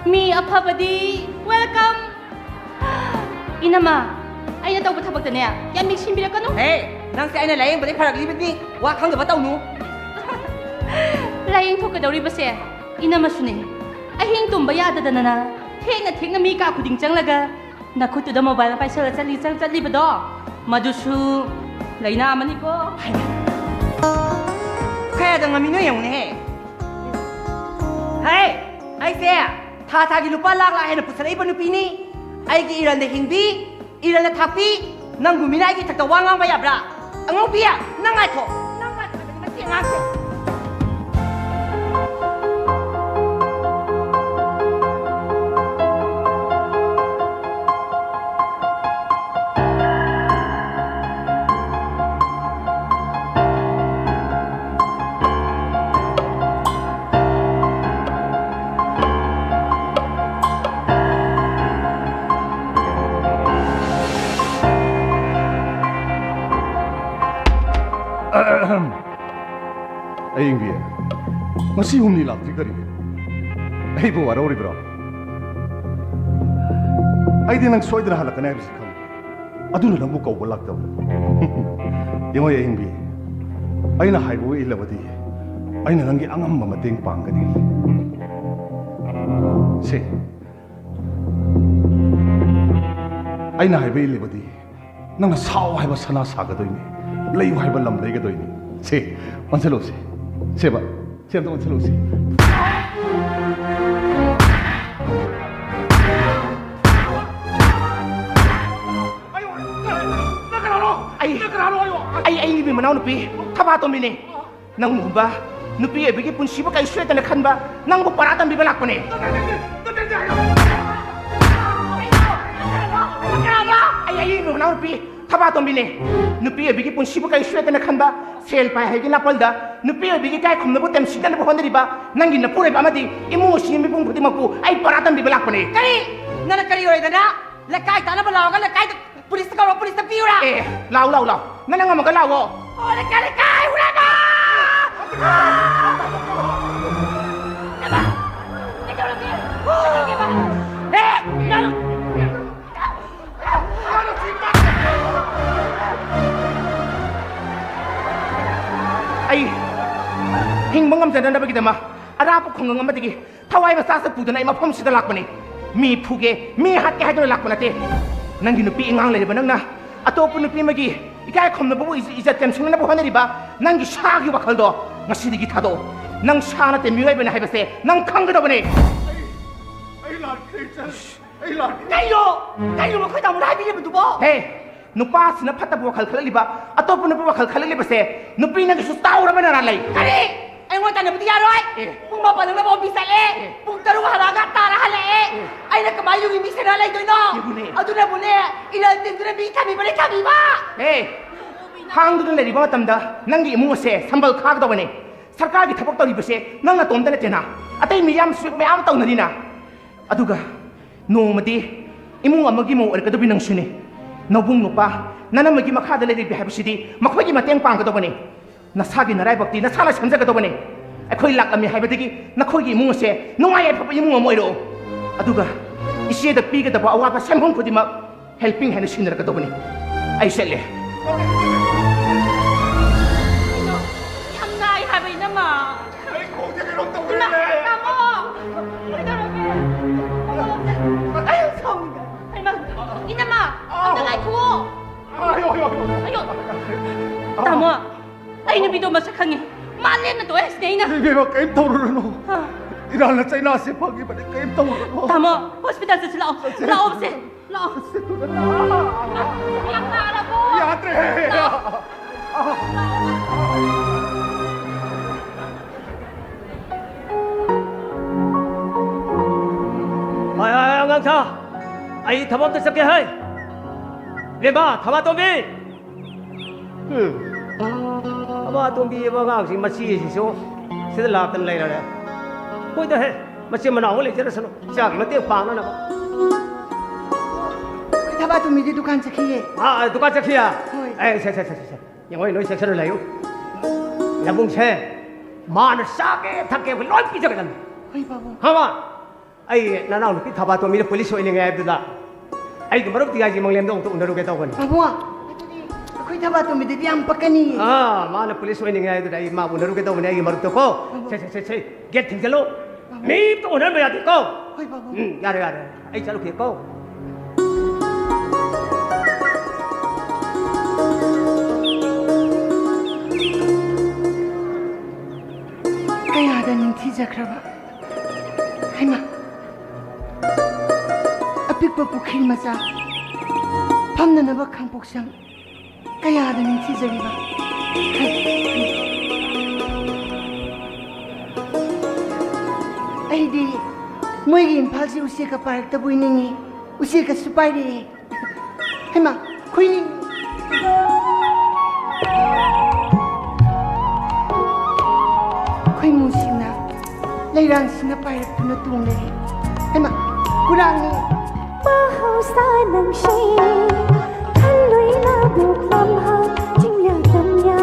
Mi aphabadi. Welcome. Inama. Ay na tau ba thabak ta ne? Yan mi simbira ka no? he nang se ai na lai ba de pharak li bi ni wa khang da ba tau nu Layang thok ka daw ri ba se? Inama sune. Ahing tumba yada da na. Thek na mi ka khuding changlaga. Na khutu da mobile pa sala chali chang chali ba do. Madusu laina mani ko. kaya da ngami no yang ne he ai se tha tha gi lu pa lak la he na pusai ba nu pi ni ai gi iran de hingbi iran na thapi nang gu mi nai gi thak ta wangang ba ya bra angau pi ya nang ai tho nang ai tho ma ti ngang se Ay ingbi. Ngasi humni lakti kari. Ay bu warori bro. Ay din nang soy dina halakana ay bisikam. Aduna nang bukaw balak daw. Yung ay ingbi. Ay na haibu ilawadi. Ay na nangi angam mamating pangkani. Si. Ay na haibu ilawadi. Nang nasaw haiba sana sagadoyni. Layu haiba lam laygadoyni. Si. Mansalo si. Seba. Siya to mansalo si. Ay ingbi manaw nupi. Tabato mini. Nang muba. Nupi ay bigi punsi ba kay sweta na kan ba? Nang buparatan bibalak pa ni. Ay ingbi manaw nupi. Tabato mini. Nupi ay bigi punsi ba kay sweta na kan ba? Sel pa ay ginapol da. Nupi ay bigi kay kum na butem sida na buhon di ba? Nang ginapure ba mati. Imo simi pung puti mapu. Ay paratan bibalak pa ni. Kari! Nana kari oray na! Lakay ta na balaw ka lakay pulis ka ro pulis na piura! Lao. Nana nga magalaw o. Oh, lakay! Wala ka! Ay hingbangam sa na bagi dama. Arapo kung nga matigi. Taway masasa pudo na imapom sida lakpa ni. Mi puge, mi hat ke hadro lakpa nate. Nang ginupi ingang lay ba nang na. Ato po nupi magi. Ikay kom na bubu isa tension na buhan ni ba? Nang gisagi bakal do. Nga sidigi tado. Nang sana te miway ba na haibase. Nang kangga do ba ni. Ay lad, Christian. Ay lad. Kayo mo kayo mo na haibili mo dubo! Hey, nupa sina pata buwa kalkala liba. Ato po nupi kalkala liba se. Nupi nang isustaw na ba na ralay. Kari! Ay mo ta na buti yaroy! Kung mapalang na mo bisal Kung tarong haraga tara hala Ay nakamayong imisa na lay doy no! Ado na muli! Ilantin ko na kami balik kami ba! Hey, hang doon lay ba matamda. Nang gi mo se sambal kag daw ni. Sarkagi tabok taw liba se. Nang natomda na tena. Atay miyam sweet may am taw na nina. Aduga, no mati. Imong amagi mo or kadabi ng suni. Nabung no pa. Nana magi makada lay bi habsidi. Makwagi mateng pang kadaw ni. Nasagi na raibakti na sala samsa ka to bane akoy lakami haibadigi nakhogi imung se nungay ay papa imung mo iro aduga isi da piga da ba awa pa samhong khudi ma helping hand sinner ka to bane ay sele Hamnay habay na ma. Ay ko di ka rong tawin Na, eh. tamo. Ay, sorry. Ay, ma. Ina ma. Ang dalay ko. Ayun. Tamo. Ay, nabito masakang eh. Malin na to eh, snay na. Hindi ba kayo tawro no? Inalat sa inasi pag ibalik kayo tawro. Tamo, hospital sa sila. Laom se. Laom. Iyak na ala ko. Yatre! Ay, ang sa. Ay, tabot na sakya hay. Lima, tama tumbi. Tama tumbi ba nga si masi si so. Sila latan lay na. Hoy da he. Masi manaw le jera sano. Siya mati pa na na. Taba tumidi dukan sakhiye. Dukan sakya. Hoy. Ay, sa. Yang hoy noi section layo. Labung che. Man sake thake loi pi jagan. Hoy babu. Hama. Ay, nanaw ni taba tumbi police hoy ngai abda. Ay, marap tiga ji manglem dong tu unaru ke tau kan. Babu. Ako'y taba tumidi yang pakani. Mana police hoy ngai abda ai ma unaru ke tau ne ai marap to ko. Se. Get thing jalo. Ni to unar me ati ko. Hoy babu. Yare. Ai chalo ke ko. Kaya da ning thijakraba. Haima. Apikpa pukhiri macha. Phamnanaba khangpoksang. Kaya da ning thijariba. Aidi moigi imphal si usika parak tabui ningi. Usika supairi. Haima, khuini. Khoi musina. Lairang sina parak tuna tungleri. Haima, kurangi. Mahausa ng shay, kaloy na buklam ha, chingya damya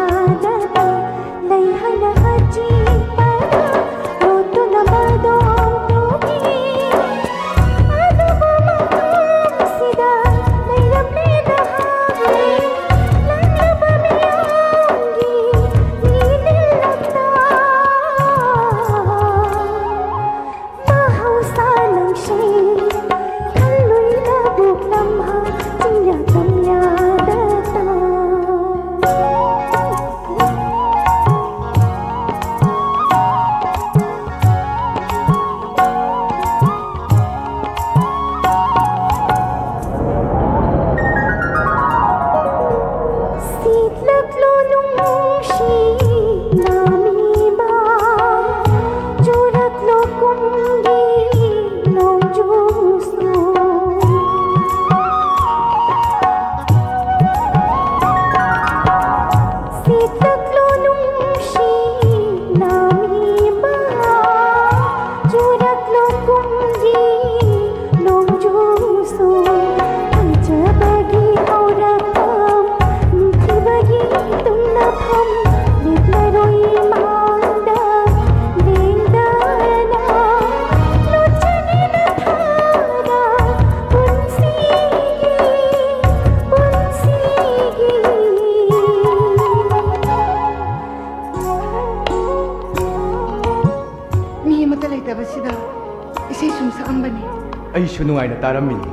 ꯑꯩꯁꯨ ꯅꯨꯡꯉꯥꯏꯅ ꯇꯥꯔꯝꯃꯤꯅꯤ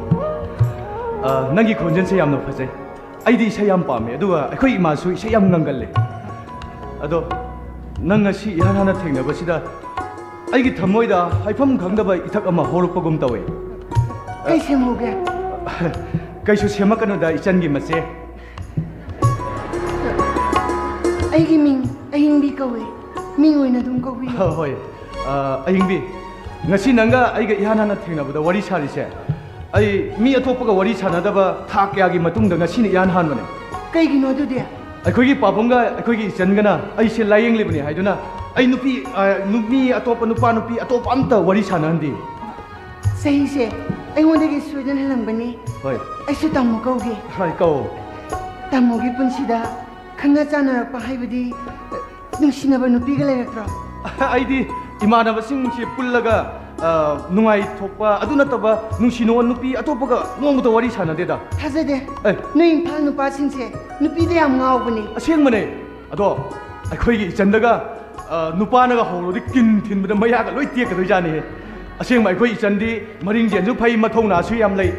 ꯅꯪꯒꯤ ꯈꯣꯟꯖꯦꯜꯁꯦ ꯌꯥꯝꯅ ꯐꯖꯩ ꯑꯩꯗꯤ ꯏꯁꯩ ꯌꯥꯝ ꯄꯥꯝꯃꯦ ꯑꯗꯨꯒ ꯑꯩꯈꯣꯏ ꯏꯃꯥꯁꯨ ꯏꯁꯩ ꯌꯥꯝ ꯉꯪꯒꯜꯂꯦ ꯑꯗꯣ ꯅꯪ ꯉꯁꯤ ꯏꯍꯥꯟ ꯍꯥꯟꯅ ꯊꯦꯡꯅꯕꯁꯤꯗ ꯑꯩꯒꯤ ꯊꯃꯣꯏꯗ ꯍꯥꯏꯐꯝ ꯈꯪꯗꯕ ꯏꯊꯛ ꯑꯃ ꯍꯧꯔꯛꯄꯒꯨꯝ ꯇꯧꯋꯦ ꯀꯩ ꯁꯦꯝꯍꯧꯒꯦ ꯀꯩꯁꯨ ꯁꯦꯝꯃꯛꯀꯅꯨꯗ ꯏꯆꯟꯒꯤ ꯃꯆꯦ ꯑꯩꯒꯤ ꯃꯤꯡ ꯑꯍꯤꯡꯕꯤ ꯀꯧꯋꯦ ꯃꯤꯡ ꯑꯣꯏꯅ ꯑꯗꯨꯝ ꯀꯧꯕꯤꯌꯨ ꯍꯣꯏ ꯑꯍꯤꯡꯕꯤ ꯉꯁꯤ ꯅꯪꯒ ꯑꯩꯒ ꯏꯍꯥꯟ ꯍꯥꯟꯅ ꯊꯦꯡꯅꯕꯗ ꯋꯥꯔꯤ ꯁꯥꯔꯤꯁꯦ ꯑꯩ ꯃꯤ ꯑꯇꯣꯞꯄꯒ ꯋꯥꯔꯤ ꯁꯥꯟꯅꯗꯕ ꯊꯥ ꯀꯌꯥꯒꯤ ꯃꯇꯨꯡꯗ ꯉꯁꯤꯅ ꯏꯍꯥꯟ ꯍꯥꯟꯕꯅꯦ ꯀꯩꯒꯤꯅꯣ ꯑꯗꯨꯗꯤ ꯑꯩꯈꯣꯏꯒꯤ ꯄꯥꯕꯨꯡꯒ ꯑꯩꯈꯣꯏꯒꯤ ꯏꯆꯟꯒꯅ ꯑꯩꯁꯦ ꯂꯥꯌꯦꯡꯂꯤꯕꯅꯤ ꯍꯥꯏꯗꯨꯅ ꯑꯩ ꯅꯨꯄꯤ ꯑꯇꯣꯞꯄ ꯅꯨꯄꯤ ꯑꯇꯣꯞꯄ ꯑꯝꯇ ꯋꯥꯔꯤ ꯁꯥꯟꯅꯍꯟꯗꯦ ꯆꯍꯤꯁꯦ ꯑꯩꯉꯣꯟꯗꯒꯤ ꯁꯣꯏꯗꯅ ꯍꯜꯂꯝꯒꯅꯤ ꯍꯣꯏ ꯑꯩꯁꯨ ꯇꯥꯃꯣ ꯀꯧꯒꯦ ꯍꯣꯏ ꯀꯧ ꯇꯥꯃꯣꯒꯤ ꯄꯨꯟꯁꯤꯗ ꯈꯪꯅ ꯆꯥꯟꯅꯔꯛꯄ ꯍꯥꯏꯕꯗꯤ ꯅꯨꯡꯁꯤꯅꯕ ꯅꯨꯄꯤꯒ ꯂꯩꯔꯛꯇ꯭ꯔꯣ ꯑꯩꯗꯤ ꯏꯃꯥꯟꯅꯕꯁꯤꯡꯁꯦ ꯄꯨꯜꯂꯒ ꯅꯨꯡꯉꯥꯏꯊꯣꯛꯄ ꯑꯗꯨ ꯅꯠꯇꯕ ꯅꯨꯡꯁꯤꯅꯣ ꯅꯨꯄꯤ ꯑꯇꯣꯞꯄꯒ ꯅꯣꯡꯃꯇ ꯋꯥꯔꯤ ꯁꯥꯟꯅꯗꯦꯗ ꯊꯥꯖꯗꯦ ꯑꯦ. ꯅꯣꯏ ꯏꯝꯐꯥꯜ ꯅꯨꯄꯥꯁꯤꯡꯁꯦ ꯅꯨꯄꯤꯗ ꯌꯥꯝ ꯉꯥꯎꯕꯅꯦ ꯑꯁꯦꯡꯕꯅꯦ ꯑꯗꯣ ꯑꯩꯈꯣꯏꯒꯤ ꯏꯆꯟꯗꯒ ꯅꯨꯄꯥꯅꯒ ꯍꯧꯔꯗꯤ ꯀꯤꯟ ꯊꯤꯟꯕꯗ ꯃꯌꯥꯒ ꯂꯣꯏ ꯇꯦꯛꯀꯗꯣꯏꯖꯥꯠꯅꯤꯍꯦ ꯑꯁꯦꯡꯕ ꯑꯩꯈꯣꯏ ꯏꯆꯟꯗꯤ ꯃꯔꯤꯡꯖꯦꯟꯁꯨ ꯐꯩ ꯃꯊꯧꯅꯥꯁꯨ ꯌꯥꯝ lei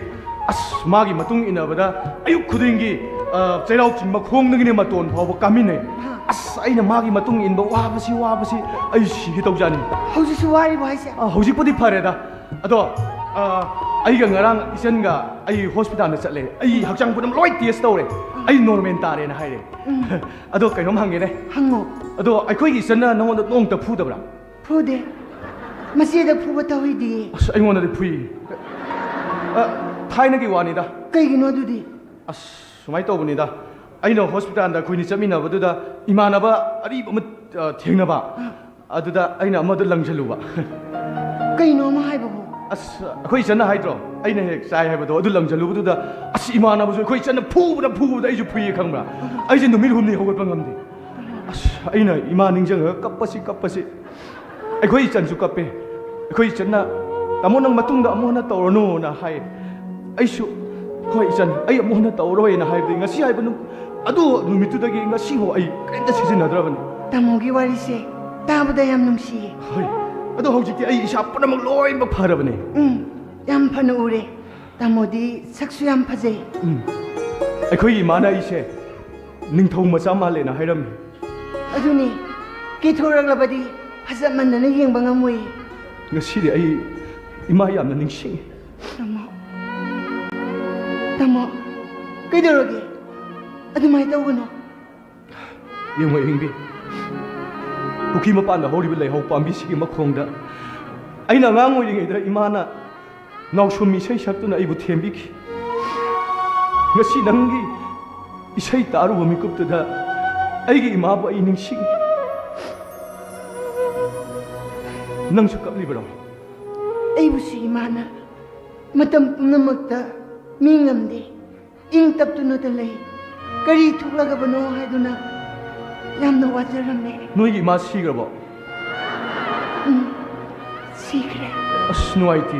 ꯑꯁ ꯃꯥꯒꯤ ꯃꯇꯨꯡ ꯏꯟꯅꯕꯗ ꯑꯌꯨꯛ ꯈꯨꯗꯤꯡꯒꯤ ꯆꯩꯔꯥꯎ ꯆꯤꯡ ꯃꯈꯣꯡꯗꯒꯤꯅꯦ ꯃꯇꯣꯟ ꯐꯥꯎꯕ ꯀꯥꯃꯤꯟꯅꯩ ꯑꯁ ꯑꯩꯅ ꯃꯥꯒꯤ ꯃꯇꯨꯡ ꯏꯟꯕ ꯋꯥꯕꯁꯤ ꯑꯩ ꯁꯤꯒꯦ ꯇꯧꯖꯥꯅꯤ ꯍꯧꯖꯤꯛꯁꯨ ꯋꯥꯔꯤꯕꯣ ꯍꯥꯏꯁꯦ ꯍꯧꯖꯤꯛꯄꯨꯗꯤ ꯐꯔꯦꯗ ꯑꯗꯣ ꯑꯩꯒ ꯉꯔꯥꯡ ꯏꯆꯟꯒ ꯑꯩ ꯍꯣꯁꯄꯤꯇꯥꯜꯗ ꯆꯠꯂꯦ ꯑꯩ ꯍꯛꯆꯥꯡ ꯄꯨꯝꯅꯃꯛ ꯂꯣꯏ ꯇꯦꯁ ꯇꯧꯔꯦ ꯑꯩ ꯅꯣꯔꯃꯦꯜ ꯇꯥꯔꯦꯅ ꯍꯥꯏꯔꯦ ꯑꯗꯣ ꯀꯩꯅꯣꯝ ꯍꯪꯒꯦꯅꯦ ꯍꯪꯉꯣ ꯑꯗꯣ ꯑꯩꯈꯣꯏꯒꯤ ꯏꯆꯟꯅ ꯅꯉꯣꯟꯗ ꯅꯣꯡꯇ ꯐꯨꯗꯕ꯭ꯔꯥ ꯐꯨꯗꯦ ꯃꯆꯦꯗ ꯐꯨꯕ ꯇꯧꯏꯗꯤꯌꯦ ꯑꯁ ꯑꯩꯉꯣꯟꯗꯗꯤ ꯐꯨꯏ ꯊꯥꯏꯅꯒꯤ ꯋꯥꯅꯤꯗ ꯀꯩꯒꯤꯅꯣ ꯑꯗꯨꯗꯤ ꯑꯁ ꯁꯨꯃꯥꯏꯅ ꯇꯧꯕꯅꯤꯗ ꯑꯩꯅ ꯍꯣꯁꯄꯤꯇꯥꯜꯗ ꯑꯩꯈꯣꯏꯅꯤ ꯆꯠꯃꯤꯟꯅꯕꯗꯨꯗ ꯏꯃꯥꯟꯅꯕ ꯑꯔꯤꯕ ꯑꯃ ꯊꯦꯡꯅꯕ ꯑꯗꯨꯗ ꯑꯩꯅ ꯑꯃꯗ ꯂꯪꯁꯤꯜꯂꯨꯕ ꯀꯩꯅꯣ ꯑꯃ ꯍꯥꯏꯕꯕꯨ ꯑꯁ ꯑꯩꯈꯣꯏ ꯏꯆꯟꯅ ꯍꯥꯏꯗ꯭ꯔꯣ ꯑꯩꯅ ꯍꯦꯛ ꯆꯥꯏ ꯍꯥꯏꯕꯗꯣ ꯑꯗꯨ ꯂꯪꯁꯤꯜꯂꯨꯕꯗꯨꯗ ꯑꯁ ꯏꯃꯥꯟꯅꯕꯁꯨ ꯑꯩꯈꯣই ꯏꯆꯟꯅ ꯐꯨꯕꯗ ꯑꯩꯁꯨ ꯐꯨꯏꯌꯦ ꯈꯪꯕ꯭ꯔꯥ ꯑꯩꯁꯦ ꯅꯨꯃꯤꯠ ꯍꯨꯝꯅꯤ ꯍꯧꯒꯠꯄ ꯉꯝꯗꯦ ꯑꯁ ꯑꯩꯅ ꯏꯃꯥ ꯅꯤꯡꯁꯤꯡꯉꯒ ꯀꯞꯄꯁꯤ ꯑꯩꯈꯣꯏ ꯏꯆꯟꯁꯨ ꯀꯞꯄꯦ ꯑꯩꯈꯣꯏ ꯏꯆꯟꯅ ꯇꯥꯃꯣ ꯅꯪ ꯃꯇꯨꯡꯗ ꯑꯃꯨꯛ ꯍꯟꯅ ꯇꯧꯔꯅꯨꯅ ꯍꯥꯏ ꯑꯩꯁꯨ ꯍꯣꯏ ꯏꯆꯟ ꯑꯩ ꯑꯃꯨꯛ ꯍꯟꯅ ꯇꯧꯔꯣꯏꯅ ꯍꯥꯏꯕꯗꯤ ꯉꯁꯤ ꯍꯥꯏꯕ ꯑꯗꯨ ꯅꯨꯃꯤꯠꯇꯨꯗꯒꯤ ꯉꯁꯤꯐꯥꯎ ꯑꯩ ꯀꯔꯤꯝꯇ ꯁꯤꯖꯤꯟꯅꯗ꯭ꯔꯕꯅꯤ ꯇꯥꯃꯣꯒꯤ ꯋꯥꯔꯤꯁꯦ ꯇꯥꯕꯗ ꯌꯥꯝ ꯅꯨꯡꯁꯤꯌꯦ ꯍꯣꯏ ꯑꯗꯣ ꯍꯧꯖꯤꯛꯇꯤ ꯑꯩ ꯏꯁꯥ ꯄꯨꯝꯅꯃꯛ ꯂꯣꯏꯅꯃꯛ ꯐꯔꯕꯅꯦ ꯌꯥꯝ ꯐꯅ ꯎꯔꯦ ꯇꯥꯃꯣꯗꯤ ꯁꯛꯁꯨ ꯌꯥꯝ ꯐꯖꯩ ꯑꯩꯈꯣꯏꯒꯤ ꯏꯃꯥꯅ ꯑꯩꯁꯦ ꯅꯤꯡꯊꯧ ꯃꯆꯥ ꯃꯥꯜꯂꯦꯅ ꯍꯥꯏꯔꯝꯃꯤ ꯑꯗꯨꯅꯤ ꯀꯦꯊꯣꯔꯛꯂꯕꯗꯤ ꯐꯖꯃꯟꯗꯅ ꯌꯦꯡꯕ ꯉꯝꯃꯣꯏ ꯉꯁꯤꯗꯤ ꯑꯩ ꯏꯃꯥ ꯌꯥꯝꯅ ꯅꯤꯡꯁꯤꯡꯉꯤ ꯇꯥꯃꯣ ꯀꯩꯗꯧꯔꯒꯦ ꯑꯗꯨꯃꯥꯏꯅ ꯇꯧꯒꯅꯣ ꯌꯦꯡꯉꯣ ꯏꯪꯕꯤ ꯄꯨꯈ꯭ꯔꯤ ꯃꯄꯥꯟꯗ ꯍꯧꯔꯤꯕ ꯂꯩꯍꯧ ꯄꯥꯝꯕꯤꯁꯤꯒꯤ ꯃꯈꯣꯡꯗ ꯑꯩꯅ ꯑꯉꯥꯡ ꯑꯣꯏꯔꯤꯉꯩꯗ ꯏꯃꯥꯅ ꯅꯥꯎꯁꯨꯝ ꯏꯁꯩ ꯁꯛꯇꯨꯅ ꯑꯩꯕꯨ ꯊꯦꯝꯕꯤꯈꯤ ꯉꯁꯤ ꯅꯪꯒꯤ ꯏꯁꯩ ꯇꯥꯔꯨꯕ ꯃꯤꯀꯨꯞꯇꯨꯗ ꯑꯩꯒꯤ ꯏꯃꯥꯕꯨ ꯑꯩ ꯅꯤꯡꯁꯤꯡꯉꯤ ꯅꯪꯁꯨ ꯀꯞꯂꯤꯕ꯭ꯔꯣ ꯑꯩꯕꯨꯁꯨ ꯏꯃꯥꯅ ꯃꯇꯝ ꯄꯨꯝꯅꯃꯛꯇ ꯃꯤ ꯉꯝꯗꯦ ꯏꯪ ꯇꯞꯇꯨꯅꯇ ꯂꯩ ꯀꯔꯤ ꯊꯣꯛꯂꯒꯕꯅꯣ ꯍꯥꯏꯗꯨꯅ ꯌꯥꯝꯅ ꯋꯥꯖꯔꯝꯃꯦ ꯅꯣꯏꯒꯤ ꯏꯃꯥ ꯁꯤꯈ꯭ꯔꯕꯣ ꯁꯤꯈ꯭ꯔꯦ ꯑꯁ ꯅꯨꯡꯉꯥꯏꯇꯦ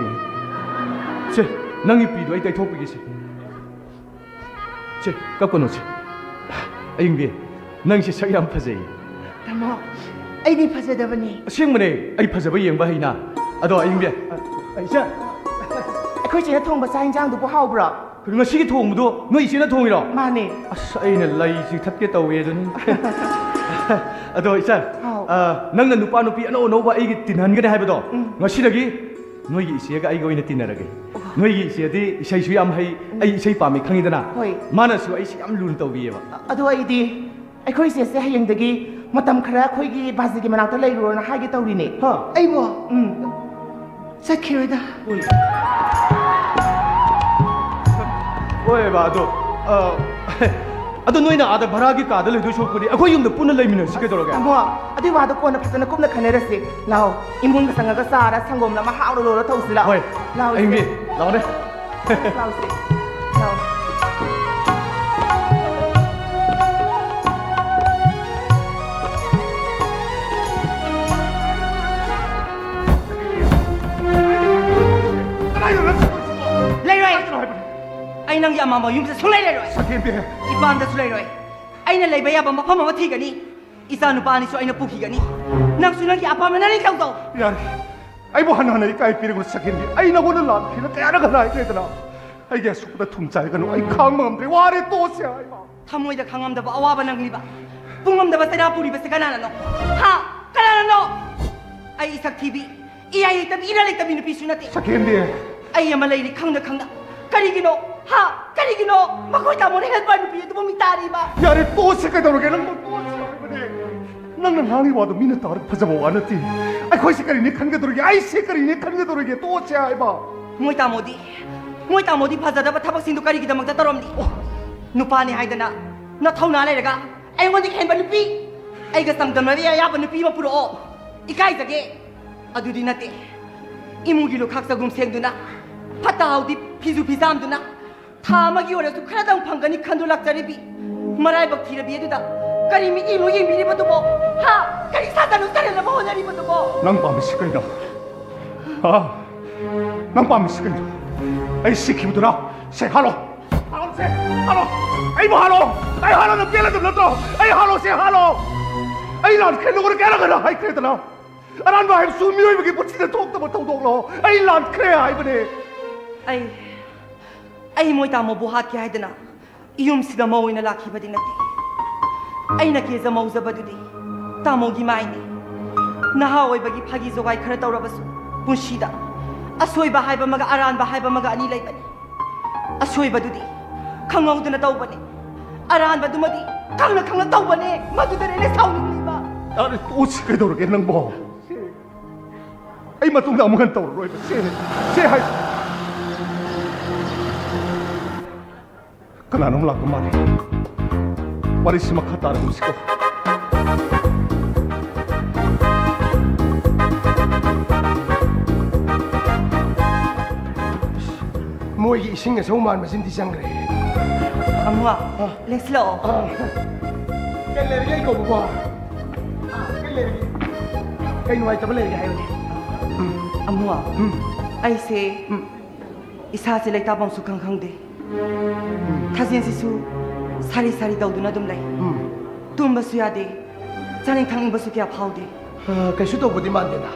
ꯁꯦ ꯅꯪꯒꯤ ꯄꯤꯗꯣ ꯑꯩ ꯇꯩꯊꯣꯛꯄꯤꯒꯦꯁꯦ ꯁꯦ ꯀꯞꯀꯅꯨꯁꯦ ꯑꯌꯤꯡꯕꯤ ꯅꯪꯁꯦ ꯁꯛ ꯌꯥꯝ ꯐꯖꯩ ꯇꯥꯃꯣ ꯑꯩꯗꯤ ꯐꯖꯗꯕꯅꯤ ꯑꯁꯦꯡꯕꯅꯦ ꯑꯩ ꯐꯖꯕ ꯌꯦꯡꯕ ꯍꯩꯅ ꯑꯗꯣ ꯑꯌꯤꯡꯕꯤ ꯏꯆꯦ ꯑꯩꯈꯣꯏ ꯆꯦꯅ ꯊꯣꯡꯕ ꯆꯥꯛ ꯌꯦꯟꯁꯥꯡꯗꯨꯕꯨ ꯍꯥꯎꯕ꯭ꯔꯣ ꯉꯁꯤꯒꯤ ꯊꯣꯡꯕꯗꯣ ꯅꯣꯏ ꯏꯆꯦꯅ ꯊꯣꯡꯉꯤꯔꯣ ꯃꯥꯅꯦ ꯑꯁ ꯑꯩꯅ ꯂꯩꯁꯤ ꯊꯠꯀꯦ ꯇꯧꯋꯦ ꯑꯗꯨꯅꯤ ꯑꯗꯣ ꯏꯆꯟ ꯅꯪꯅ ꯅꯨꯄꯥ ꯅꯨꯄꯤ ꯑꯅꯧ ꯑꯅꯧꯕ ꯑꯩꯒꯤ ꯇꯤꯟꯍꯟꯒꯅꯤ ꯍꯥꯏꯕꯗꯣ ꯉꯁꯤꯗꯒꯤ ꯅꯣꯏꯒꯤ ꯏꯆꯦꯒ ꯑꯩꯒ ꯑꯣꯏꯅ ꯇꯤꯟꯅꯔꯒꯦ ꯅꯣꯏꯒꯤ ꯏꯆꯦꯗꯤ ꯏꯁꯩꯁꯨ ꯌꯥꯝ ꯍꯩ ꯑꯩ ꯏꯁꯩ ꯄꯥꯝꯃꯤ ꯈꯪꯉꯤꯗꯅ ꯍꯣꯏ ꯃꯥꯅꯁꯨ ꯑꯩꯁꯤ ꯌꯥꯝ ꯂꯨꯅ ꯇꯧꯕꯤꯌꯦꯕ ꯑꯗꯣ ꯑꯩꯗꯤ ꯑꯩꯈꯣꯏ ꯆꯦꯁꯦ ꯍꯌꯦꯡꯗꯒꯤ ꯃꯇꯝ ꯈꯔ ꯑꯩꯈꯣꯏꯒꯤ ꯕꯥꯖꯤꯒꯤ ꯃꯅꯥꯛꯇ ꯂꯩꯔꯨꯔꯣꯅ ꯍꯥꯏꯒꯦ ꯇꯧꯔꯤꯅꯦ ꯑꯩꯕꯣ ꯆꯠꯈꯤꯔꯣꯏꯗ ꯍꯣꯏꯕ ꯑꯗꯣ ꯅꯣꯏꯅ ꯑꯥꯗ ꯚꯔꯥꯒꯤ ꯀꯥꯗ ꯂꯩꯗꯣꯏ ꯁꯔꯨꯛꯄꯨꯗꯤ ꯑꯩꯈꯣꯏ ꯌꯨꯝꯗ ꯄꯨꯟꯅ ꯂꯩꯃꯤꯟꯅꯁꯤ ꯀꯩꯗꯧꯔꯒꯦ ꯇꯥꯃꯣ ꯑꯗꯨꯏ ꯋꯥꯗꯣ ꯀꯣꯟꯅ ꯐꯖꯅ ꯀꯨꯞꯅ ꯈꯟꯅꯔꯁꯤ ꯂꯥꯛꯑꯣ ꯏꯃꯨꯡꯒ ꯆꯪꯉꯒ ꯆꯥꯔ ꯁꯪꯒꯣꯝꯅ ꯑꯃ ꯍꯥꯎꯅ ꯂꯣꯜꯂ ꯊꯧꯁꯤ ꯂꯥꯛꯑꯣ ꯍꯣꯏ ꯂꯥꯛꯑꯣ ꯑꯌꯤꯡꯕꯤ ꯂꯥꯛꯑꯣꯅꯦ ꯂꯥꯛꯑꯣꯁꯦ ꯂꯥꯛꯑꯣ ꯑꯩ ꯅꯪꯒꯤ ꯑꯃꯥꯡꯕ ꯌꯨꯝꯁꯦ ꯁꯨꯡꯂꯩ ꯂꯩꯔꯣꯏ ꯁꯈꯦꯝꯕꯤ ꯏꯄꯥꯝꯗꯁꯨ ꯂꯩꯔꯣꯏ ꯑꯩꯅ ꯂꯩꯕ ꯌꯥꯕ ꯃꯐꯝ ꯑꯃ ꯊꯤꯒꯅꯤ ꯏꯆꯥ ꯅꯨꯄꯥ ꯑꯅꯤꯁꯨ ꯑꯩꯅ ꯄꯨꯈꯤꯒꯅꯤ ꯅꯪꯁꯨ ꯅꯪꯒꯤ ꯑꯄꯥꯝꯕ ꯅꯪꯒꯤ ꯇꯧ ꯌꯥꯔꯦ ꯑꯩꯕꯨ ꯍꯟꯅ ꯍꯟꯅ ꯏꯀꯥꯏ ꯄꯤꯔꯒ ꯁꯛꯍꯦꯟꯕꯤ ꯑꯩ ꯅꯉꯣꯟꯗ ꯂꯥꯟꯈꯤꯅ ꯀꯌꯥꯔꯛ ꯍꯟꯅ ꯍꯥꯏꯈ꯭ꯔꯦꯗꯅ ꯑꯩꯒꯤ ꯑꯁꯨꯛꯄꯗ ꯊꯨꯝ ꯆꯥꯏꯒꯅꯨ ꯑꯩ ꯈꯥꯡꯕ ꯉꯝꯗ꯭ꯔꯦ ꯋꯥꯔꯦ ꯇꯣꯛꯁꯦ ꯍꯥꯏꯕ ꯊꯃꯣꯏꯗ ꯈꯪꯉꯝꯗꯕ ꯑꯋꯥꯕ ꯅꯪꯂꯤꯕ ꯄꯨꯡꯉꯝꯗꯕ ꯆꯩꯔꯥ ꯄꯨꯔꯤꯕꯁꯦ ꯀꯅꯥꯅꯅꯣ ꯍꯥ ꯀꯅꯥꯅꯅꯣ ꯑꯩ ꯏꯁꯛ ꯊꯤꯕꯤ ꯏꯌꯥꯏ ꯂꯩꯇꯕꯤ ꯏꯔꯥ ꯂꯩꯇꯕꯤ ꯅꯨꯄꯤꯁꯨ ꯅꯠꯇꯦ ꯁꯛꯍꯦꯟꯕꯤ ꯑꯩ ꯑꯃ ꯂꯩꯔꯤ ꯈꯪꯅ ꯈꯪꯅ ꯀꯔꯤꯒꯤꯅꯣ ꯍꯥ ꯀꯔꯤꯒꯤꯅꯣ ꯃꯈꯣꯏ ꯇꯥꯃꯣꯅ ꯍꯦꯜꯄꯔ ꯅꯨꯄꯤ ꯑꯗꯨꯕꯨ ꯃꯤ ꯇꯥꯔꯤꯕ ꯌꯥꯔꯦ ꯇꯣꯛꯁꯦ ꯀꯩꯗꯧꯔꯒꯦ ꯅꯪ ꯇꯣꯛꯁꯦ ꯍꯥꯏꯕꯅꯦ ꯅꯪꯅ ꯉꯥꯡꯉꯤ ꯋꯥꯗꯣ ꯃꯤꯅ ꯇꯥꯔꯒ ꯐꯖꯕ ꯋꯥ ꯅꯠꯇꯦ ꯑꯩꯈꯣꯏꯁꯦ ꯀꯔꯤꯅꯤ ꯈꯟꯒꯗꯧꯔꯤꯒꯦ ꯑꯩꯁꯦ ꯀꯔꯤꯅꯤ ꯈꯟꯒꯗꯧꯔꯤꯒꯦ ꯇꯣꯛꯁꯦ ꯍꯥꯏꯕ ꯃꯣꯏ ꯇꯥꯃꯣꯗꯤ ꯐꯖꯗꯕ ꯊꯕꯛꯁꯤꯡꯗꯨ ꯀꯔꯤꯒꯤꯗꯃꯛꯇ ꯇꯧꯔꯝꯅꯤ ꯅꯨꯄꯥꯅꯤ ꯍꯥꯏꯗꯅ ꯅꯊꯧꯅꯥ ꯂꯩꯔꯒ ꯑꯩꯉꯣꯟꯗꯒꯤ ꯍꯦꯟꯕ ꯅꯨꯄꯤ ꯑꯩꯒ ꯆꯥꯡꯗꯝꯅꯕ ꯌꯥꯕ ꯅꯨꯄꯤ ꯑꯃ ꯄꯨꯔꯛꯑꯣ ꯏꯀꯥꯏꯖꯒꯦ ꯑꯗꯨꯗꯤ ꯅꯠꯇꯦ ꯏꯃꯨꯡꯒꯤ ꯂꯨꯈꯥꯛ ꯆꯒꯨꯝ ꯁꯦꯡꯗꯨꯅ ꯐꯠꯇ ꯍꯥꯎꯗꯤ ꯐꯤꯖꯨ ꯐꯤꯖꯥꯝꯗꯨꯅ ꯊꯥ ꯑꯃꯒꯤ ꯑꯣꯏꯔꯁꯨ ꯈꯔꯗꯪ ꯐꯪꯒꯅꯤ ꯈꯟꯗꯨꯂꯛꯆꯔꯤꯕꯤ ꯃꯔꯥꯏꯕꯛ ꯊꯤꯔꯕꯤ ꯑꯗꯨꯗ ꯀꯔꯤ ꯃꯤꯠꯌꯦꯡꯅꯣ ꯌꯦꯡꯕꯤꯔꯤꯕꯗꯨꯕꯣ ꯍꯥ ꯀꯔꯤ ꯁꯥꯖꯅꯨ ꯁꯥꯖꯅꯕ ꯍꯣꯠꯅꯔꯤꯕꯗꯨꯕꯣ ꯅꯪ ꯄꯥꯝꯃꯤꯁꯤ ꯀꯩꯅꯣ ꯍꯥ ꯅꯪ ꯄꯥꯝꯃꯤꯁꯤ ꯀꯩꯅꯣ ꯑꯩ ꯁꯤꯈꯤꯕꯗꯨꯔ ꯁꯦ ꯍꯥꯜꯂꯣ ꯍꯥꯜꯂꯣ ꯁꯦ ꯍꯥꯜꯂꯣ ꯑꯩꯕꯨ ꯍꯥꯜꯂꯣ ꯑꯩ ꯍꯥꯜꯂꯣ ꯄꯦꯜꯂꯗꯕ ꯅꯠꯇ꯭ꯔꯣ ꯑꯩ ꯍꯥꯜꯂꯣ ꯁꯦ ꯍꯥꯜꯂꯣ ꯑꯩ ꯂꯥꯟꯈ꯭ꯔꯦ ꯅꯉꯣꯟꯗ ꯀꯌꯥꯔꯛ ꯍꯥꯏꯈ꯭ꯔꯦꯗꯅ ꯑꯔꯥꯟꯕ ꯍꯥꯏꯕꯁꯨ ꯃꯤꯑꯣꯏꯕꯒꯤ ꯄꯨꯟꯁꯤꯗ ꯊꯣꯛꯇꯕ ꯊꯧꯗꯣꯛꯂꯣ ꯑꯩ ꯂꯥꯟꯈ꯭ꯔꯦ ꯍꯥꯏꯕꯅꯦ ꯑꯩ ꯃꯣꯏ ꯇꯥꯃꯣꯕꯨ ꯍꯥꯠꯀꯦ ꯍꯥꯏꯗꯅ ꯌꯨꯝꯁꯤꯗ ꯃꯧ ꯑꯣꯏꯅ ꯂꯥꯛꯈꯤꯕꯗꯤ ꯅꯠꯇꯦ ꯑꯩꯅ ꯀꯦꯖ ꯃꯧꯖꯕꯗꯨꯗꯤ ꯇꯥꯃꯣꯒꯤ ꯃꯥꯏꯅꯤ ꯅꯍꯥ ꯑꯣꯏꯕꯒꯤ ꯐꯥꯒꯤ ꯖꯣꯒꯥꯏ ꯈꯔ ꯇꯧꯔꯕꯁꯨ ꯄꯨꯟꯁꯤꯗ ꯑꯁꯣꯏꯕ ꯍꯥꯏꯕ ꯑꯃꯒ ꯑꯔꯥꯟꯕ ꯍꯥꯏꯕ ꯑꯃꯒ ꯑꯅꯤ ꯂꯩꯕꯅꯤ ꯑꯁꯣꯏꯕꯗꯨꯗꯤ ꯈꯪꯍꯧꯗꯅ ꯇꯧꯕꯅꯤ ꯑꯔꯥꯟꯕꯗꯨꯃꯗꯤ ꯈꯪꯅ ꯈꯪꯅ ꯇꯧꯕꯅꯦ ꯃꯗꯨꯗꯅꯦ ꯑꯩꯅ ꯁꯥꯎꯅꯤꯡꯂꯤꯕ ꯑरे ꯇꯣꯛꯁꯤ ꯀꯩꯗꯧꯔꯒꯦ ꯅꯪꯕꯣ ꯑꯩ ꯃꯇꯨꯡꯗ ꯑꯃꯨꯛ ꯍꯟꯅ ꯇꯧꯔꯔꯣꯏꯕ ꯁꯦ ꯍꯥꯏ ꯀꯅꯥꯅꯣꯝ ꯂꯥꯛꯄ ꯃꯥꯜꯂꯤ ꯋꯥꯔꯤꯁꯤ ꯃꯈꯥ ꯇꯥꯔꯒꯨꯝꯁꯤꯀꯣ ꯃꯣꯏꯒꯤ ꯏꯁꯤꯡ ꯑꯆꯧ ꯃꯥꯟꯕꯁꯤꯡꯗꯤ ꯆꯪꯈ꯭ꯔꯦ ꯑꯃꯨꯛ ꯂꯦꯡꯁꯤꯜꯂꯛꯑꯣ ꯀꯩ ꯂꯩꯔꯤꯒꯦ ꯑꯩ ꯀꯧꯕꯀꯣ ꯀꯩ ꯂꯩꯔꯤꯒꯦ ꯀꯩ ꯅꯨꯡꯉꯥꯏꯇꯕ ꯂꯩꯔꯤꯒꯦ ꯍꯥꯏꯕꯅꯦ ꯑꯃꯨꯛ ꯑꯩꯁꯦ ꯏꯁꯥꯁꯦ ꯂꯩꯇꯥꯐꯝꯁꯨ ꯈꯪꯗꯦ ꯊꯥꯖꯤꯟꯁꯤꯁꯨ ꯁꯥꯔꯤ ꯁꯥꯔꯤ ꯇꯧꯗꯨꯅ ꯑꯗꯨꯝ ꯂꯩ ꯇꯨꯝꯕꯁꯨ ꯌꯥꯗꯦ ꯆꯥꯅꯤꯡ ꯊꯛꯅꯤꯡꯕꯁꯨ ꯀꯌꯥ ꯐꯥꯎꯗꯦ ꯀꯩꯁꯨ ꯇꯧꯕꯗꯤ ꯃꯥꯟꯗꯦꯗ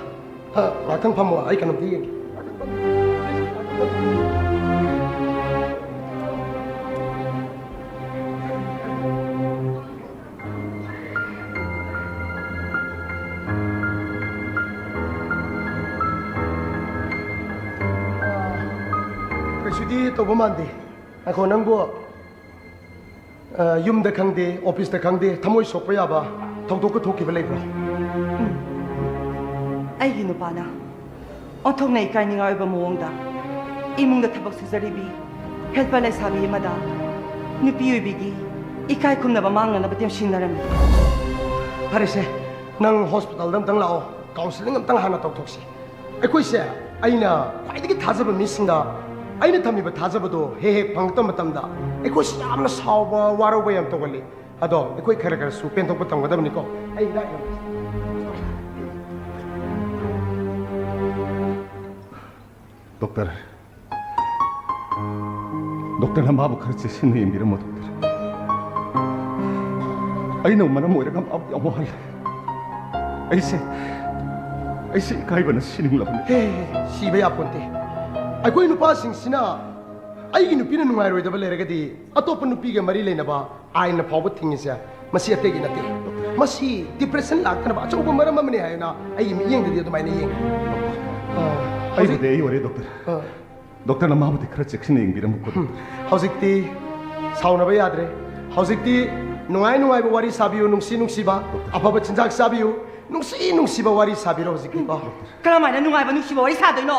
ꯉꯥꯛꯇꯪ ꯐꯝꯃꯣ ꯑꯩ ꯀꯩꯅꯣꯝꯇ ꯌꯦꯡꯒꯦ ꯀꯩꯁꯨꯗꯤ ꯇꯧꯕ ꯃꯥꯟꯗꯦ ꯑꯩꯈꯣ ꯅꯪꯕꯨ ꯌꯨꯝꯗ ꯈꯪꯗꯦ ꯑꯣꯐꯤꯁꯇ ꯈꯪꯗꯦ ꯊꯃꯣꯏ ꯁꯣꯛꯄ ꯌꯥꯕ ꯊꯧꯗꯣꯛꯀ ꯊꯣꯛꯈꯤꯕ ꯂꯩꯕ꯭ꯔꯣ ꯑꯩꯒꯤ ꯅꯨꯄꯥꯅ ꯑꯣꯟꯊꯣꯛꯅ ꯏꯀꯥꯏꯅꯤꯡꯉꯥꯏ ꯑꯣꯏꯕ ꯃꯑꯣꯡꯗ ꯏꯃꯨꯡꯗ ꯊꯕꯛ ꯁꯨꯖꯔꯤꯕꯤ ꯍꯦꯜꯄꯔ ꯂꯩꯁꯥꯕꯤ ꯑꯃꯗ ꯅꯨꯄꯤ ꯑꯣꯏꯕꯤꯒꯤ ꯏꯀꯥꯏ ꯈꯨꯝꯅꯕ ꯃꯥꯡꯅꯅꯕ ꯇꯦꯝꯁꯤꯟꯅꯔꯝꯃꯤ ꯐꯔꯦꯁꯦ ꯅꯪ ꯍꯣꯁꯄꯤꯇꯥꯜꯗ ꯑꯝꯇꯪ ꯂꯥꯛꯑꯣ ꯀꯥꯎꯟꯁꯤꯂꯤꯡ ꯑꯝꯇꯪ ꯍꯥꯟꯅ ꯇꯧꯊꯣꯛꯁꯤ ꯑꯩꯈꯣꯏꯁꯦ ꯑꯩꯅ ꯈ꯭ꯋꯥꯏꯗꯒꯤ ꯊꯥꯖꯕ ꯃꯤꯁꯤꯡꯗ ꯑꯩꯅ ꯊꯝꯃꯤꯕ ꯊꯥꯖꯕꯗꯣ ꯍꯦꯛ ꯍꯦꯛ ꯐꯪꯉꯛꯇꯕ ꯃꯇꯝꯗ ꯑꯩꯈꯣꯏꯁꯤ ꯌꯥꯝꯅ ꯁꯥꯎꯕ ꯋꯥꯔꯧꯕ ꯌꯥꯝ ꯇꯧꯒꯜꯂꯤ ꯑꯗꯣ ꯑꯩꯈꯣꯏ ꯈꯔ ꯈꯔꯁꯨ ꯄꯦꯟꯊꯣꯛꯄ ꯇꯝꯒꯗꯕꯅꯤꯀꯣ ꯑꯩ ꯗꯣꯛꯇꯔ ꯗꯣꯛꯇꯔꯅ ꯃꯥꯕꯨ ꯈꯔ ꯆꯦꯛꯁꯤꯟꯅ ꯌꯦꯡꯕꯤꯔꯝꯃꯣ ꯗꯣꯛꯇꯔ ꯑꯩꯅ ꯃꯔꯝ ꯑꯣꯏꯔꯒ ꯃꯥꯕꯨ ꯌꯥꯝ ꯋꯥꯍꯜꯂꯦ ꯑꯩꯁꯦ ꯏꯀꯥꯏꯕꯅ ꯁꯤꯅꯤꯡꯂꯕꯅꯤ ꯁꯤꯕ ꯌꯥꯄꯣꯟꯇꯦ ꯑꯩꯈꯣꯏ ꯅꯨꯄꯥꯁꯤꯡꯁꯤꯅ ꯑꯩꯒꯤ ꯅꯨꯄꯤꯅ ꯅꯨꯡꯉꯥꯏꯔꯣꯏꯗꯕ ꯂꯩꯔꯒꯗꯤ ꯑꯇꯣꯞꯄ ꯅꯨꯄꯤꯒ ꯃꯔꯤ ꯂꯩꯅꯕ ꯑꯥꯏꯟꯅ ꯐꯥꯎꯕ ꯊꯤꯡꯉꯤꯁꯦ ꯃꯁꯤ ꯑꯇꯩꯒꯤ ꯅꯠꯇꯦ ꯃꯁꯤ ꯗꯤꯄ꯭ꯔꯦꯁꯟ ꯂꯥꯛꯇꯅꯕ ꯑꯆꯧꯕ ꯃꯔꯝ ꯑꯃꯅꯤ ꯍꯥꯏꯅ ꯑꯩꯒꯤ ꯃꯤꯠꯌꯦꯡꯗꯗꯤ ꯑꯗꯨꯃꯥꯏꯅ ꯌꯦꯡꯉꯤ ꯑꯩꯕꯨꯗꯤ ꯑꯩ ꯑꯣꯏꯔꯦ ꯗꯣꯛꯇꯔ ꯗꯣꯛꯇꯔꯅ ꯃꯥꯕꯨꯗꯤ ꯈꯔ ꯆꯦꯛꯁꯤꯟꯅ ꯌꯦꯡꯕꯤꯔꯝꯃꯨꯀꯣ ꯍꯧꯖꯤꯛꯇꯤ ꯁꯥꯎꯅꯕ ꯌꯥꯗ꯭ꯔꯦ ꯍꯧꯖꯤꯛꯇꯤ ꯅꯨꯡꯉꯥꯏ ꯅꯨꯡꯉꯥꯏꯕ ꯋꯥꯔꯤ ꯁꯥꯕꯤꯌꯨ ꯅꯨꯡꯁꯤ ꯅꯨꯡꯁꯤꯕ ꯑꯐꯕ ꯆꯤꯟꯖꯥꯛ ꯆꯥꯕꯤꯌꯨ ꯅꯨꯡꯁꯤ ꯅꯨꯡꯁꯤꯕ ꯋꯥꯔꯤ ꯁꯥꯕꯤꯔꯣ ꯍꯧꯖꯤꯛꯀꯤꯀꯣ ꯀꯔꯝꯍꯥꯏꯅ ꯅꯨꯡꯉꯥꯏꯕ ꯅꯨꯡꯁꯤꯕ ꯋꯥꯔꯤ ꯁꯥꯗꯣꯏꯅꯣ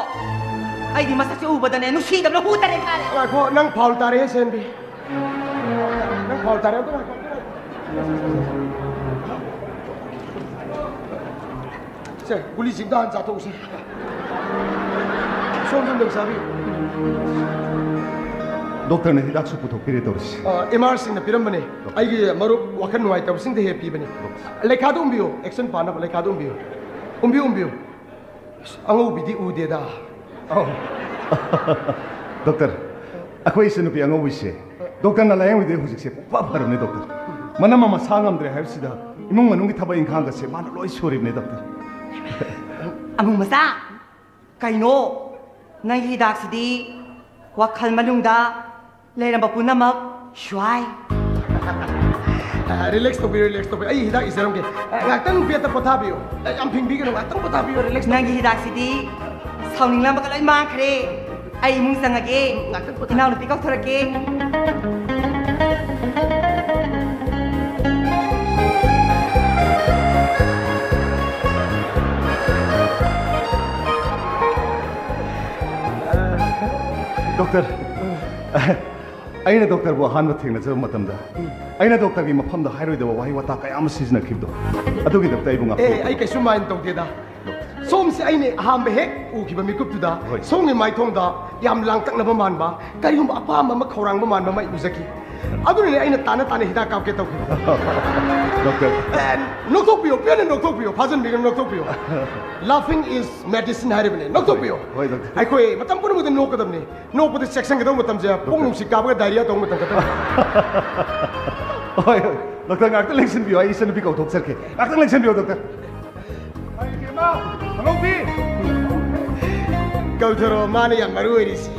ꯑꯩꯗꯤ ꯃꯁꯛꯁꯦ ꯎꯕꯗꯅꯦ ꯅꯨꯡꯁꯤꯗꯕꯅ ꯍꯨ ꯇꯔꯦ ꯈꯥꯔꯦ ꯉꯥꯏꯈꯣ ꯅꯪ ꯐꯥꯎꯜ ꯇꯥꯔꯦ ꯁꯦꯟꯕꯤ ꯅꯪ ꯐꯥꯎꯜ ꯇꯥꯔꯦ ꯑꯝꯇ ꯉꯥꯏꯈꯣ ꯁꯦ ꯒꯨꯂꯤꯁꯤꯡꯗ ꯍꯥꯟꯅ ꯆꯥꯊꯣꯛꯎꯁꯦ ꯁꯣꯝꯗꯪ ꯆꯥꯕꯤꯌꯨ ꯗꯣꯛꯇꯔꯅ ꯍꯤꯗꯥꯛꯁꯨ ꯄꯨꯊꯣꯛꯄꯤꯔꯦ ꯇꯧꯔꯤꯁꯤ MRꯁꯤꯡꯅ ꯄꯤꯔꯝꯕꯅꯦ ꯑꯩꯒꯤ ꯃꯔꯨꯞ ꯋꯥꯈꯜ ꯅꯨꯡꯉꯥꯏꯇꯕꯁꯤꯡꯗ ꯍꯦꯛ ꯄꯤꯕꯅꯦ ꯂꯩꯈꯥꯗ ꯎꯝꯕꯤꯌꯨ ꯑꯦꯛꯁꯟ ꯄꯥꯅꯕ ꯂꯩꯈꯥꯗ ꯎꯝꯕꯤꯌꯨ ꯎꯝꯕꯤꯌꯨ ꯑꯉꯧꯕꯤꯗꯤ ꯎꯗꯦꯗ ꯗꯣꯛꯇꯔ ꯑꯩꯈꯣꯏ ꯏꯆꯟꯅꯨꯄꯤ ꯑꯉꯧꯕꯤꯁꯦ ꯗꯣꯛꯇꯔꯅ ꯂꯥꯌꯦꯡꯕꯗꯤ ꯍꯧꯖꯤꯛꯁꯦ ꯄꯨꯡꯐ ꯐꯔꯕꯅꯦ ꯗꯣꯛꯇꯔ ꯃꯅꯝ ꯑꯃ ꯁꯥ ꯉꯝꯗ꯭ꯔꯦ ꯍꯥꯏꯕꯁꯤꯗ ꯏꯃꯨꯡ ꯃꯅꯨꯡꯒꯤ ꯊꯕꯛ ꯏꯪꯈꯥꯡꯒꯁꯦ ꯃꯥꯅ ꯂꯣꯏ ꯁꯨꯔꯤꯕꯅꯦ ꯗꯣꯛꯇꯔ ꯑꯃꯨꯛ ꯃꯆꯥ ꯀꯩꯅꯣ ꯅꯪꯒꯤ ꯍꯤꯗꯥꯛꯁꯤꯗꯤ ꯋꯥꯈꯜ ꯃꯅꯨꯡꯗ ꯂꯩꯔꯝꯕ ꯄꯨꯝꯅꯃꯛ ꯁ꯭ꯋꯥꯏ ꯔꯤꯂꯦꯛꯁ ꯇꯧꯕꯤꯌꯨ ꯑꯩ ꯍꯤꯗꯥꯛ ꯏꯖꯔꯝꯒꯦ ꯉꯥꯛꯇꯪ ꯕꯦꯠꯇ ꯄꯣꯊꯥꯕꯤꯌꯨ ꯌꯥꯝ ꯐꯤꯡꯕꯤꯒꯅꯨ ꯉꯥꯛꯇꯪ ꯄꯣꯊꯥꯕꯤꯌꯨ ꯔꯤꯂꯦꯛꯁ ꯅꯪꯒꯤ ꯍꯤꯗꯥꯛꯁꯤꯗꯤ ꯁꯥꯎꯅꯤꯡꯂꯝꯕꯒ ꯂꯣꯏ ꯃꯥꯡꯈ꯭ꯔꯦ ꯑꯩ ꯏꯃꯨꯡ ꯆꯪꯉꯒꯦ ꯏꯅꯥꯎꯅꯨꯄꯤ ꯀꯧꯊꯣꯔꯛꯀꯦ ꯗꯣꯛꯇꯔ ꯑꯩꯅ ꯗꯣꯛꯇꯔꯕꯨ ꯑꯍꯥꯟꯕ ꯊꯦꯡꯅꯖꯕ ꯃꯇꯝꯗ ꯑꯩꯅ ꯗꯣꯛꯇꯔꯒꯤ ꯃꯐꯝꯗ ꯍꯥꯏꯔꯣꯏꯗꯕ ꯋꯥꯍꯩ ꯋꯥꯇꯥ ꯀꯌꯥ ꯑꯃ ꯁꯤꯖꯤꯟꯅꯈꯤꯕꯗꯣ ꯑꯗꯨꯒꯤꯗꯃꯛꯇ ꯑꯩꯕꯨ ꯉꯥꯛꯄꯤꯌꯨ ꯑꯩ ꯀꯩꯁꯨ ꯃꯥꯏꯟ ꯇꯧꯗꯦꯗ ꯁꯣꯝꯁꯦ ꯑꯩꯅ ꯑꯍꯥꯟꯕ ꯍꯦꯛ ꯎꯈꯤꯕ ꯃꯤꯀꯨꯞꯇꯨꯗ ꯁꯣꯝꯒꯤ ꯃꯥꯏꯊꯣꯡꯗ ꯌꯥꯝ ꯂꯥꯡꯇꯛꯅꯕ ꯃꯥꯟꯕ ꯀꯔꯤꯒꯨꯝꯕ ꯑꯄꯥꯝꯕ ꯑꯃ ꯈꯧꯔꯥꯡꯕ ꯃꯥꯟꯕ ꯑꯃ ꯎꯖꯈꯤ ꯑꯗꯨꯅꯅꯦ ꯑꯩꯅ ꯇꯥꯅ ꯍꯤꯗꯥꯛ ꯀꯥꯞꯀꯦ ꯇꯧꯈꯤꯕ ꯗꯣꯛꯇꯔ ꯅꯣꯛꯊꯣꯛꯄꯤꯌꯣ ꯄꯦꯟꯅ ꯅꯣꯛꯊꯣꯛꯄꯤꯌꯣ ꯐꯥꯖꯟꯕꯤꯒꯅꯨ ꯅꯣꯛꯊꯣꯛꯄꯤꯌꯣ ꯂꯥꯐꯤꯡ ꯏꯁ ꯃꯦꯗꯤꯁꯤꯟ ꯍꯥꯏꯔꯤꯕꯅꯦ ꯅꯣꯛꯊꯣꯛꯄꯤꯌꯣ ꯍꯣꯏ ꯗꯣꯛꯇꯔ ꯑꯩꯈꯣꯏ ꯃꯇꯝ ꯄꯨꯝꯅꯃꯛꯇ ꯅꯣꯛꯀꯗꯕꯅꯤ ꯅꯣꯛꯄꯗ ꯆꯦꯛꯁꯤꯟꯒꯗꯕ ꯃꯇꯝꯁꯦ ꯄꯨꯡ ꯅꯨꯡꯁꯤꯠ ꯀꯥꯕꯒ ꯗꯥꯏꯔꯤꯌꯥ ꯇꯧꯕ ꯃꯇꯝ ꯈꯛꯇꯪ ꯍꯣꯏ ꯗꯣꯛꯇꯔ ꯉꯥꯛꯇꯪ ꯂꯦꯡꯁꯤꯟꯕꯤꯌꯣ ꯑꯩ ꯏꯆꯟꯅꯨꯄꯤ ꯀꯧꯊꯣꯛꯆꯔꯛꯀꯦ ꯉꯥꯛꯇꯪ ꯂꯦꯡꯁꯤꯟꯕꯤꯌꯣ ꯗꯣꯛꯇꯔ ꯍꯜꯂꯣꯕꯤ ꯀꯧꯊꯔꯣ ꯃꯥꯅ ꯌꯥꯝ ꯃꯔꯨ ꯑꯣꯏꯔꯤꯁꯤ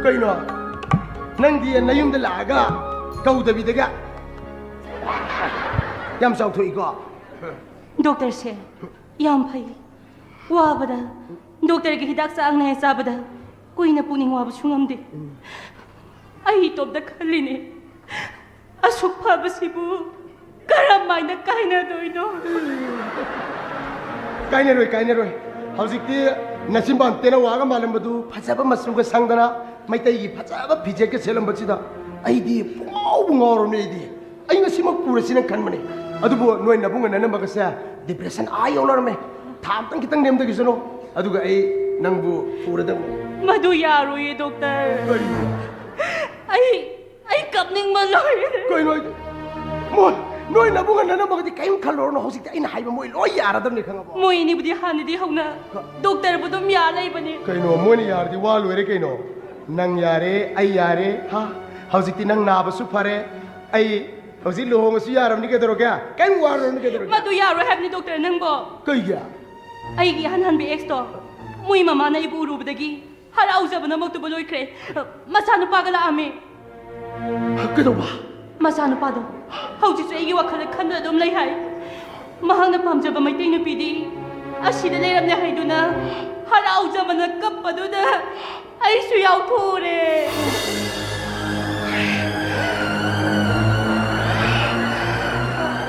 ꯀꯩꯅꯣ ꯅꯪꯗꯤ ꯅꯌꯨꯝꯗ ꯂꯥꯛꯑꯒ ꯀꯧꯗꯕꯤꯗꯒ ꯌꯥꯝ ꯆꯥꯎꯊꯣꯛꯏꯀꯣ ꯗꯣꯛꯇꯔꯁꯦ ꯌꯥꯝ ꯐꯩ ꯋꯥꯕꯗ ꯗꯣꯛꯇꯔꯒꯤ ꯍꯤꯗꯥꯛ ꯆꯥꯡ ꯅꯥꯏꯅ ꯆꯥꯕꯗ ꯀꯨꯏꯅ ꯄꯨꯛꯅꯤꯡ ꯋꯥꯕꯁꯨ ꯉꯝꯗꯦ ꯑꯩ ꯏꯇꯣꯝꯇ ꯈꯜꯂꯤꯅꯦ ꯑꯁꯨꯛ ꯐꯕꯁꯤꯕꯨ ꯀꯔꯝꯃꯥꯏꯅ ꯀꯥꯏꯅꯗꯣꯏꯅꯣ ꯀꯥꯏꯅꯔꯣꯏ ꯍꯧꯖꯤꯛꯇꯤ ꯅꯆꯤꯟꯕꯥꯟ ꯇꯦꯅꯋꯥꯒ ꯃꯥꯜꯂꯝꯕꯗꯨ ꯐꯖꯕ ꯃꯆꯨꯒ ꯁꯪꯗꯅ ꯃꯩꯇꯩꯒꯤ ꯐꯖꯕ ꯐꯤꯖꯦꯠꯀ ꯁꯦꯠꯂꯝꯕꯁꯤꯗ ꯑꯩꯗꯤ ꯄꯨꯡꯉꯥꯎꯕꯨ ꯉꯥꯎꯔꯕꯅꯤ ꯑꯩ ꯉꯁꯤꯃꯛ ꯄꯨꯔꯁꯤꯅ ꯈꯟꯕꯅꯤ ꯑꯗꯨꯕꯨ ꯅꯣꯏ ꯅꯕꯨꯡꯒ ꯅꯅꯝꯃꯒꯁꯦ ꯗꯤꯄ꯭ꯔꯦꯁꯟ ꯌꯧꯅꯔꯝꯃꯦ ꯊꯥ ꯑꯃꯇꯪ ꯈꯤꯇꯪ ꯅꯦꯝꯗꯒꯤꯁꯅꯨ ꯑꯗꯨꯒ ꯑꯩ ꯅꯪꯕꯨ ꯄꯨꯔꯗꯕꯅꯤ ꯃꯗꯨ ꯌꯥꯔꯣꯏꯌꯦ ꯗꯣꯛꯇꯔ ꯑꯩ ꯀꯞꯅꯤꯡꯕ ꯂꯣꯏꯔꯦ ꯀꯩꯅꯣ ꯅꯣꯏ ꯅꯕꯨꯡꯒ ꯅꯅꯝꯃꯒꯗꯤ ꯀꯔꯤꯝ ꯈꯜꯂꯨꯔꯅꯨ ꯍꯧꯖꯤꯛꯇꯤ ꯑꯩꯅ ꯍꯥꯏꯕ ꯃꯣꯏ ꯂꯣꯏ ꯌꯥꯔꯗꯕꯅꯤ ꯈꯪꯉꯕꯣ ꯃꯣꯏ ꯑꯅꯤꯕꯨꯗꯤ ꯍꯥꯟꯅꯗꯤ ꯍꯧꯅ ꯗꯣꯛꯇꯔꯕꯨ ꯑꯗꯨꯝ ꯌꯥ ꯂꯩꯕꯅꯤ ꯀꯩꯅꯣ ꯃꯣꯏꯅ ꯌꯥꯔꯗꯤ ꯋꯥ ꯂꯣꯏꯔꯦ ꯀꯩꯅꯣ ꯅꯪ ꯌꯥꯔꯦ ꯑꯩ ꯌꯥꯔꯦ ꯍꯥ ꯍꯧꯖꯤꯛꯇꯤ ꯅꯪ ꯅꯥꯕꯁꯨ ꯐꯔꯦ ꯑꯩ ꯍꯧꯖꯤꯛ ꯂꯨꯍꯣꯡꯉꯁꯨ ꯌꯥꯔꯕꯅꯤ ꯀꯩꯗꯧꯔꯒꯦ ꯀꯩꯝ ꯋꯥꯔꯨꯔꯅꯨ ꯀꯩꯗꯧꯔꯒꯦ ꯃꯗꯨ ꯌꯥꯔꯣꯏ ꯍꯥꯏꯕꯅꯤ ꯗꯣꯛꯇꯔ ꯅꯪꯕꯣ ꯀꯩꯒꯤ ꯑꯩꯒꯤ ꯑꯍꯟ ꯍꯟꯕꯤ ꯑꯦꯛꯁꯇꯣ ꯃꯣꯏ ꯃꯃꯥꯅ ꯑꯩꯕꯨ ꯎꯔꯨꯕꯗꯒꯤ ꯍꯔꯥꯎꯖꯕꯅ ꯃꯛꯇꯨꯕ ꯂꯣꯏꯈ꯭ꯔꯦ ꯃꯆꯥꯅꯨꯄꯥꯒ ꯂꯥꯛꯑꯝꯃꯦ ꯀꯩꯗꯧꯕ ꯃꯆꯥꯅꯨꯄꯥꯗꯣ ꯍꯧꯖꯤꯛꯁꯨ ꯑꯩꯒꯤ ꯋꯥꯈꯜꯗ ꯈꯟꯗꯨꯅ ꯑꯗꯨꯝ ꯂꯩ ꯍꯥꯏ ꯃꯍꯥꯛꯅ ꯄꯥꯝꯖꯕ ꯃꯩꯇꯩ ꯅꯨꯄꯤꯗꯤ ꯑꯁꯤꯗ ꯂꯩꯔꯝꯅꯦ ꯍꯥꯏꯗꯨꯅ ꯍꯔꯥꯎꯖꯕꯅ ꯀꯞꯄꯗꯨꯗ ꯑꯩꯁꯨ ꯌꯥꯎꯊꯣꯛꯎꯔꯦ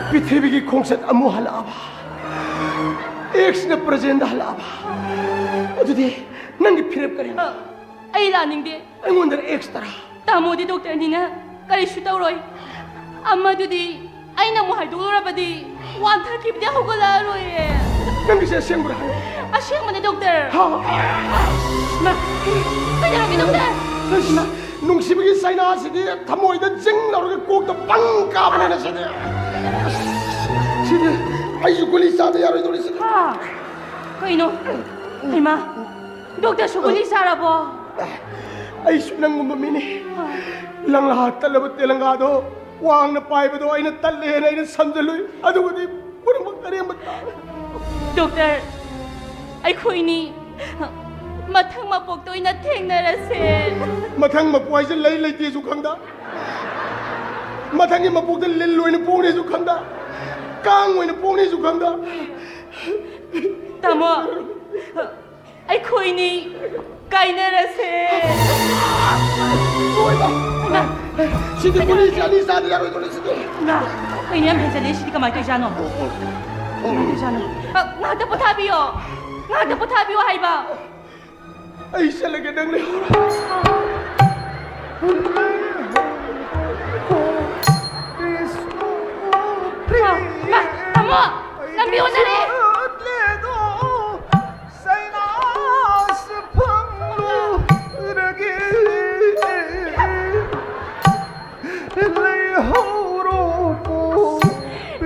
ꯄ꯭ꯔꯤꯊꯤꯕꯤꯒꯤ ꯈꯣꯡꯆꯠ ꯑꯃꯨꯛ ꯍꯜꯂꯛꯑꯕ ꯑꯦꯛꯁꯅ ꯄ꯭ꯔꯖꯦꯟꯗ ꯍꯜꯂꯛꯑꯕ ꯑꯗꯨꯗꯤ ꯅꯪꯒꯤ ꯐꯤꯔꯦꯞ ꯀꯔꯤꯅꯣ ꯑꯩ ꯂꯥꯛꯅꯤꯡꯗꯦ ꯑꯩꯉꯣꯟꯗ ꯑꯦꯛꯁ ꯇꯔꯥ ꯇꯥꯃꯣꯗꯤ ꯗꯣꯛꯇꯔꯅꯤꯅ ꯀꯔꯤꯁꯨ ꯇꯧꯔꯣꯏ ꯑꯃꯗꯨꯗꯤ ꯑꯩꯅ ꯑꯃꯨꯛ ꯍꯥꯏꯗꯣꯛꯂꯨꯔꯕꯗꯤ ꯋꯥꯟꯊꯈꯤꯕꯗꯤ ꯍꯧꯒꯠꯂꯛꯑꯔꯣꯏꯌꯦ ꯅꯪꯒꯤꯁꯦ ꯑꯁꯦꯡꯕ꯭ꯔꯥ ꯑꯁꯦꯡꯕꯅꯦ ꯗꯣꯛꯇꯔ ꯀꯩꯗꯧꯔꯒꯦ ꯗꯣꯛꯇꯔ ꯅꯨꯡꯁꯤꯕꯒꯤ ꯆꯩꯅꯥꯁꯤꯗꯤ ꯊꯃꯣꯏꯗ ꯖꯤꯡ ꯂꯧꯔꯒ ꯀꯣꯛꯇ ꯄꯪ ꯀꯥꯕꯅꯤꯅ ꯁꯤꯗꯤ ꯑꯩꯁꯨ ꯒꯨꯂꯤ ꯆꯥꯗ ꯌꯥꯔꯣꯏꯗꯧꯔꯤ ꯁꯤꯗꯤ ꯀꯩꯅꯣ ꯏꯃꯥ ꯗꯣꯛꯇꯔꯁꯨ ꯒꯨꯂꯤ ꯆꯥꯔꯕꯣ ꯑꯩꯁꯨ ꯅꯪꯒꯨꯝꯕ ꯃꯤꯅꯤ ꯂꯪꯂꯥ ꯇꯠꯂꯕ ꯇꯦꯂꯪꯒꯥꯗꯣ ꯋꯥꯡꯅ ꯄꯥꯏꯕꯗꯣ ꯑꯩꯅ ꯇꯠꯂꯦꯅ ꯑꯩꯅ ꯁꯝꯖꯜꯂꯨꯏ ꯑꯗꯨꯕꯨꯗꯤ ꯄꯨꯝꯅꯃꯛ ꯑꯔꯦꯝꯕ ꯇꯥꯔꯦ ꯗꯣꯛꯇꯔ ꯑꯩꯈꯣꯏꯅꯤ ꯃꯊꯪ ꯃꯄꯣꯛꯇ ꯑꯣꯏꯅ ꯊꯦꯡꯅꯔꯁꯦ ꯃꯊꯪ ꯃꯄꯣꯛ ꯍꯥꯏꯁꯦ ꯂꯩ ꯂꯩꯇꯦꯁꯨ ꯈꯪꯗ ꯃꯊꯪꯒꯤ ꯃꯄꯣꯛꯇ ꯂꯤꯜ ꯑꯣꯏꯅ ꯄꯣꯛꯅꯦꯁꯨ ꯈꯪꯗ ꯀꯥꯡ ꯑꯣꯏꯅ ꯄꯣꯛꯅꯦꯁꯨ ꯈꯪꯗ ꯇꯥꯃꯣ ꯑꯩꯈꯣꯏꯅꯤ ꯀꯥꯏꯅꯔꯁꯦ ꯁꯤꯗꯤ ꯒꯨꯂꯤ ꯆꯥꯅꯤ ꯆꯥꯗ ꯌꯥꯔꯣꯏꯗꯧꯔꯤ ꯁꯤꯗꯤ ꯑꯩꯅ ꯌꯥꯝ ꯍꯦꯟꯖꯜꯂꯦ ꯁꯤꯗꯤ ꯀꯃꯥꯏꯅ ꯇꯧꯔꯤꯖꯥꯠꯅꯣ ꯉꯥꯛꯇ ꯄꯣꯊꯥꯕꯤꯌꯣ ꯉꯥꯛꯇ ꯄꯣꯊꯥꯕꯤꯌꯣ ꯍꯥꯏꯕ ꯑꯩ ꯆꯠꯂꯒꯦ ꯅꯪ ꯂꯩꯍꯧꯔꯣ ꯇꯥꯃꯣ ꯂꯝꯕꯤ ꯎꯅꯔꯦ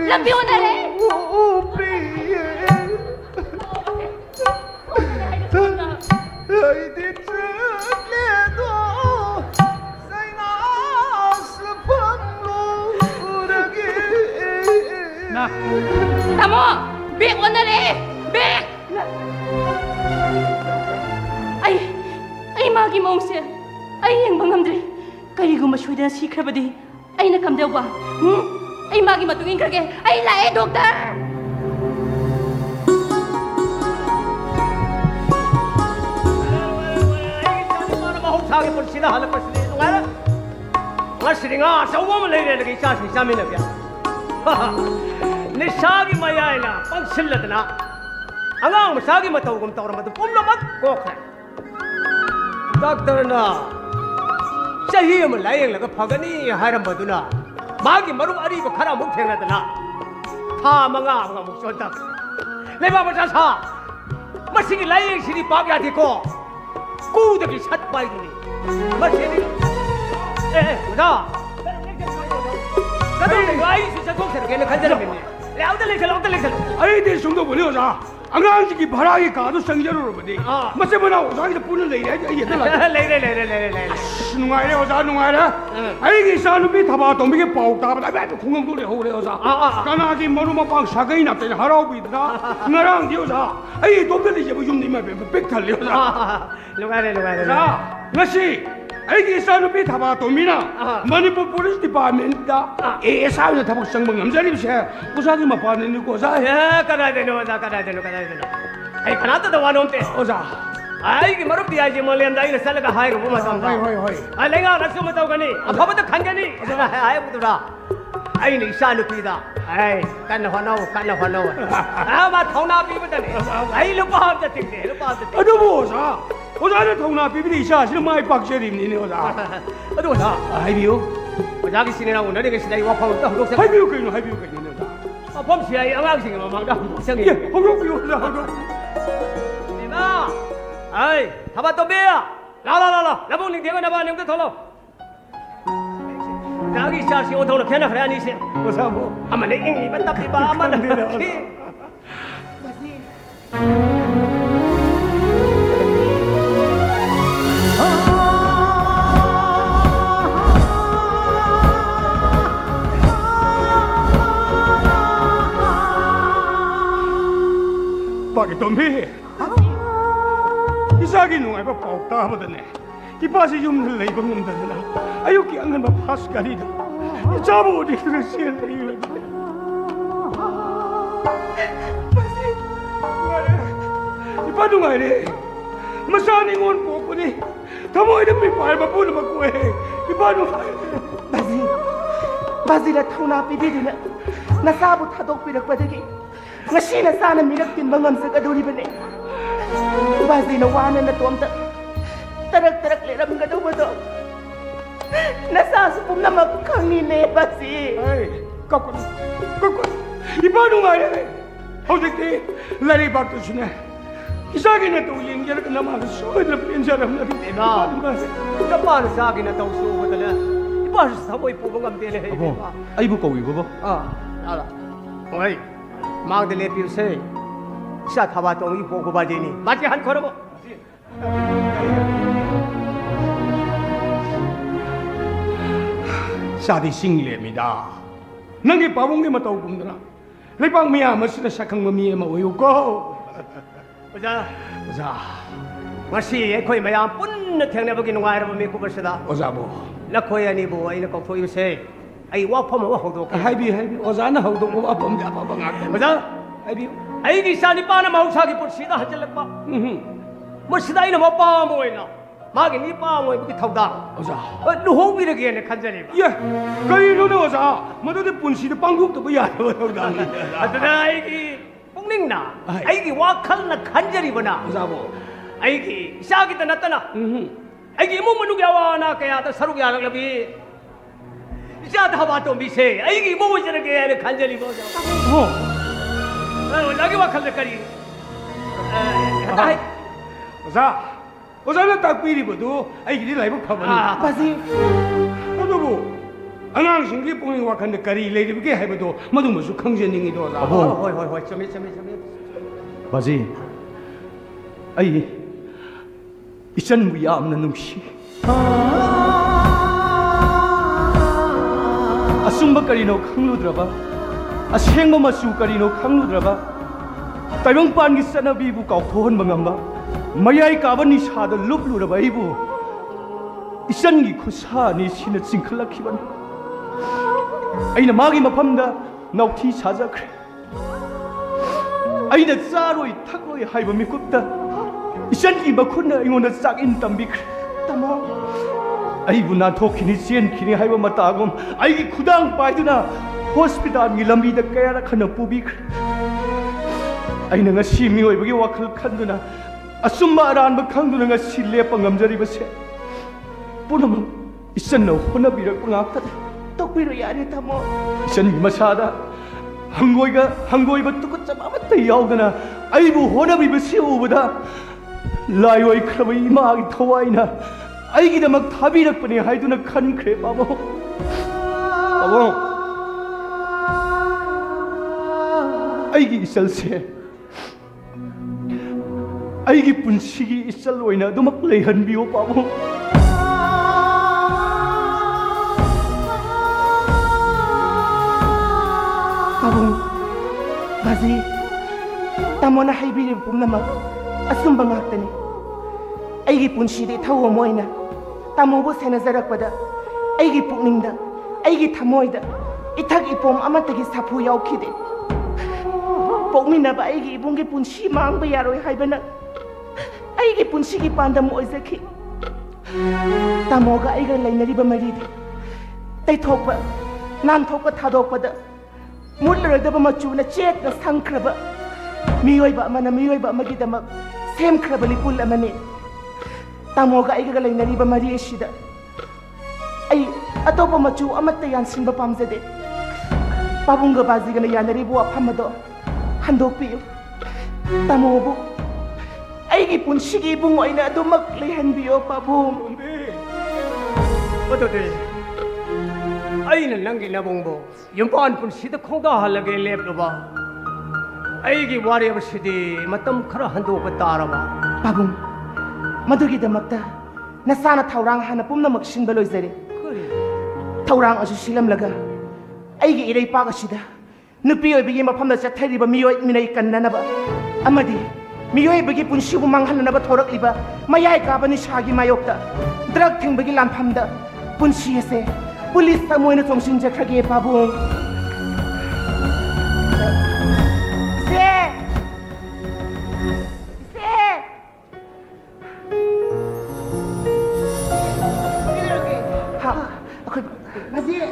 ꯂꯝꯕꯤ ꯎꯅꯔꯦ 나. Tamo! Big onare! Big! Ay magi maungse. Ay yang bangamdre. Kariguma soidana sikrabadi. Ay nakamdawa. Ay magi matungin krage. Ay lae doctor. mahuksaagi punsina halakpasini nungara ngasiri nga asawa mo leire lagi isa sa min na biya nisagi mayayna pangsilladna angang masagi matawagum tawra madu pumlamat kokha doctor na sahi mo layeng laga phagani hairam baduna magi maru ari ba khara muk thengna tha manga mga muksonta leba bacha sa masigi layeng siri pagya diko कुदकी छत पाई नहीं मछली ए उदा कदम गाई से सको करके ने खंजर में ले आओ तो ले चलो अरे दे सुन तो बोले हो जा अंगांग की भरा की कादो संजरो रो बदे मसे बनाओ जा की पुन ले ये तो ले नुंगाई रे हो जा नुंगाई रे अरे की सानु भी थबा तो भी पाउ का बता बे तो खुंगम तो ले हो रे हो जा कना की मरु मा पांग सागई ना ते हराओ भी दा ngरang दियो जा अरे तो ले ये युम नि मा बे पिक थल ले हो जा लुगारे जा ngasi ꯑꯩꯒꯤ ꯏꯆꯥꯅꯨꯄꯤ ꯊꯕꯥ ꯇꯣꯝꯕꯤꯅ ꯃꯅꯤꯄꯨꯔ ꯄꯨꯂꯤꯁ ꯗꯤꯄꯥꯔꯠꯃꯦꯟꯇ ASI ꯑꯣꯏꯅ ꯊꯕꯛ ꯆꯪꯕ ꯉꯝꯖꯔꯤꯕꯁꯦ ꯑꯣꯖꯥꯒꯤ ꯃꯄꯥꯟꯅꯤꯀꯣ ꯑꯣꯖꯥ कदाइदेनो ओजा कदाइदेनो आई खनाता तो वानोमते ꯑꯣꯖꯥ आई की मरुप दिया जे मोलेम दाई ने सलगा हाय को मसम ꯍꯣꯏ ꯍꯣꯏ ꯍꯣꯏ आई लेगा रसो मतौ गनी अफब तो खंगनी आई बुतुरा आई नि ईशानु पीदा आई कन होनो आ मा थौना पी बतने आई लुपा हम जतिंगे लुपा जतिंगे ꯑꯗꯨꯕꯨ ꯑꯣꯖꯥ ꯑꯣꯖꯥꯅ ꯊꯧꯅꯥ ꯄꯤꯕꯗꯤ ꯏꯆꯥꯁꯤꯅ ꯃꯥꯏ ꯄꯥꯛꯆꯔꯤꯕꯅꯤꯅꯦ ꯑꯣꯖꯥ अदु ओजा हाइबियो ओजा की सिनेना उनने के सिनाई वाफा तो हम लोग से ꯍꯥꯏꯕꯤꯌꯨ ꯀꯩꯅꯣ ꯑꯣꯖꯥ अफम सियाई अंगांग सिंग ममांग दा संगे ꯍꯧꯗꯣꯛꯄꯤꯌꯨ ꯑꯣꯖꯥ ꯍꯧꯗꯣꯛ Nima, ay, haba to bea, la, labung ning dia na ba ning to tholo. Dagi sa si otho na khena khaya ni se. ꯑꯣꯖꯥ ꯕꯣ Amane ingi ba tapi ba amana. Bakit Tombi? Isagi nung ay pa pauta ba dane? Ipasi yung nalaybang ng dana. Ayaw ki angan mapas ka dito. Isabo di na siya layo. Pasi. Ipano nga rin? Masaning on po ko ni. Tamo ay na may pahal pa po na magkuhe. Ipano nga rin? Bazi na thona pibidina nasabot hadok pinagpadagi ngasi na sana mirak tin bangam sa kaduri bane bazi na wana na tuamta tarak leram gadaw ba do nasasupum na magkangi ne bazi Ay, kakun. Ipano nga rin? Hawdik di, lari bakto siya. Isagi na ito yung yarak na mga suwad na pinsaram na rin. Diba? Kapan sa akin na tong suwa dala. Iba sa moy pubong am dele. Ay bu kawi ba? Ala. Oi. Mang dele piu se. Sa thaba tong ipo ko baje ni. Baje han khoro mo. Sadi singlemida. Nangi pawong ni mataw kumdana. Lepang miyama sila sakang mamiya mauyo ko. Oja. Ngasi khoi mayam pun na thengna bagi nungai ra mi ku basada. Ozabo. La khoi ani bo ai na ko thoi se. Ai wa phom wa hodok. Haibi, ozana hawdok mo apam ja pa bangak. Oja. Haibi. Ai gi sani pa na mau sa gi put sida hajalak pa. Mo sida ina mo pa mo ina. Ma gi ni pa mo bagi thauda. Oza. Nu ho bi re ge ne khanjani ba. Ye, kay no na oza. Madode punsi de pangguk to ba ya. Aduna ai gi pungning na. Ai gi wa khal na khanjari bana. Ozabo. Ai gi sa gi ta natana. Ai gi mu manu ya wa na kaya ta saru ya labi. Isa ta ba to mi se. Ai gi mu jere ge ne khanjari bo ja. Ho. Lagi wa khal na kari. Ai Ozana takpiri bodo. Ay gidi lai ba phabani. bazi Adobo. Angang singri punging wakan de kari lai de ge hai bodo. Madu masu khangjening ido oza. hoi chami. 바지 아이 이전 무야 없는 놈시 아숭박거리노 강로들어봐 ꯑꯁꯦꯡꯕ ꯃꯆꯨ ꯀꯔꯤꯅꯣ ꯈꯪꯂꯨꯗ꯭ꯔꯕ ꯇꯥꯏꯕꯪꯄꯥꯟꯒꯤ ꯆꯠꯅꯕꯤꯕꯨ ꯀꯥꯎꯊꯣꯛꯍꯟꯕ ꯉꯝꯕ ꯃꯌꯥꯏ ꯀꯥꯕ ꯅꯤꯁꯥꯗ ꯂꯨꯞꯂꯨꯔꯕ ꯑꯩꯕꯨ ꯏꯆꯟꯒꯤ ꯈꯨꯠꯁꯥ ꯑꯅꯤꯁꯤꯅ ꯆꯤꯡꯈꯠꯂꯛꯈꯤꯕꯅꯤ ꯑꯩꯅ ꯃꯥꯒꯤ ꯃꯐꯝꯗ ꯅꯥꯎꯊꯤ ꯁꯥꯖꯈ꯭ꯔꯦ ꯑꯩꯅ ꯆꯥꯔꯣꯏ ꯊꯛꯂꯣꯏ ꯍꯥꯏꯕ ꯃꯤꯀꯨꯞꯇ 이찬기 마쿠나 이거는 싹인 담비 따모 아이고 나 도키니 젠키니 하이바 마따곰 아이기 구당 빠이드나 호스피탈 람비다 까야라 카나 뿌비 아이는 ngasi 미오이버기 와클 칸두나 아숨마 아란바 칸두나 ngasi 레빠 ngam자리버세 뿌나마 이찬나 호나비라 뿡악다 똑비로 야리 따모 이찬 이마사다 한고이가 뚜껑 아무것도 야오거나 아이고 호나비버 세우보다 라이와이 크라바 이마하기 더와이나 아이기다막 답이락뻔히 하이두나 칸 그래 바보 아이기 이살세 아이기 분식이 이살로이나 너막 레한비오 바보 Pabong, Bazi, tamo na haibiri pumnamak, asum bangakta ni. Aigi punshide tawo moina, tamo bo senazarak pada, aigi pukningda, aigi tamoida, itag ipom amatagi sapu yaukide. Pokmina ba aigi ibungi punshi maang bayaroi haibana, aigi punshigi panda mo izaki. Tamo ga aiga lainari ba maridi, tay thokpa, nan thokpa thadok pada. मुल्लरदब मचुना चेकना संख्रब मियोइबा अमना मियोइबा अमगिदमक सेमख्रबली पुल अमने तामोगा आइगा लैनरिबा मरि एसिदा आई अतोप मचु अमत्त यानसिनबा पामजदे पाबुंगा बाजिगना यानरिबो अफमदो हंदोकपियु तामोबु आइगी पुनसिगी बुंग ओइना अदुमक लेहनबियो पाबुं 어떠데 아이는 남기 나봉보 연판 분시도 콩다 할라게 랩로바 아이기 와리버시디 마땀 카라 한도가 따라봐 Pabong, madugidamagta nasana taurang hana pumna magsinbaloy zari. Taurang asu silam laga. Aigi iray paga sida. Nupiyoy bigi mapamda sa thayriba miyoy minay kanna ba. Amadi, miyoy bigi punshibu manghala na ba thorak iba. Mayay ka ba ni shagi mayokta. Drug ting bigi lampamda. Punshi ese. Pulis tamoy na tongsin jakrage Pabong. Bazi, ini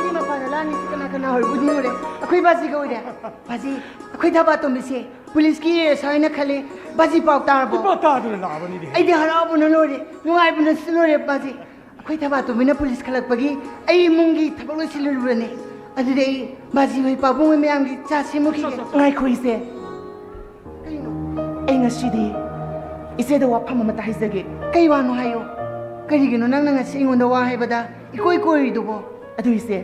mah paralan ni kena horbudi ore. Aku bazi kau ide. Bazi, aku dah bato misi. Polis kiri saya nak kali bazi pau tar bo. Pau tar tu nak apa ni dia? Ai dia harap pun nolore, nungai pun nolore bazi. Aku dah bato mina polis kalak pagi. Ai mungi thapal silur burane. Adi dei bazi hoi pabung me amgi chasi muki. Ngai koi se. Ai ngasidi. Ise da wapam mata haizage. Kai wano hayo. Karigino nang ngasi ingonda wa haibada ikoi koi dubo adu ise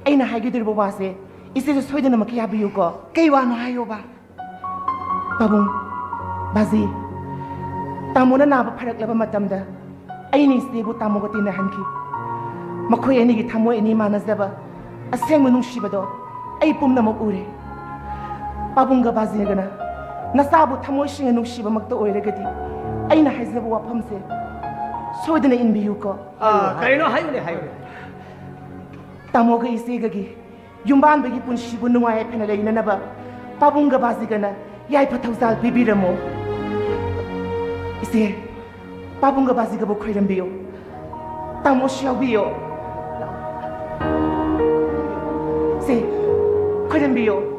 aina haigidirbo wase ise so soidana maki habiyu ko kai wano hayo ba Pabong bazi tamona na ba pharak laba matamda aini sebu tamoga tina hanki makhoi ani gi thamo ani manazaba aseng munung shibado ai pumna mok ure Pabonga bazi gana nasabu thamo shinga nung shiba makta oiregadi aina haizabu wa phamse 소이드네 인비유코 그래노 하이네 하이네 타모가 이세가기 윤반베기 분시부 누와에 페나레이나나바 파붕가 바지가나 야이파 타우살 비비라모 이세 파붕가 바지가 보크이람비요 타모 시아비요 세 크이람비요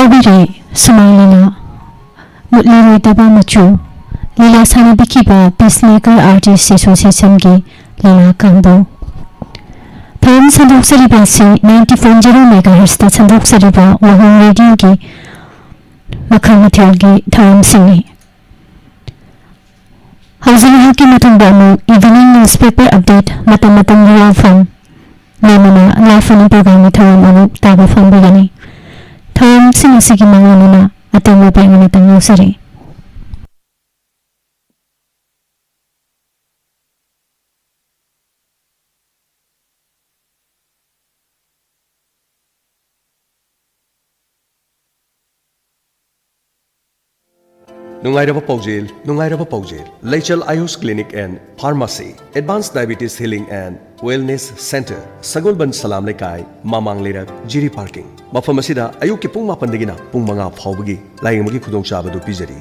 ꯇꯧꯕꯤꯔꯦ ꯁꯨꯃꯥꯏ ꯂꯤꯂꯥ ꯃꯨꯠꯂꯔꯣꯏꯗꯕ ꯃꯆꯨ ꯂꯤꯂꯥ ꯁꯥꯟꯅꯕꯤꯈꯤꯕ peacemaker artist ꯑꯦꯁꯣꯁꯤꯌꯦꯁꯟꯒꯤ ꯂꯤꯂꯥ ꯀꯥꯡꯕꯨ ꯊꯧꯔꯝ ꯁꯟꯗꯣꯛꯆꯔꯤꯕ ꯑꯁꯤ 90.0 ꯃꯦꯒꯥꯍꯔꯁꯇ ꯁꯟꯗꯣꯛꯆꯔꯤꯕ ꯋꯥꯍꯪ ꯔꯦꯗꯤꯑꯣꯒꯤ ꯃꯈꯜ ꯃꯊꯦꯜꯒꯤ ꯊꯧꯔꯝꯁꯤꯡꯅꯤ ꯍꯧꯖꯤꯛ ꯉꯥꯏꯍꯥꯛꯀꯤ ꯃꯇꯨꯡꯗ ꯑꯃꯨꯛ ꯏꯚꯤꯅꯤꯡ ꯅ꯭ꯌꯨꯁꯄꯦꯄꯔ ꯑꯞꯗꯦꯠ ꯃꯇꯝ ꯃꯇꯝꯒꯤ ꯌꯥꯎꯐꯝ ꯂꯣꯏꯅꯅ ꯂꯥꯏꯐ ꯐꯣꯟ ꯄ꯭ꯔꯣꯒ꯭ꯔꯥꯝꯒꯤ ꯊꯧꯔꯝ ꯑꯃꯨꯛ ꯇꯥꯕ ꯐꯪꯕꯤꯒꯅꯤ ꯊꯧꯔꯝꯁꯤꯡ ꯑꯁꯤꯒꯤ ꯃꯥꯡꯑꯣꯏꯅꯅ ꯑꯇꯦꯟꯕ ꯕ꯭ꯔꯦꯛ ꯑꯃꯇꯪ ꯂꯧꯖꯔꯤ Nungairaba Paujel, Leichal Ayush Clinic and Pharmacy, Advanced Diabetes Healing and Wellness Center, Sagolban Salam Lekai, Mamang Lirak, Jiri Parking. Mafamasida, Ayuki Pung Mapandagina, Pung Manga Paubagi, Lying Magi Kudong Shabadu Pizari.